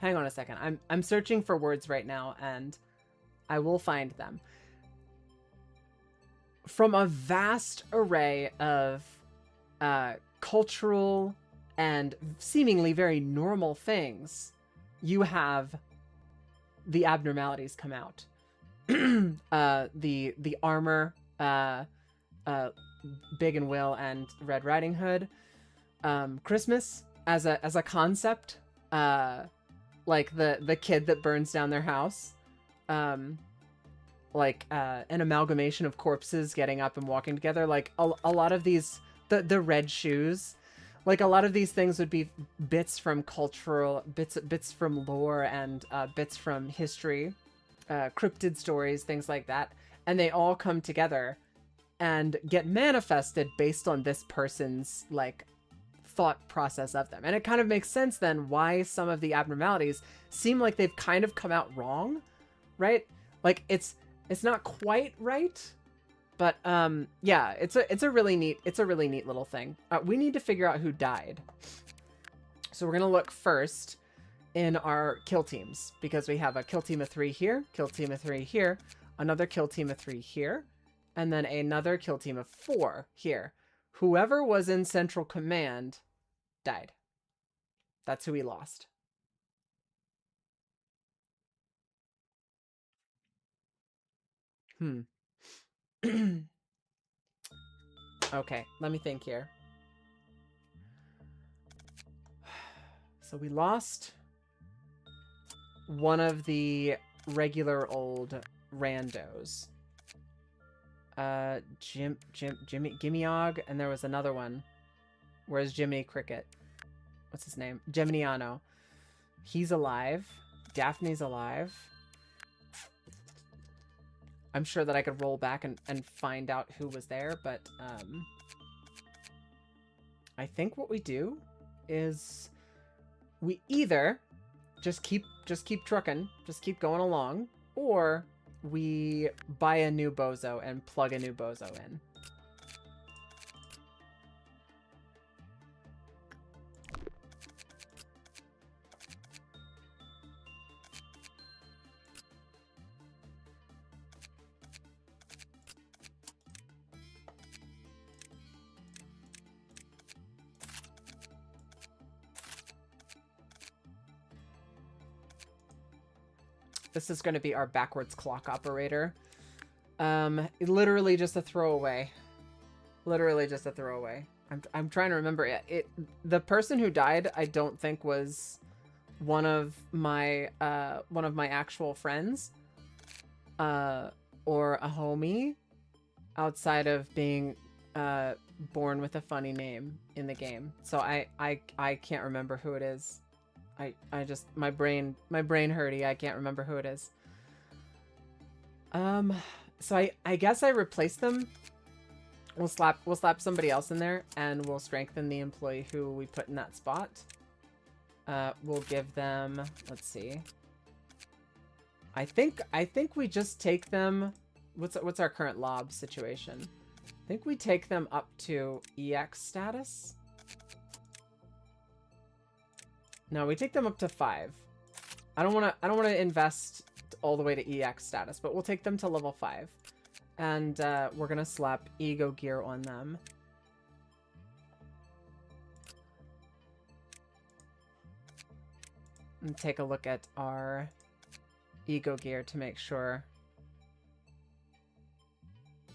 hang on a second. I'm searching for words right now and I will find them. From a vast array of cultural and seemingly very normal things, you have the abnormalities come out. The armor, Big and Will and Red Riding Hood, Christmas as a concept, like the kid that burns down their house, like an amalgamation of corpses getting up and walking together, like a lot of these, the red shoes, like a lot of these things would be bits from cultural, bits from lore and bits from history, cryptid stories, things like that, and they all come together and get manifested based on this person's like thought process of them. And it kind of makes sense then why some of the abnormalities seem like they've kind of come out wrong, right? Like it's not quite right, but yeah, it's a really neat little thing. We need to figure out who died. So we're gonna look first in our kill teams, because we have a kill team of 3 here, kill team of 3 here, another kill team of 3 here, and then another kill team of 4 here. Whoever was in Central Command died. That's who we lost. Okay, let me think here. So we lost one of the regular old randos. Jimmy Gimmyog, and there was another one. Where's Jiminy Cricket? What's his name? Geminiano. He's alive. Daphne's alive. I'm sure that I could roll back and find out who was there, but I think what we do is we either just keep trucking, just keep going along, or we buy a new bozo and plug a new bozo in. This is going to be our backwards clock operator. Literally just a throwaway. Literally just a throwaway. I'm trying to remember it. The person who died, I don't think was one of my actual friends, or a homie, outside of being born with a funny name in the game. So I can't remember who it is. I just, my brain hurty. I can't remember who it is. So I guess I replaced them. We'll slap somebody else in there, and we'll strengthen the employee who we put in that spot. We'll give them, let's see. I think we just take them. What's our current lob situation? I think we take them up to EX status. No, we take them up to 5. I don't want to invest all the way to EX status, but we'll take them to level 5. And we're going to slap ego gear on them. And take a look at our ego gear to make sure.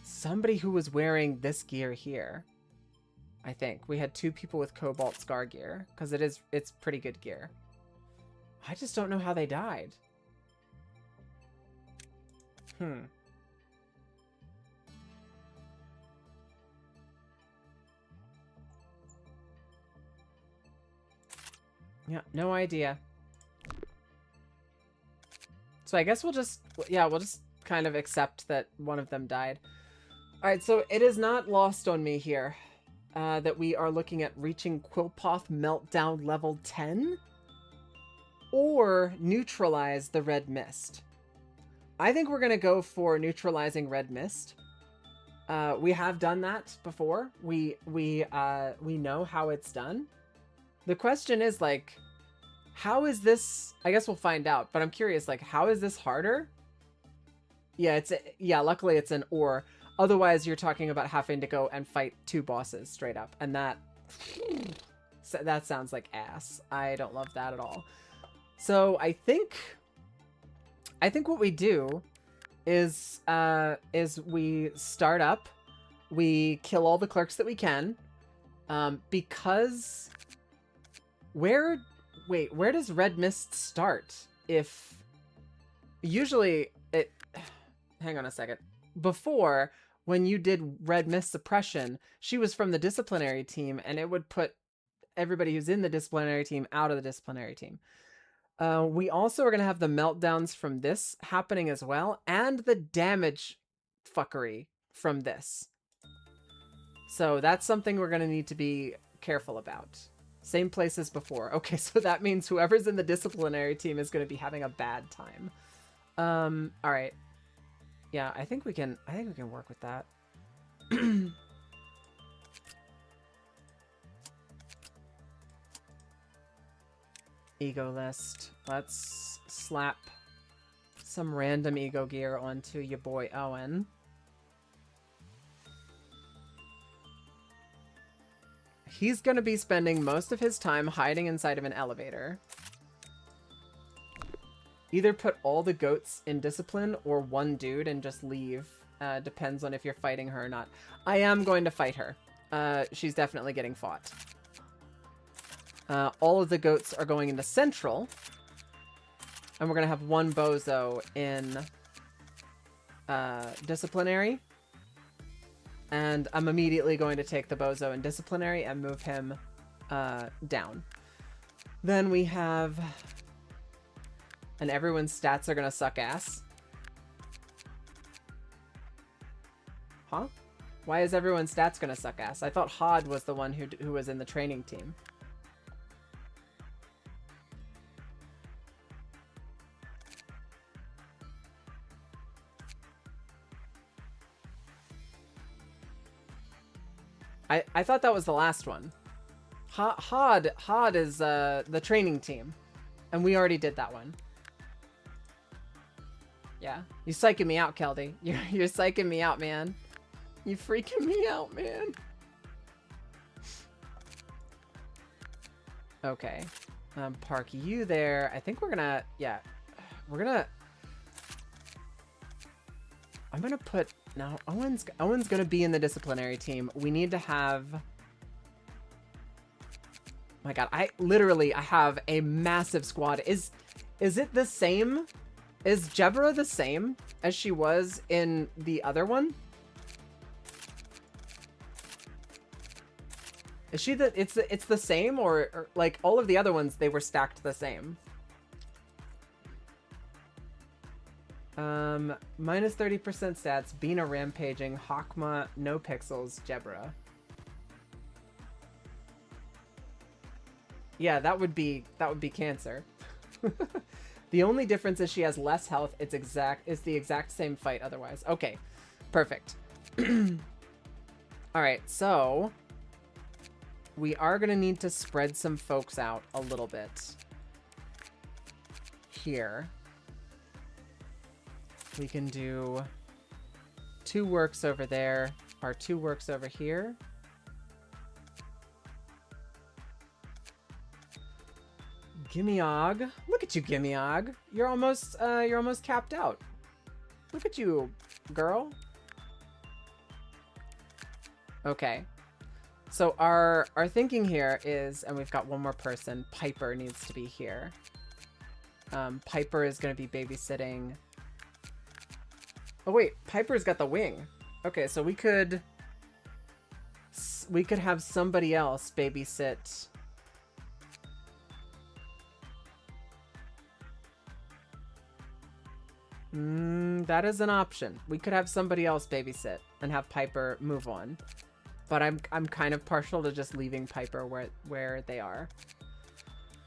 Somebody who was wearing this gear here. I think we had 2 people with Cobalt Scar gear, because it's pretty good gear. I just don't know how they died. Yeah, no idea. So I guess we'll just kind of accept that one of them died. All right, so it is not lost on me here. That we are looking at reaching Quillpoth Meltdown level 10 or neutralize the red mist. I think we're gonna go for neutralizing red mist. We have done that before. We know how it's done. The question is, like, how is this? I guess we'll find out. But I'm curious, like, how is this harder? Yeah, luckily it's an or. Otherwise, you're talking about having to go and fight 2 bosses straight up, and that sounds like ass. I don't love that at all. So I think what we do is we start up, we kill all the clerks that we can, because where does Red Mist start? If usually it, hang on a second. Before, when you did Red Mist suppression, she was from the disciplinary team, and it would put everybody who's in the disciplinary team out of the disciplinary team. We also are going to have the meltdowns from this happening as well, and the damage fuckery from this. So that's something we're going to need to be careful about. Same place as before. Okay, so that means whoever's in the disciplinary team is going to be having a bad time. All right. Yeah, I think we can work with that. Ego list. Let's slap some random ego gear onto your boy Owen. He's going to be spending most of his time hiding inside of an elevator. Either put all the goats in discipline or one dude and just leave. Depends on if you're fighting her or not. I am going to fight her. She's definitely getting fought. All of the goats are going into central. And we're going to have one bozo in disciplinary. And I'm immediately going to take the bozo in disciplinary and move him down. Then we have... And everyone's stats are going to suck ass. Huh? Why is everyone's stats going to suck ass? I thought Hod was the one who was in the training team. I thought that was the last one. Hod is the training team. And we already did that one. Yeah. You're psyching me out, Keldy. You're psyching me out, man. You freaking me out, man. Okay. Park you there. I think we're gonna... Yeah. We're gonna... I'm gonna put... No, Owen's gonna be in the disciplinary team. We need to have... My god, I have a massive squad. Is it the same? Is Jebra the same as she was in the other one? Is she it's the same or like all of the other ones, they were stacked the same? Minus 30% stats, Bina rampaging, Hakma, no pixels, Jebra. Yeah, that would be cancer. The only difference is she has less health. It's the exact same fight otherwise. Okay, perfect. All right, so we are gonna need to spread some folks out a little bit here. We can do 2 works over there, or 2 works over here. Gimiog. Look at you, Gimiog. You're almost capped out. Look at you, girl. Okay. So our thinking here is, and we've got one more person, Piper needs to be here. Piper is going to be babysitting. Oh wait, Piper's got the wing. Okay, so we could have somebody else babysit. That is an option. We could have somebody else babysit and have Piper move on. But I'm kind of partial to just leaving Piper where they are.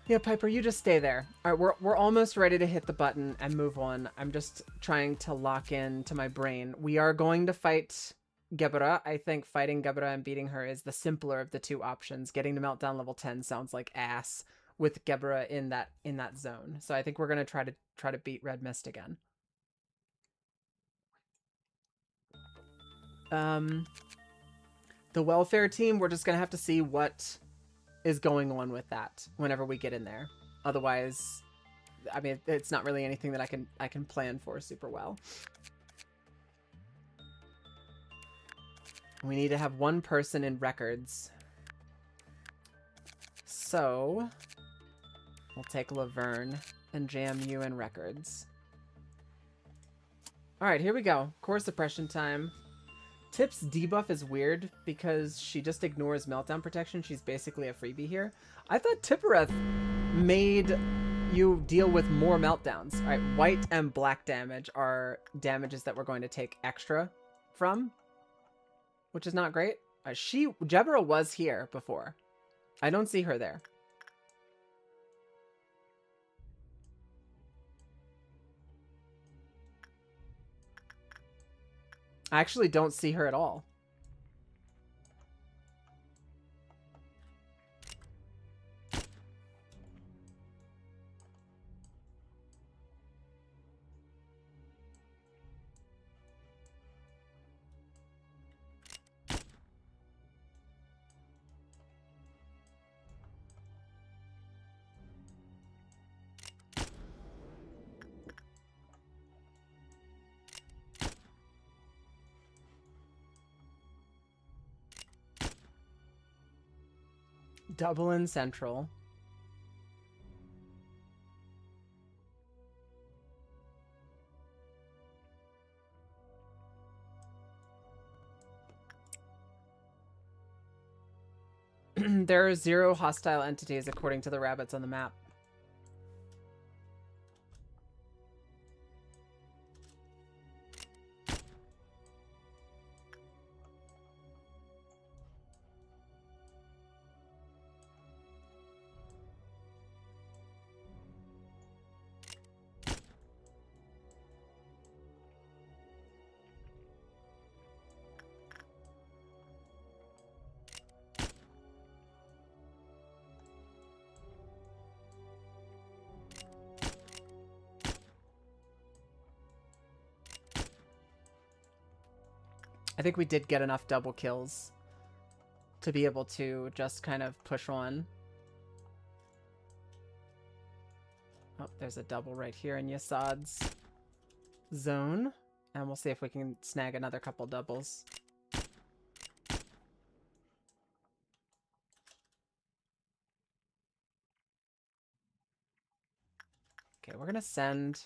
Yeah, Piper, you just stay there. All right, we're almost ready to hit the button and move on. I'm just trying to lock in to my brain. We are going to fight Gebra. I think fighting Gebra and beating her is the simpler of the two options. Getting to Meltdown level 10 sounds like ass with Gebra in that zone. So I think we're gonna try to beat Red Mist again. The welfare team, we're just gonna have to see what is going on with that whenever we get in there. Otherwise, I mean, it's not really anything that I can plan for super well. We need to have one person in records. So we'll take Laverne and jam you in records. All right, here we go. Core suppression time. Tip's debuff is weird because she just ignores meltdown protection. She's basically a freebie here. I thought Tippereth made you deal with more meltdowns. All right, white and black damage are damages that we're going to take extra from, which is not great. Gebra was here before. I don't see her there. I actually don't see her at all. Dublin Central. There are 0 hostile entities according to the rabbits on the map. I think we did get enough double kills to be able to just kind of push on. Oh, there's a double right here in Yasad's zone. And we'll see if we can snag another couple doubles. Okay, we're gonna send...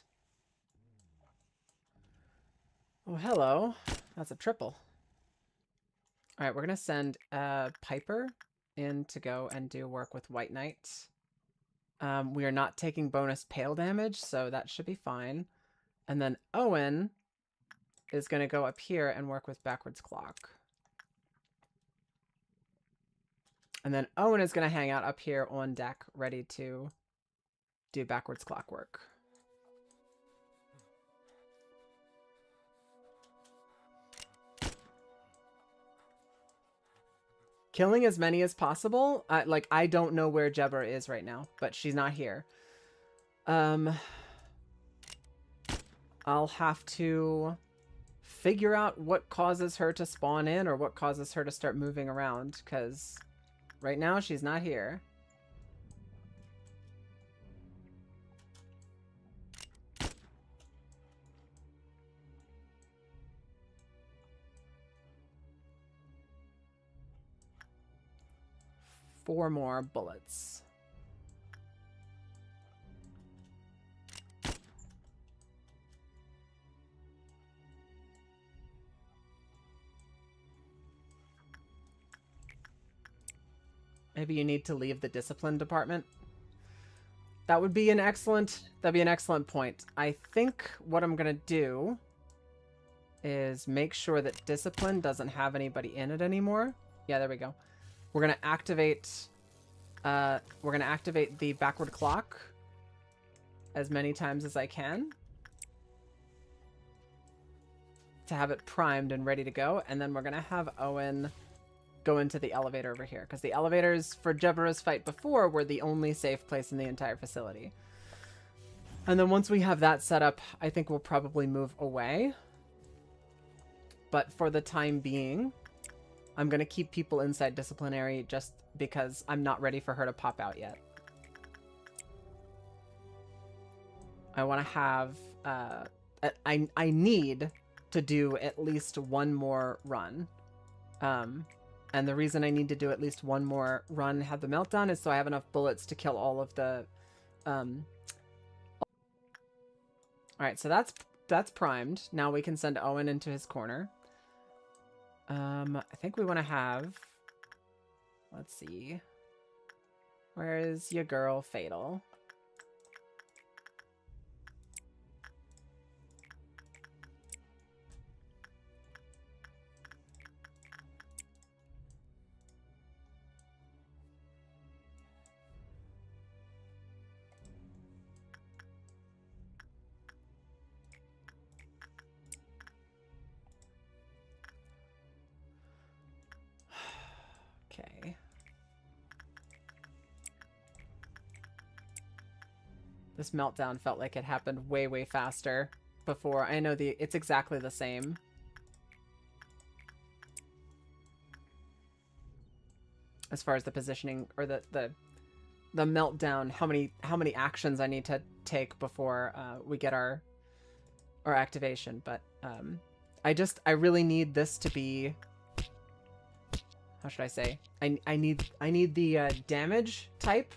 Oh, hello. That's a triple. All right, we're going to send Piper in to go and do work with White Knight. We are not taking bonus pale damage, so that should be fine. And then Owen is going to go up here and work with Backwards Clock. And then Owen is going to hang out up here on deck, ready to do Backwards Clock work. Killing as many as possible. Like, I don't know where Gebra is right now, but she's not here. I'll have to figure out what causes her to spawn in or what causes her to start moving around, because right now she's not here. Four more bullets. Maybe you need to leave the discipline department. That would be an excellent point. I think what I'm gonna do is make sure that discipline doesn't have anybody in it anymore. Yeah, there we go. We're going to activate We're going to activate the backward clock as many times as I can to have it primed and ready to go. And then we're going to have Owen go into the elevator over here, because the elevators for Jebbra's fight before were the only safe place in the entire facility. And then once we have that set up, I think we'll probably move away. But for the time being, I'm going to keep people inside disciplinary just because I'm not ready for her to pop out yet. I want to have... I need to do at least one more run. And the reason I need to do at least one more run, have the meltdown, is so I have enough bullets to kill all of the... Alright, so that's primed. Now we can send Owen into his corner. I think we want to have... Let's see. Where is your girl, Fatal? Okay. This meltdown felt like it happened way, way faster before. I know it's exactly the same. As far as the positioning or the meltdown, how many actions I need to take before we get our activation. But I really need this to be, how should I say? I need the damage type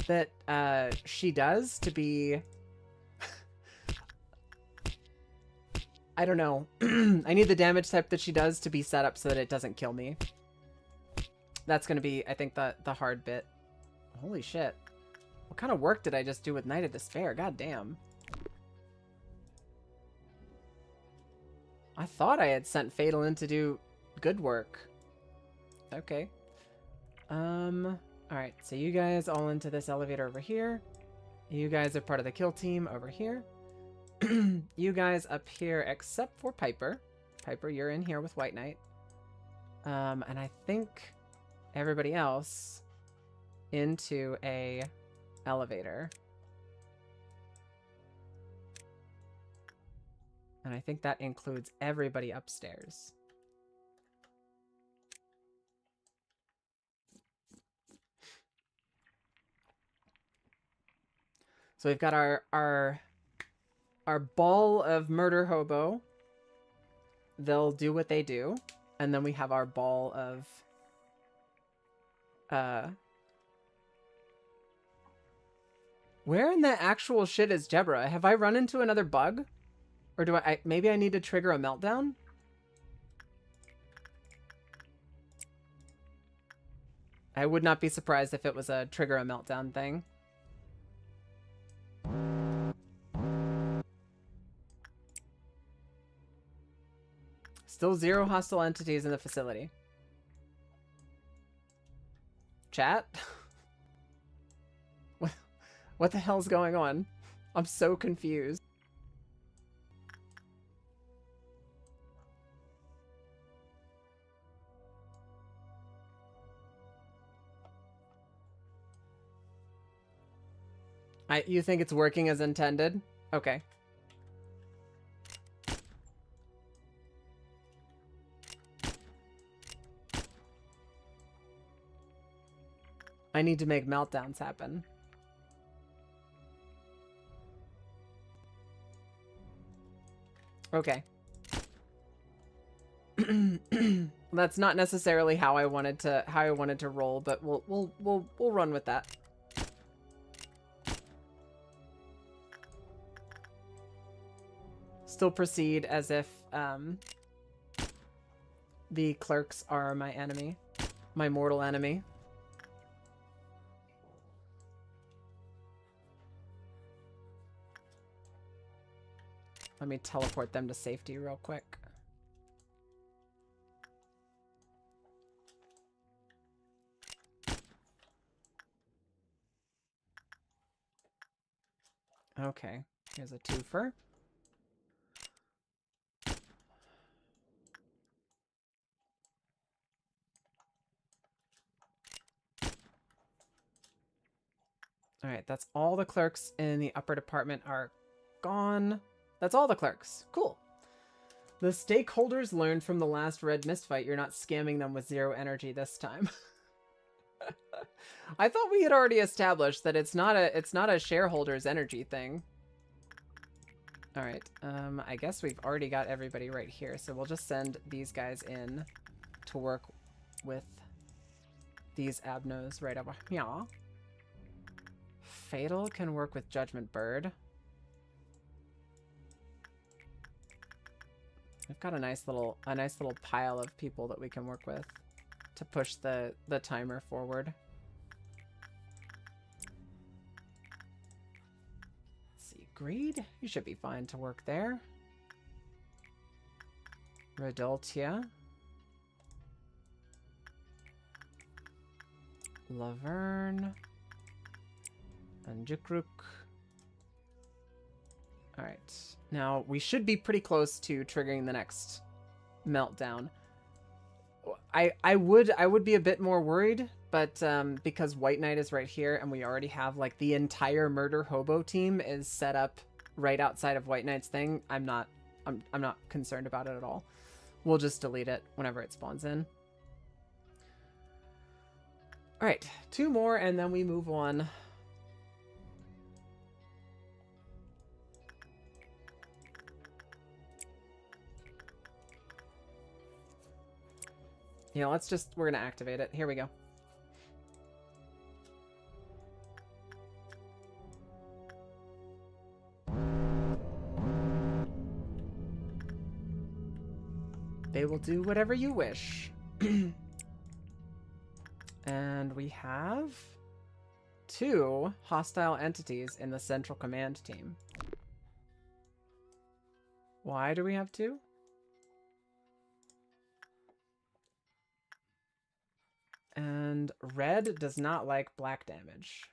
that she does to be... I don't know. I need the damage type that she does to be set up so that it doesn't kill me. That's going to be, I think, the hard bit. Holy shit. What kind of work did I just do with Night of Despair? God damn. I thought I had sent Fatal in to do good work. Okay. Alright, so you guys all into this elevator over here. You guys are part of the kill team over here. You guys up here, except for Piper. Piper, you're in here with White Knight. And I think everybody else into a elevator. And I think that includes everybody upstairs. So we've got our ball of murder hobo. They'll do what they do. And then we have our ball of where in the actual shit is Jebbra? Have I run into another bug? Or do maybe I need to trigger a meltdown? I would not be surprised if it was a trigger a meltdown thing. Still 0 hostile entities in the facility. Chat? What the hell's going on? I'm so confused. You think it's working as intended? Okay. I need to make meltdowns happen. Okay. That's not necessarily how I wanted to roll, but we'll run with that. Still proceed as if the clerks are my enemy, my mortal enemy. Let me teleport them to safety real quick. Okay, here's a twofer. All right, that's all the clerks in the upper department are gone. That's all the clerks. Cool. The stakeholders learned from the last Red Mist fight you're not scamming them with 0 energy this time. I thought we had already established that it's not a shareholders energy thing. All right, I guess we've already got everybody right here, so we'll just send these guys in to work with these Abnos right over here. Fatal can work with Judgment Bird. We've got a nice little pile of people that we can work with to push the timer forward. Let's see, Greed, you should be fine to work there. Redultia. Laverne. And Jukruk. Alright. Now, we should be pretty close to triggering the next meltdown. I would be a bit more worried, but because White Knight is right here and we already have like the entire murder hobo team is set up right outside of White Knight's thing, I'm not concerned about it at all. We'll just delete it whenever it spawns in. Alright, 2 more and then we move on. Yeah, we're gonna activate it. Here we go. They will do whatever you wish. And we have 2 hostile entities in the central command team. Why do we have 2? And red does not like black damage.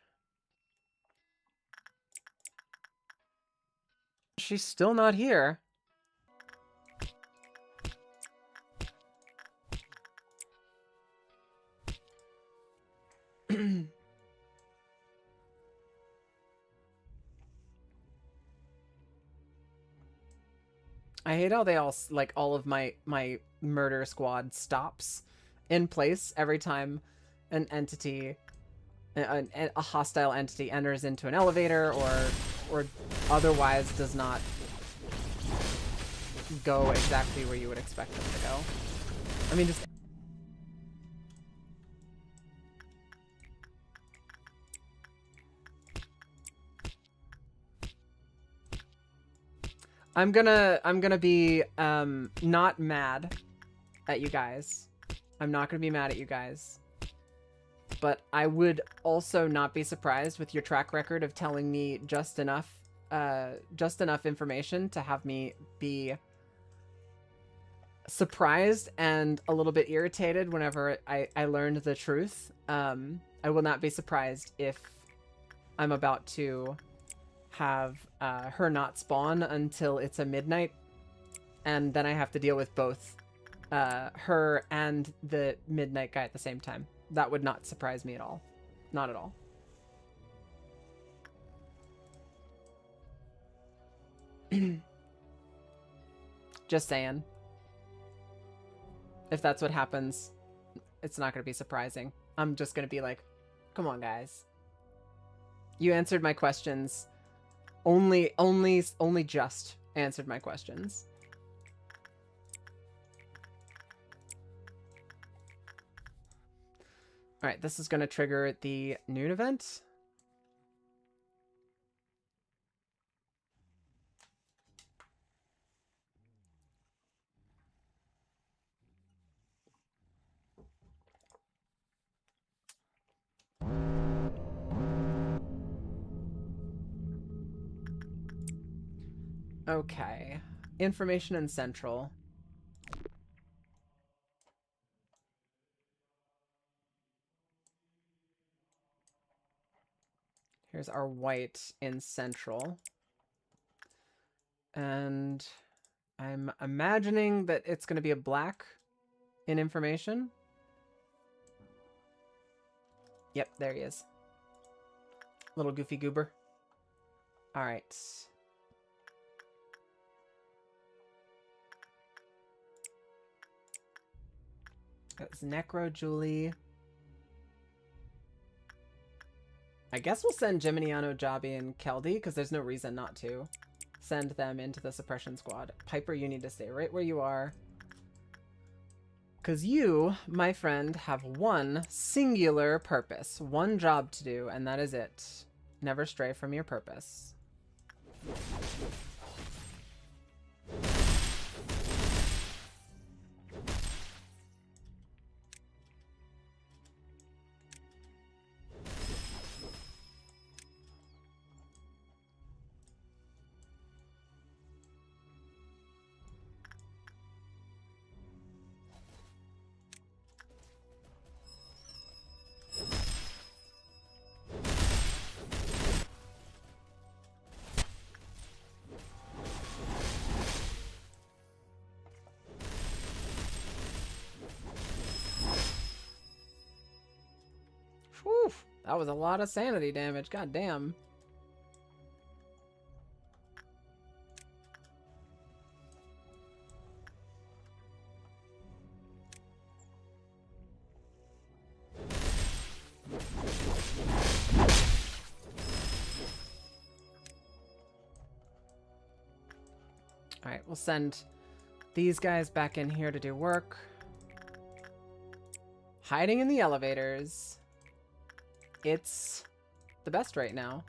She's still not here. I hate how they all, like, all of my murder squad stops in place every time an entity, a hostile entity enters into an elevator or otherwise does not go exactly where you would expect them to go. I mean, just... I'm gonna be not mad at you guys. I'm not gonna be mad at you guys. But I would also not be surprised with your track record of telling me just enough information to have me be surprised and a little bit irritated whenever I learned the truth. I will not be surprised if I'm about to have her not spawn until it's a midnight, and then I have to deal with both her and the midnight guy at the same time. That would not surprise me at all. Not at all. Just saying. If that's what happens, it's not going to be surprising. I'm just going to be like, come on, guys. You answered my questions. Only just answered my questions. All right, this is going to trigger the noon event. Okay. Information in Central. Here's our white in Central. And I'm imagining that it's going to be a black in information. Yep, there he is. Little goofy goober. All right. That's Necro, Julie. I guess we'll send Geminiano, Jobby, and Keldy, because there's no reason not to. Send them into the suppression squad. Piper, you need to stay right where you are. Because you, my friend, have one singular purpose. One job to do, and that is it. Never stray from your purpose. Whew, that was a lot of sanity damage. God damn. Alright, we'll send these guys back in here to do work. Hiding in the elevators. It's the best right now.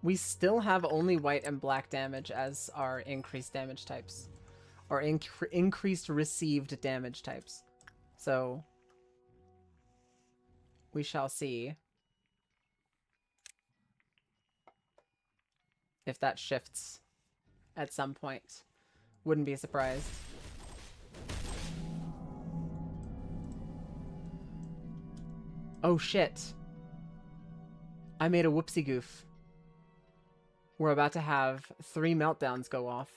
We still have only white and black damage as our increased damage types. Or increased received damage types. So we shall see if that shifts at some point. Wouldn't be surprised. Oh shit. I made a whoopsie goof. We're about to have 3 meltdowns go off.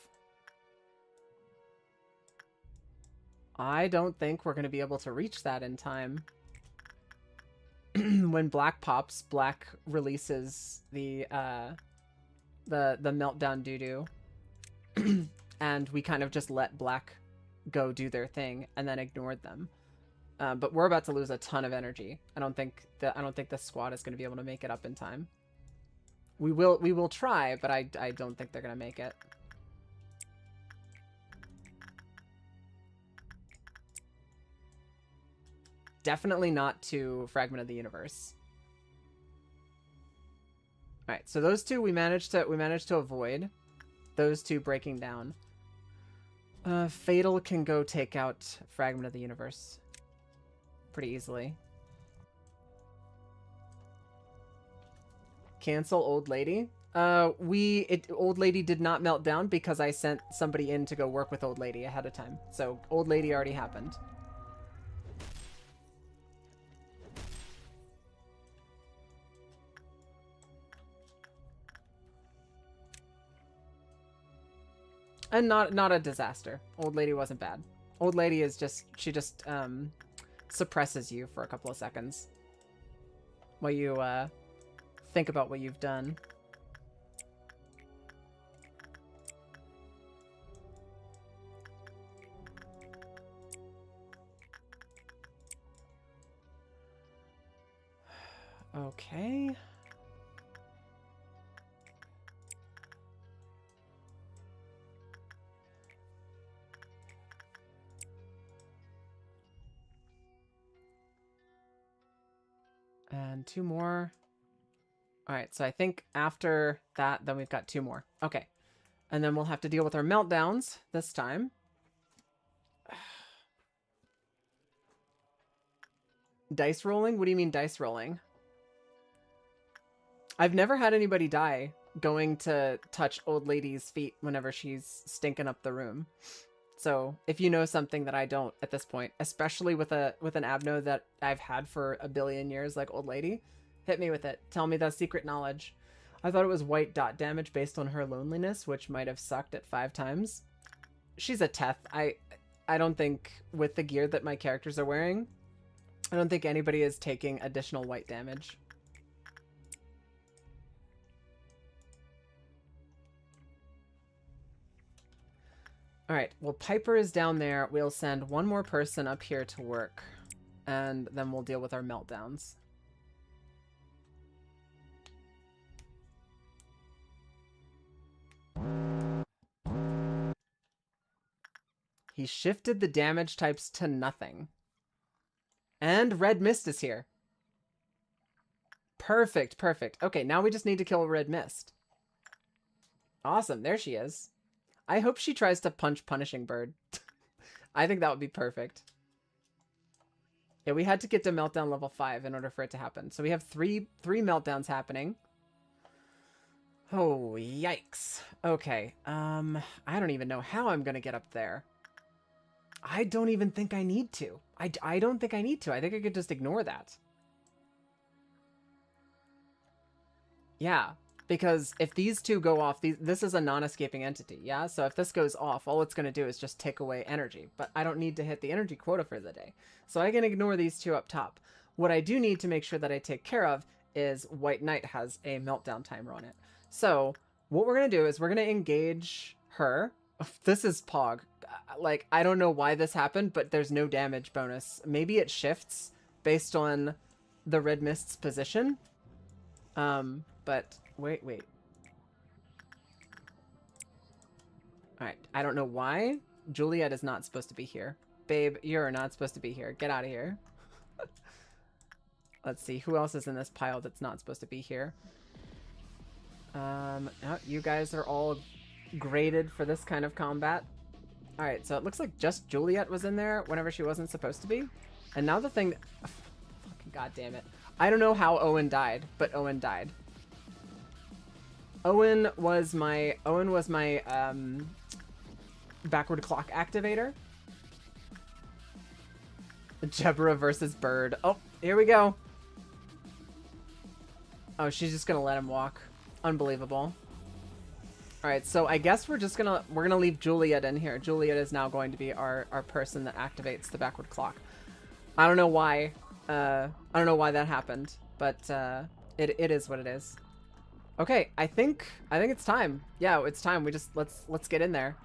I don't think we're going to be able to reach that in time. When black pops, black releases the meltdown doo-doo. And we kind of just let black go do their thing and then ignored them. But we're about to lose a ton of energy. I don't think the squad is going to be able to make it up in time. We will try, but I don't think they're going to make it. Definitely not to Fragment of the Universe. All right, so those two we managed to avoid. Those two breaking down. Fatal can go take out Fragment of the Universe pretty easily. Cancel Old Lady. Old Lady did not melt down because I sent somebody in to go work with Old Lady ahead of time. So Old Lady already happened. And not a disaster. Old Lady wasn't bad. Old Lady is just, she just suppresses you for a couple of seconds while you think about what you've done. Okay. And 2 more. All right, so I think after that, then we've got 2 more. Okay. And then we'll have to deal with our meltdowns this time. Dice rolling? What do you mean dice rolling? I've never had anybody die going to touch Old Lady's feet whenever she's stinking up the room. So if you know something that I don't at this point, especially with an Abno that I've had for a billion years, like Old Lady, hit me with it. Tell me the secret knowledge. I thought it was white dot damage based on her loneliness, which might have sucked at 5 times. She's a Teth. I don't think, with the gear that my characters are wearing, I don't think anybody is taking additional white damage. Alright, well, Piper is down there. We'll send one more person up here to work, and then we'll deal with our meltdowns. He shifted the damage types to nothing. And Red Mist is here. Perfect, perfect. Okay, now we just need to kill Red Mist. Awesome, there she is. I hope she tries to punch Punishing Bird. I think that would be perfect. Yeah, we had to get to Meltdown level 5 in order for it to happen. So we have three meltdowns happening. Oh, yikes. Okay, I don't even know how I'm gonna get up there. I don't even think I need to. I don't think I need to. I think I could just ignore that. Yeah, because if these two go off, this is a non-escaping entity, yeah? So if this goes off, all it's going to do is just take away energy. But I don't need to hit the energy quota for the day. So I can ignore these two up top. What I do need to make sure that I take care of is White Knight has a meltdown timer on it. So what we're going to do is we're going to engage her. This is Pog. Like, I don't know why this happened, but there's no damage bonus. Maybe it shifts based on the Red Mist's position. But wait. Alright, I don't know why. Juliet is not supposed to be here. Babe, you're not supposed to be here. Get out of here. Let's see, who else is in this pile that's not supposed to be here? Oh, you guys are all graded for this kind of combat. Alright, so it looks like just Juliet was in there whenever she wasn't supposed to be. And now the thing... Fucking goddamn it. I don't know how Owen died, but Owen died. Owen was my backward clock activator. Jebra versus Bird. Oh, here we go. Oh, she's just gonna let him walk. Unbelievable. Alright, so I guess we're gonna leave Juliet in here. Juliet is now going to be our person that activates the backward clock. I don't know why. I don't know why that happened, but it is what it is. Okay, I think it's time. Yeah, it's time. We just let's get in there.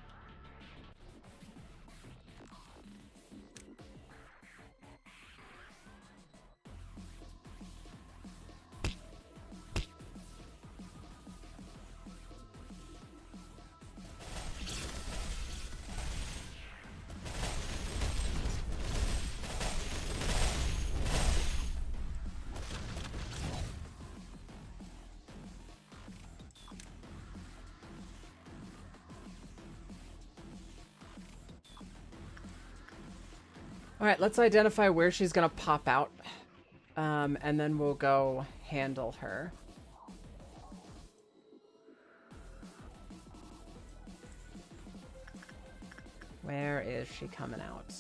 Alright, let's identify where she's gonna pop out. And then we'll go handle her. Where is she coming out?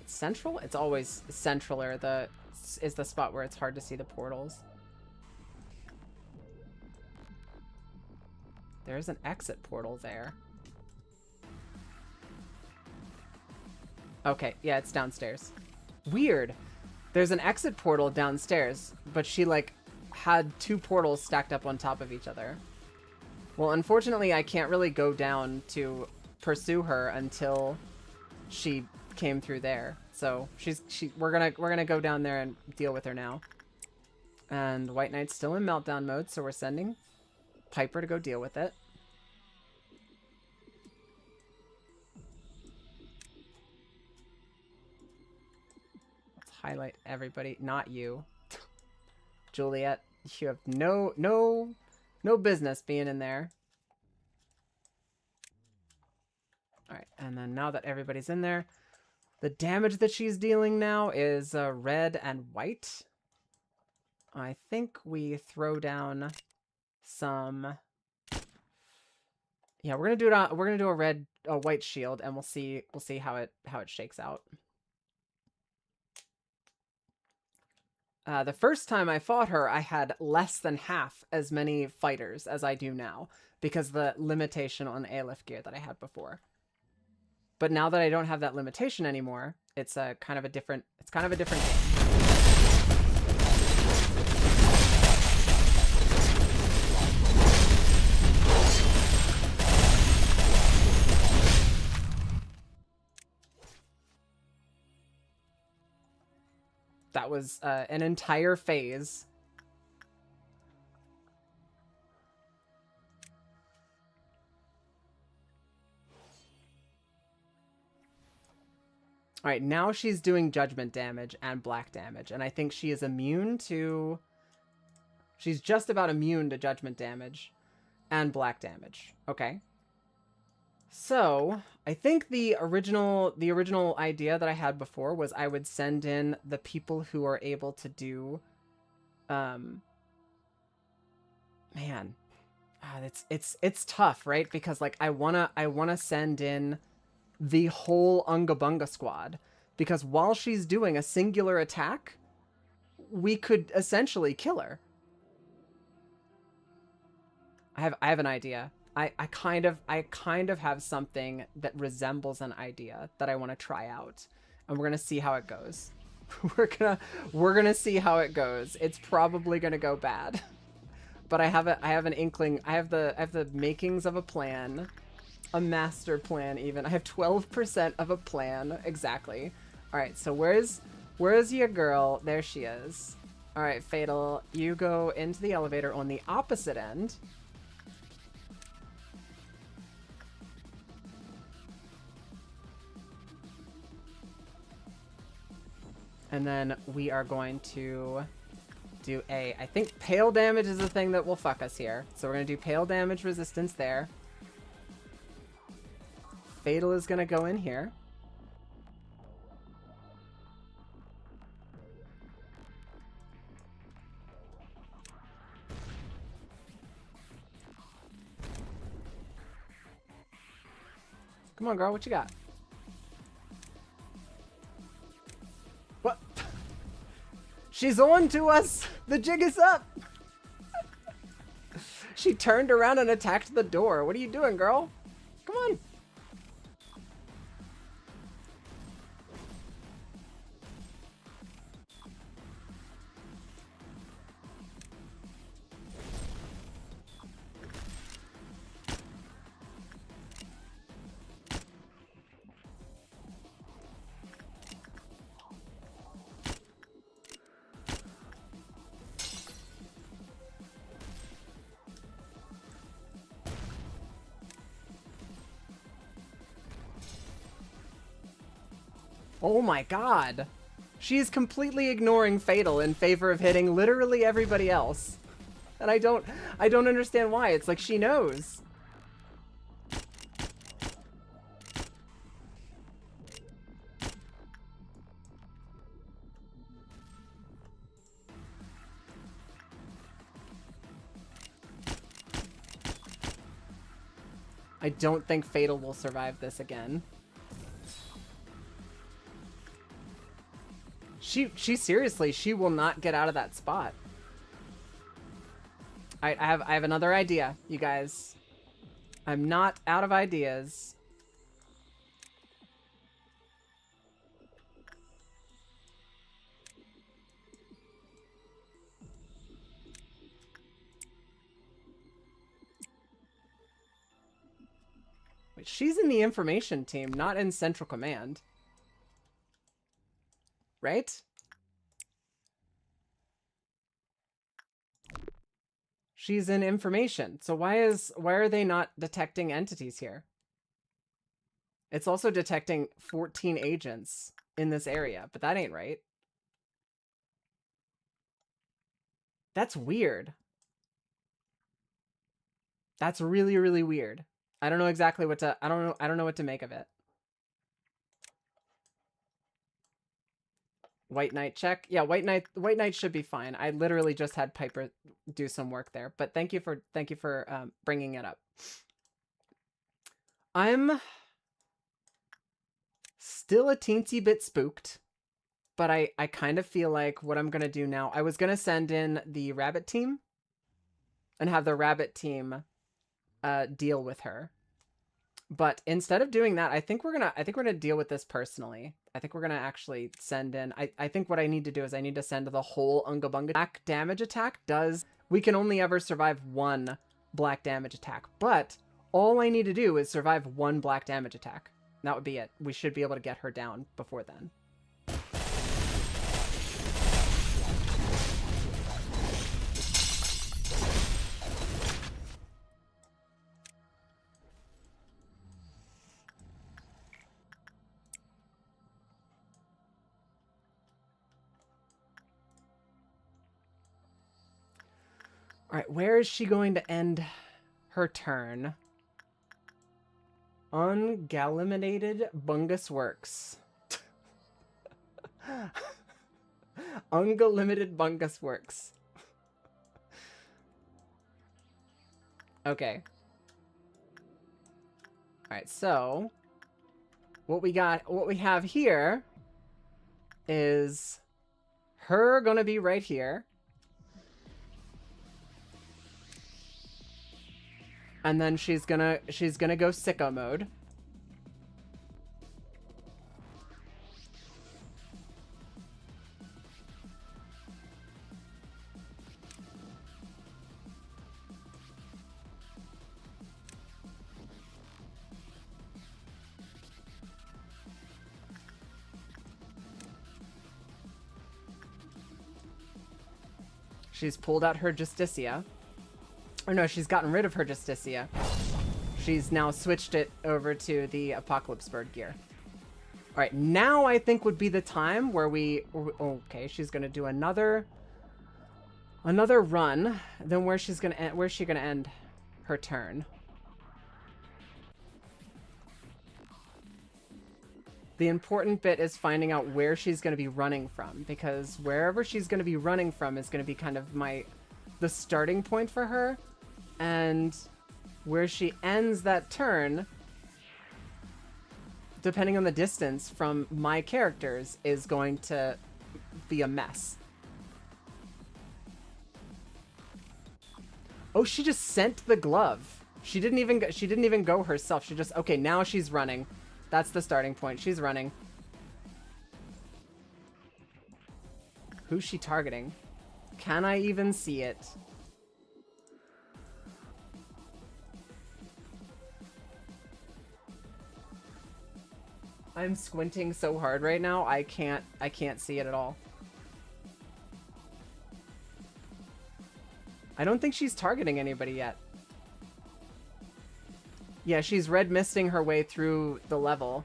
Central? It's always central, or is the spot where it's hard to see the portals. There's an exit portal there. Okay, yeah, it's downstairs. Weird. There's an exit portal downstairs, but she, like, had 2 portals stacked up on top of each other. Well, unfortunately, I can't really go down to pursue her until she came through there. So we're gonna go down there and deal with her now. And White Knight's still in meltdown mode, so we're sending Piper to go deal with it. Let's highlight everybody. Not you. Juliet, you have no business being in there. Alright, and then now that everybody's in there, the damage that she's dealing now is red and white. I think we throw down some Yeah, we're gonna do it on, we're gonna do a white shield, and we'll see how it shakes out. The first time I fought her, I had less than half as many fighters as I do now because the limitation on Aleph gear that I had before. But now that I don't have that limitation anymore, it's a kind of a different game. That was an entire phase. All right, now she's doing judgment damage and black damage, and I think she is immune to... She's just about immune to judgment damage and black damage. Okay. So, I think the original idea that I had before was I would send in the people who are able to do, man, it's tough, right? Because like I wanna send in the whole Unga Bunga squad, because while she's doing a singular attack, we could essentially kill her. I have an idea. I kind of have something that resembles an idea that I want to try out, and we're gonna see how it goes. we're gonna see how it goes. It's probably gonna go bad, but I have an inkling. I have the makings of a plan, a master plan. Even I have 12% of a plan exactly. All right, so where's your girl? There she is. All right, Fatal, you go into the elevator on the opposite end. And then we are going to do I think pale damage is the thing that will fuck us here. So we're going to do pale damage resistance there. Fatal is going to go in here. Come on, girl. What you got? What? She's on to us! The jig is up! She turned around and attacked the door. What are you doing, girl? Come on. Oh my god. She's completely ignoring Fatal in favor of hitting literally everybody else. And I don't understand why. It's like she knows. I don't think Fatal will survive this again. She seriously, she will not get out of that spot. I have another idea, you guys. I'm not out of ideas. Wait, she's in the information team, not in Central Command. Right? She's in information. So why are they not detecting entities here? It's also detecting 14 agents in this area, but that ain't right. That's weird. That's really, really weird. I don't know exactly what to I don't know what to make of it. White Knight check. Yeah, White Knight should be fine. I literally just had Piper do some work there, but thank you for bringing it up. I'm still a teensy bit spooked, but I kind of feel like what I'm going to do now, I was going to send in the rabbit team and have the rabbit team deal with her. But instead of doing that, I think we're gonna deal with this personally. I think we're gonna actually send in. I think what I need to do is I need to send the whole Unga Bunga black damage attack. We can only ever survive one black damage attack, but all I need to do is survive one black damage attack. That would be it. We should be able to get her down before then. All right, where is she going to end her turn? Ungaliminated Bungus Works. Ungalimited Bungus Works. Okay. Alright, so what we have here is her gonna be right here. And then she's gonna go sicko mode. She's pulled out her Justicia. Or no, she's gotten rid of her Justicia. She's now switched it over to the Apocalypse Bird gear. Alright, now I think would be the time where okay, she's gonna do another run. Then where's she gonna end her turn? The important bit is finding out where she's going to be running from, because wherever she's going to be running from is going to be kind of the starting point for her, and where she ends that turn, depending on the distance from my characters, is going to be a mess. Oh, she just sent the glove. She didn't even go herself. She just, okay, now she's running. That's the starting point. She's running. Who's she targeting? Can I even see it? I'm squinting so hard right now, I can't see it at all. I don't think she's targeting anybody yet. Yeah, she's red misting her way through the level,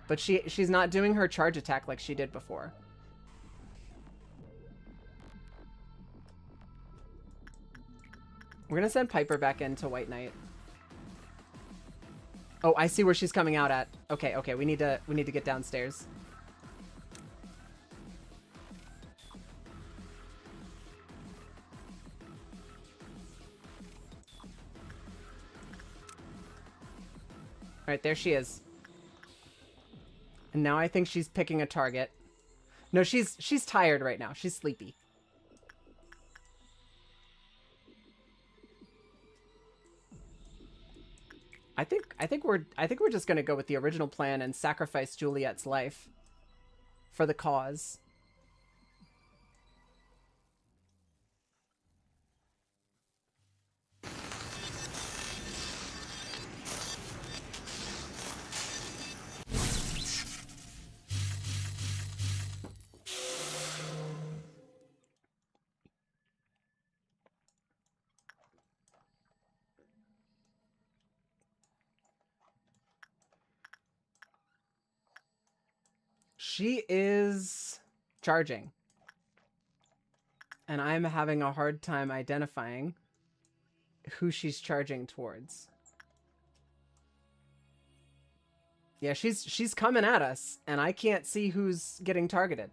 but she's not doing her charge attack like she did before. We're gonna send Piper back into White Knight. Oh, I see where she's coming out at. Okay, okay, we need to get downstairs. Alright, there she is. And now I think she's picking a target. No, she's tired right now. She's sleepy. I think we're just gonna go with the original plan and sacrifice Juliet's life for the cause. She is charging. And I'm having a hard time identifying who she's charging towards. Yeah, she's coming at us, and I can't see who's getting targeted.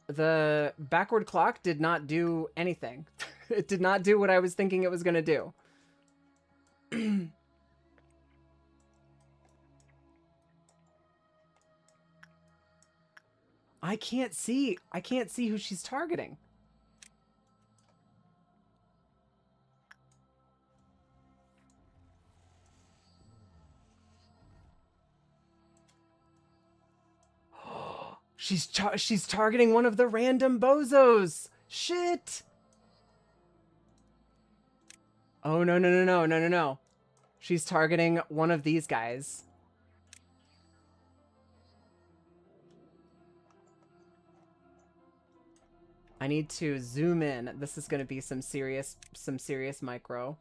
The backward clock did not do anything. It did not do what I was thinking it was going to do. I can't see who she's targeting. She's targeting one of the random bozos. Shit. Oh, no. She's targeting one of these guys. I need to zoom in. This is going to be some serious micro.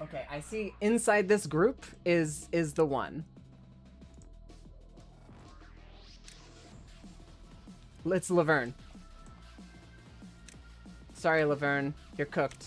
Okay, I see inside this group is the one. It's Laverne. Sorry, Laverne. You're cooked.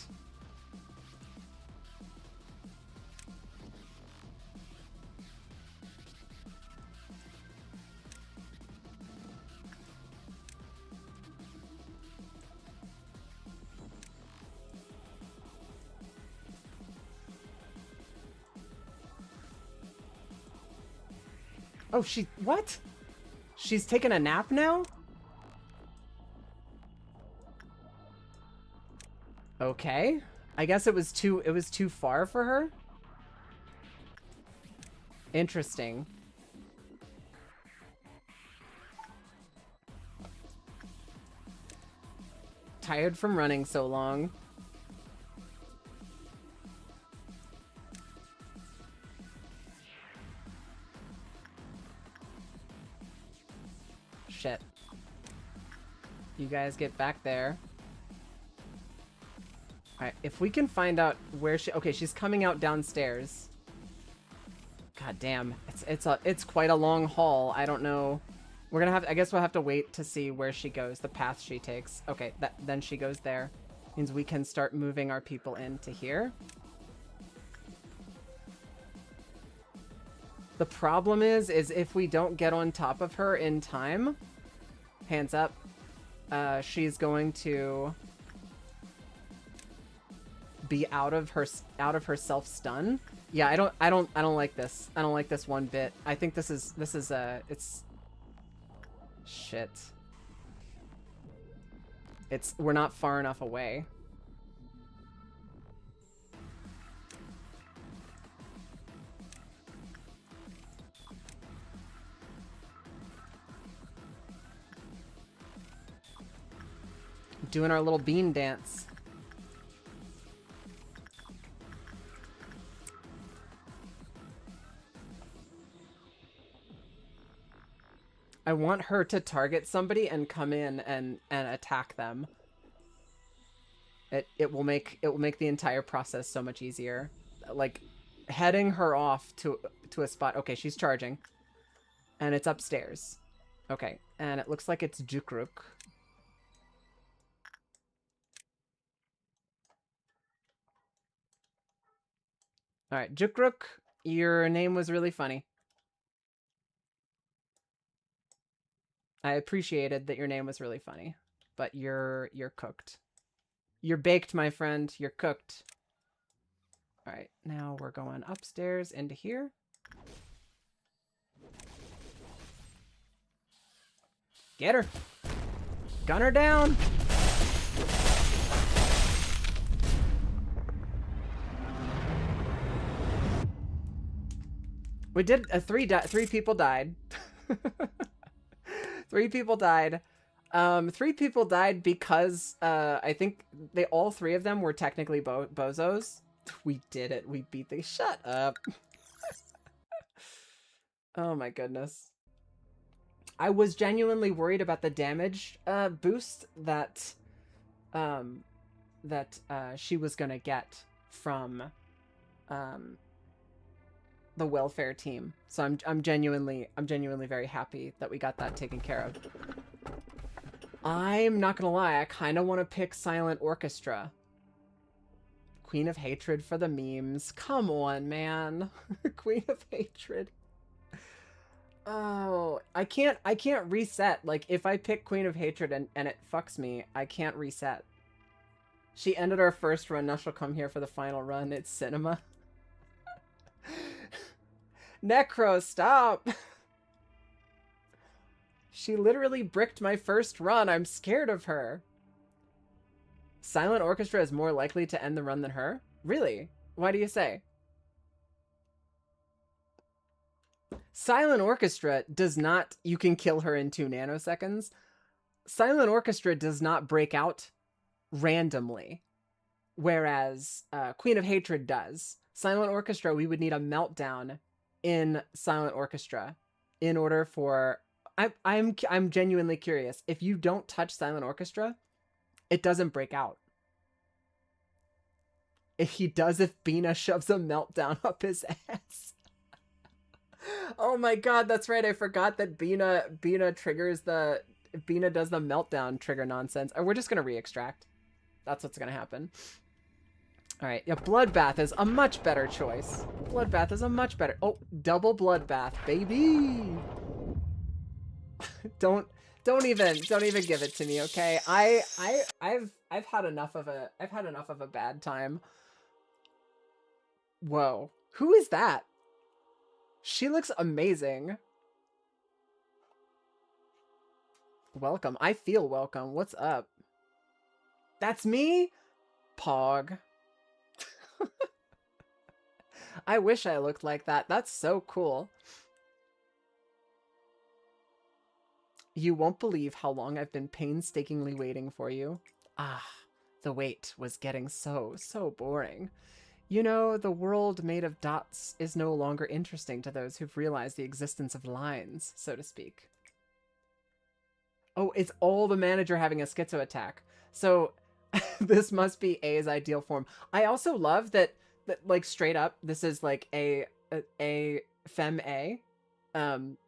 Oh, what? She's taking a nap now? Okay. I guess it was too far for her? Interesting. Tired from running so long. Shit. You guys get back there. Alright, if we can find out where she... Okay, she's coming out downstairs. God damn. It's quite a long haul. I don't know. We're gonna have... I guess we'll have to wait to see where she goes, the path she takes. Okay, then she goes there. Means we can start moving our people into here. The problem is if we don't get on top of her in time... Hands up. She's going to... be out of her self stun. Yeah, I don't like this. I don't like this one bit. I think this is it's shit. We're not far enough away. Doing our little bean dance. I want her to target somebody and come in and attack them. It will make the entire process so much easier. Like heading her off to a spot. Okay, she's charging. And it's upstairs. Okay, and it looks like it's Jukruk. All right, Jukruk, your name was really funny. I appreciated that your name was really funny, but you're cooked. You're baked, my friend. You're cooked. All right, now we're going upstairs into here. Get her. Gun her down. We did three people died. 3 people died. 3 people died because I think all 3 of them were technically bozos. We did it. We beat the... Shut up. Oh my goodness. I was genuinely worried about the damage boost that she was gonna get from the welfare team. So I'm genuinely very happy that we got that taken care of. I'm not gonna lie, I kind of want to pick Silent Orchestra. Queen of Hatred for the memes. Come on, man. Queen of Hatred. Oh, I can't reset. Like, if I pick Queen of Hatred and it fucks me, I can't reset. She ended our first run, now she'll come here for the final run. It's cinema. Necro, stop! She literally bricked my first run. I'm scared of her. Silent Orchestra is more likely to end the run than her? Really? Why do you say? Silent Orchestra does not... You can kill her in 2 nanoseconds. Silent Orchestra does not break out randomly, whereas Queen of Hatred does. Silent Orchestra, we would need a meltdown in Silent Orchestra in order for... I'm genuinely curious. If you don't touch Silent Orchestra, it doesn't break out. If he does, if Bina shoves a meltdown up his ass. Oh my god, that's right. I forgot that Bina triggers the... Bina does the meltdown trigger nonsense. Or we're just going to re-extract. That's what's going to happen. Alright, yeah, Bloodbath is a much better choice. Bloodbath is a much better... Oh, double Bloodbath, baby! Don't even give it to me, okay? I've had enough of a bad time. Whoa. Who is that? She looks amazing. Welcome. I feel welcome. What's up? That's me? Pog. I wish I looked like that. That's so cool. You won't believe how long I've been painstakingly waiting for you. Ah, the wait was getting so boring. You know, the world made of dots is no longer interesting to those who've realized the existence of lines, so to speak. Oh, it's all the manager having a schizo attack. So this must be A's ideal form. I also love that like straight up, this is like a femme A.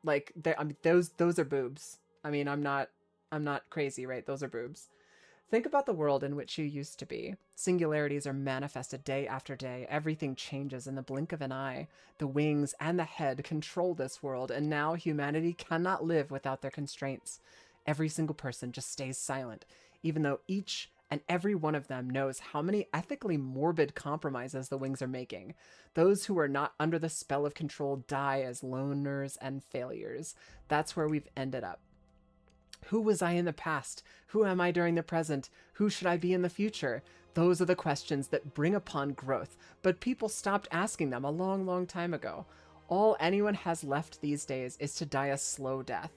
Like I mean, those are boobs. I mean, I'm not crazy, right? Those are boobs. Think about the world in which you used to be. Singularities are manifested day after day. Everything changes in the blink of an eye. The wings and the head control this world, and now humanity cannot live without their constraints. Every single person just stays silent, even though each and every one of them knows how many ethically morbid compromises the wings are making. Those who are not under the spell of control die as loners and failures. That's where we've ended up. Who was I in the past? Who am I during the present? Who should I be in the future? Those are the questions that bring upon growth, but people stopped asking them a long time ago. All anyone has left these days is to die a slow death.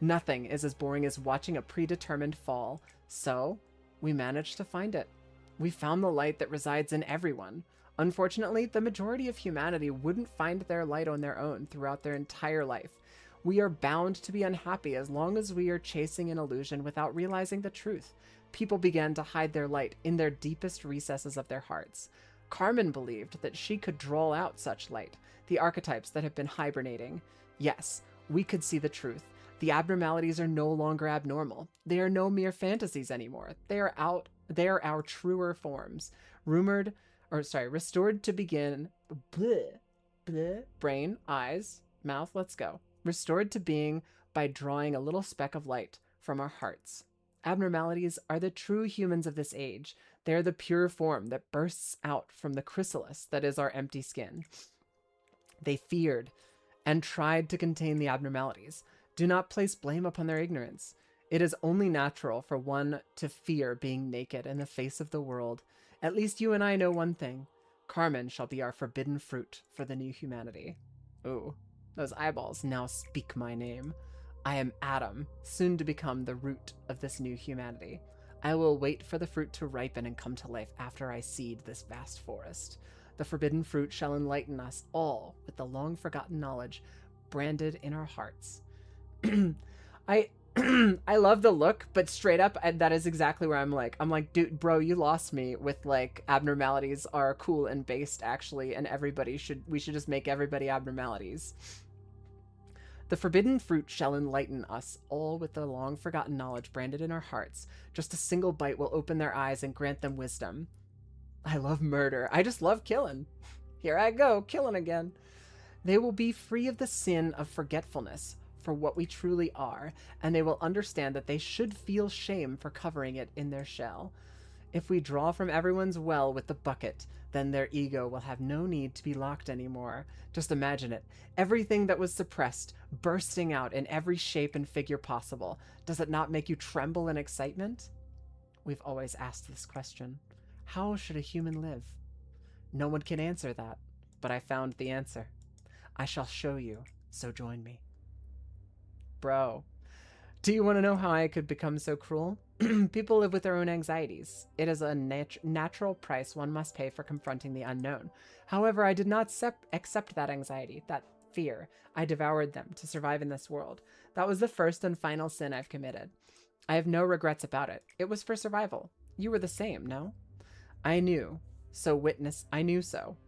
Nothing is as boring as watching a predetermined fall. So, we managed to find it. We found the light that resides in everyone. Unfortunately, the majority of humanity wouldn't find their light on their own throughout their entire life. We are bound to be unhappy as long as we are chasing an illusion without realizing the truth. People began to hide their light in their deepest recesses of their hearts. Carmen believed that she could draw out such light, the archetypes that have been hibernating. Yes, we could see the truth. The abnormalities are no longer abnormal. They are no mere fantasies anymore. They are our truer forms. Restored to begin. Brain, eyes, mouth, let's go. Restored to being by drawing a little speck of light from our hearts. Abnormalities are the true humans of this age. They are the pure form that bursts out from the chrysalis that is our empty skin. They feared and tried to contain the abnormalities. Do not place blame upon their ignorance. It is only natural for one to fear being naked in the face of the world. At least you and I know one thing. Carmen shall be our forbidden fruit for the new humanity. Ooh. Those eyeballs now speak my name. I am Adam, soon to become the root of this new humanity. I will wait for the fruit to ripen and come to life after I seed this vast forest. The forbidden fruit shall enlighten us all with the long-forgotten knowledge branded in our hearts. I love the look, but straight up, that is exactly where I'm like, dude, bro, you lost me with like abnormalities are cool and based actually, and we should just make everybody abnormalities. The forbidden fruit shall enlighten us all with the long-forgotten knowledge branded in our hearts. Just a single bite will open their eyes and grant them wisdom. I love murder. I just love killing. Here I go, killing again. They will be free of the sin of forgetfulness, for what we truly are, and they will understand that they should feel shame for covering it in their shell. If we draw from everyone's well with the bucket, then their ego will have no need to be locked anymore. Just imagine it. Everything that was suppressed, bursting out in every shape and figure possible. Does it not make you tremble in excitement? We've always asked this question. How should a human live? No one can answer that, but I found the answer. I shall show you, so join me. Bro, do you want to know how I could become so cruel? People live with their own anxieties. It is a natural price one must pay for confronting the unknown. However, I did not accept that anxiety, that fear. I devoured them to survive in this world. That was the first and final sin I've committed. I have no regrets about it. It was for survival. You were the same, no? I knew so.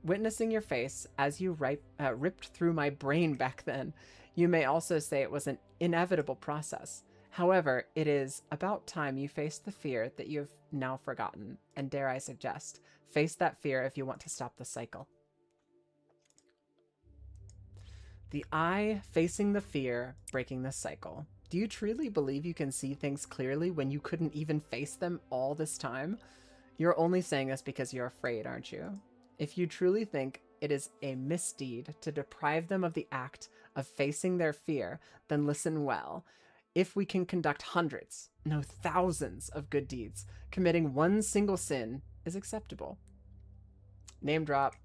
Witnessing your face as you ripped through my brain back then, you may also say it was an inevitable process. However, it is about time you faced the fear that you have now forgotten, and dare I suggest, face that fear if you want to stop the cycle. The eye facing the fear, breaking the cycle. Do you truly believe you can see things clearly when you couldn't even face them all this time? You're only saying this because you're afraid, aren't you? If you truly think it is a misdeed to deprive them of the act of facing their fear, then listen well. If we can conduct hundreds, no thousands of good deeds, committing one single sin is acceptable. Name drop.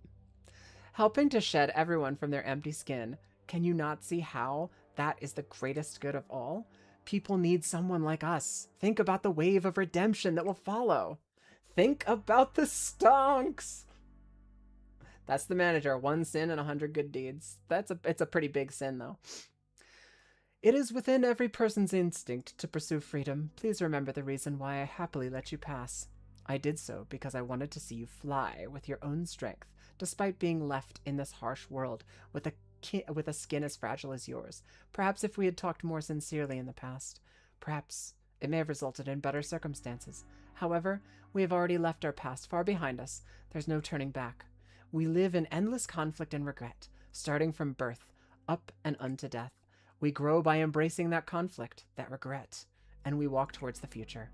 Helping to shed everyone from their empty skin. Can you not see how that is the greatest good of all? People need someone like us. Think about the wave of redemption that will follow. Think about the stonks. That's the manager. 1 sin and 100 good deeds. It's a pretty big sin, though. It is within every person's instinct to pursue freedom. Please remember the reason why I happily let you pass. I did so because I wanted to see you fly with your own strength, despite being left in this harsh world with a skin as fragile as yours. Perhaps if we had talked more sincerely in the past, perhaps it may have resulted in better circumstances. However, we have already left our past far behind us. There's no turning back. We live in endless conflict and regret, starting from birth, up and unto death. We grow by embracing that conflict, that regret, and we walk towards the future.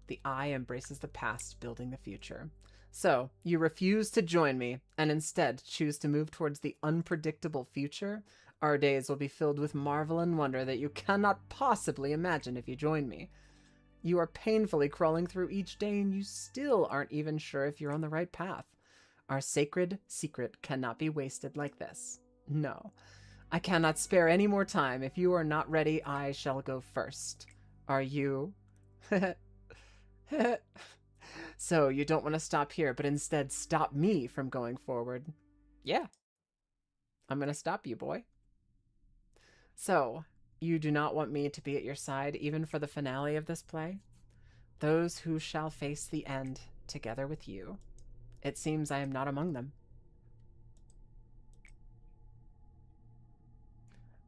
The eye embraces the past, building the future. So, you refuse to join me, and instead choose to move towards the unpredictable future? Our days will be filled with marvel and wonder that you cannot possibly imagine if you join me. You are painfully crawling through each day, and you still aren't even sure if you're on the right path. Our sacred secret cannot be wasted like this. No, I cannot spare any more time. If you are not ready, I shall go first. Are you? So, you don't want to stop here, but instead stop me from going forward. Yeah. I'm going to stop you, boy. So, you do not want me to be at your side even for the finale of this play? Those who shall face the end together with you. It seems I am not among them.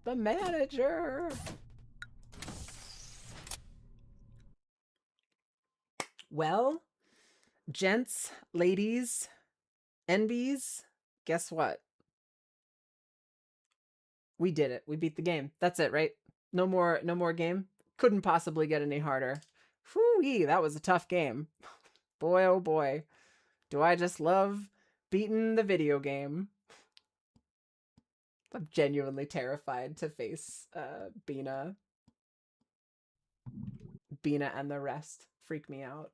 The manager! Well, gents, ladies, NBs, guess what? We did it. We beat the game. That's it, right? No more game? Couldn't possibly get any harder. Whoo-wee, that was a tough game. Boy, oh boy. Do I just love beating the video game. I'm genuinely terrified to face Bina. Bina and the rest freak me out.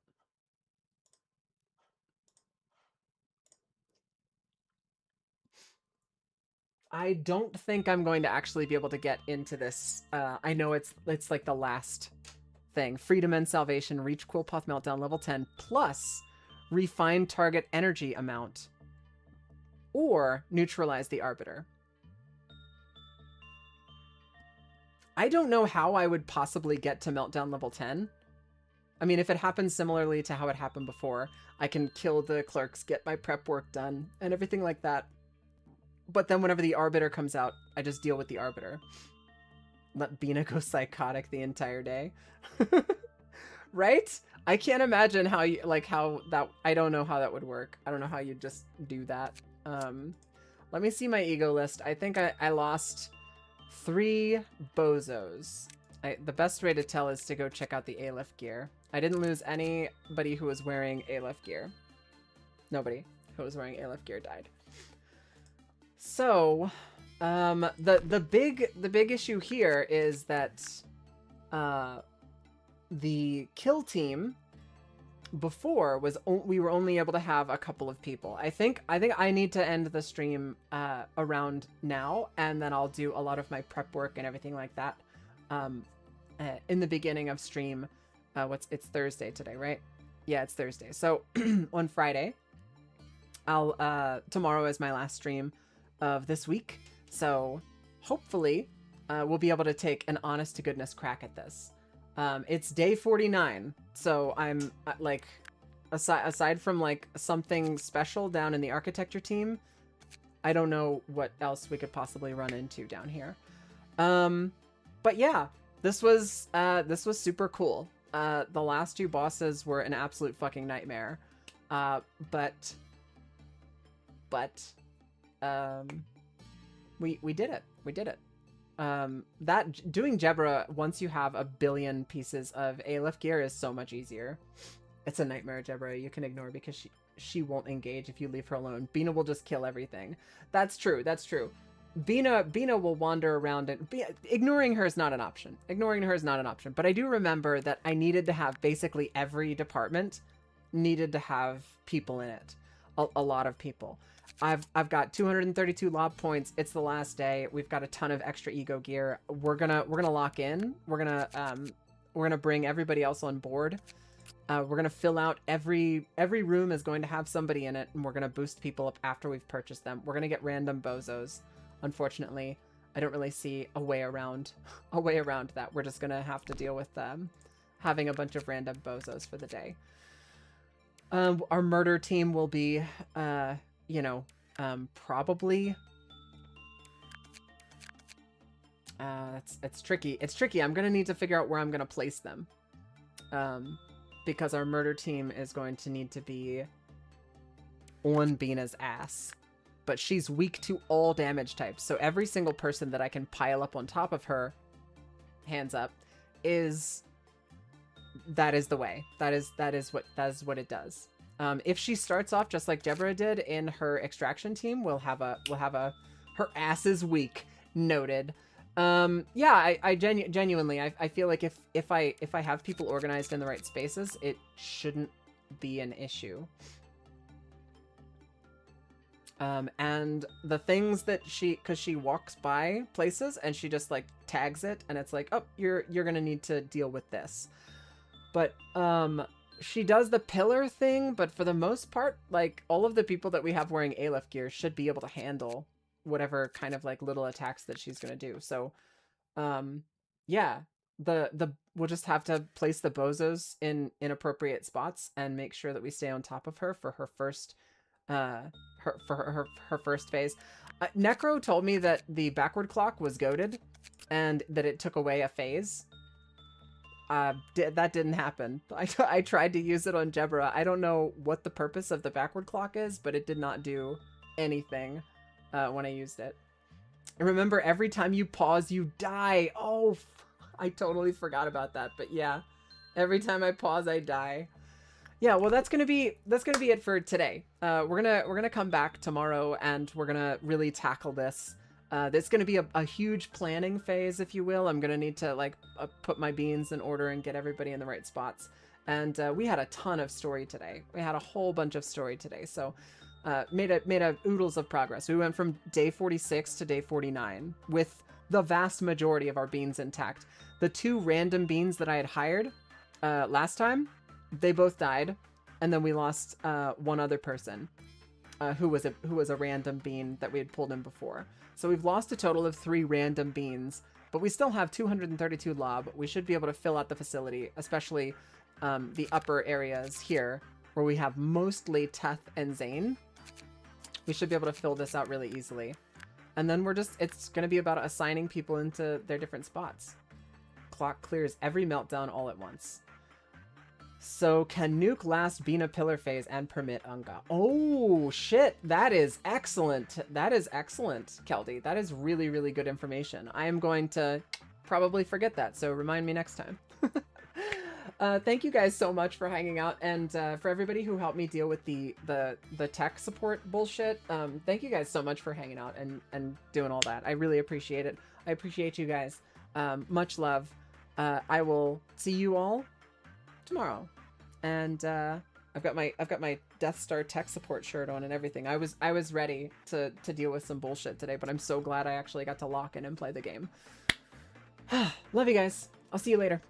I don't think I'm going to actually be able to get into this. I know it's like the last thing. Freedom and Salvation, reach Quillpuff Meltdown level 10, plus refine target energy amount, or neutralize the Arbiter. I don't know how I would possibly get to Meltdown level 10. I mean, if it happens similarly to how it happened before, I can kill the clerks, get my prep work done, and everything like that. But then whenever the Arbiter comes out, I just deal with the Arbiter. Let Bina go psychotic the entire day. Right? I can't imagine how you, like, how that, I don't know how that would work. I don't know how you just do that. Let me see my ego list. I think I lost 3 bozos. The best way to tell is to go check out the Aleph gear. I didn't lose anybody who was wearing Aleph gear. Nobody who was wearing Aleph gear died. So, the big issue here is that the kill team before was we were only able to have a couple of people. I think I need to end the stream around now, and then I'll do a lot of my prep work and everything like that in the beginning of stream. It's Thursday today, right? Yeah, it's Thursday. So on Friday, tomorrow is my last stream of this week. So hopefully we'll be able to take an honest to goodness crack at this. It's day 49, so I'm like, aside from like something special down in the architecture team, I don't know what else we could possibly run into down here. But yeah, this was super cool. The last 2 bosses were an absolute fucking nightmare. But we did it. We did it. That doing Jebra once you have 1 billion pieces of Aleph gear is so much easier. It's a nightmare, Jebra. You can ignore because she won't engage if you leave her alone. Bina will just kill everything. That's true. That's true. Bina will wander around and ignoring her is not an option. Ignoring her is not an option. But I do remember that I needed to have basically every department needed to have people in it. A lot of people. I've got 232 lob points. It's the last day. We've got a ton of extra ego gear. We're gonna lock in. We're gonna bring everybody else on board. We're gonna fill out every room is going to have somebody in it, and we're gonna boost people up after we've purchased them. We're gonna get random bozos. Unfortunately, I don't really see a way around that. We're just gonna have to deal with having a bunch of random bozos for the day. Our murder team will be probably it's tricky. It's tricky. I'm gonna need to figure out where I'm gonna place them. Because our murder team is going to need to be on Bina's ass. But she's weak to all damage types, so every single person that I can pile up on top of her, hands up, that is the way. That is what it does. If she starts off just like Jebra did in her extraction team, we'll have a her ass is weak. Noted. Yeah, I genuinely I feel like if I have people organized in the right spaces, it shouldn't be an issue. And the things that because she walks by places and she just like tags it and it's like, oh, you're gonna need to deal with this. But she does the pillar thing, but for the most part, like all of the people that we have wearing Aleph gear should be able to handle whatever kind of like little attacks that she's gonna do. So yeah, we'll just have to place the bozos in inappropriate spots and make sure that we stay on top of her for her first her first phase. Necro told me that the backward clock was goated and that it took away a phase. That didn't happen. I tried to use it on Jebra. I don't know what the purpose of the backward clock is, but it did not do anything when I used it. And remember, every time you pause, you die. Oh, I totally forgot about that. But yeah, every time I pause, I die. Yeah, well, that's gonna be it for today. We're gonna come back tomorrow and we're gonna really tackle this. It's gonna be a huge planning phase, if you will. I'm gonna need to like put my beans in order and get everybody in the right spots. And we had a ton of story today. We had a whole bunch of story today. So made a oodles of progress. We went from day 46 to day 49 with the vast majority of our beans intact. The 2 random beans that I had hired last time, they both died, and then we lost 1 other person who was a random bean that we had pulled in before. So we've lost a total of 3 random beans, but we still have 232 lob. We should be able to fill out the facility, especially the upper areas here where we have mostly Teth and Zane. We should be able to fill this out really easily. And then it's going to be about assigning people into their different spots. Clock clears every meltdown all at once. So can nuke last Bina pillar phase and permit Unga? Oh shit, that is excellent. That is excellent, Keldy. That is really, really good information. I am going to probably forget that, so remind me next time. Thank you guys so much for hanging out, and for everybody who helped me deal with the tech support bullshit. Thank you guys so much for hanging out and doing all that. I really appreciate it. I appreciate you guys. Much love. I will see you all tomorrow, and I've got my Death Star tech support shirt on and everything. I was ready to deal with some bullshit today, but I'm so glad I actually got to lock in and play the game. Love you guys. I'll see you later.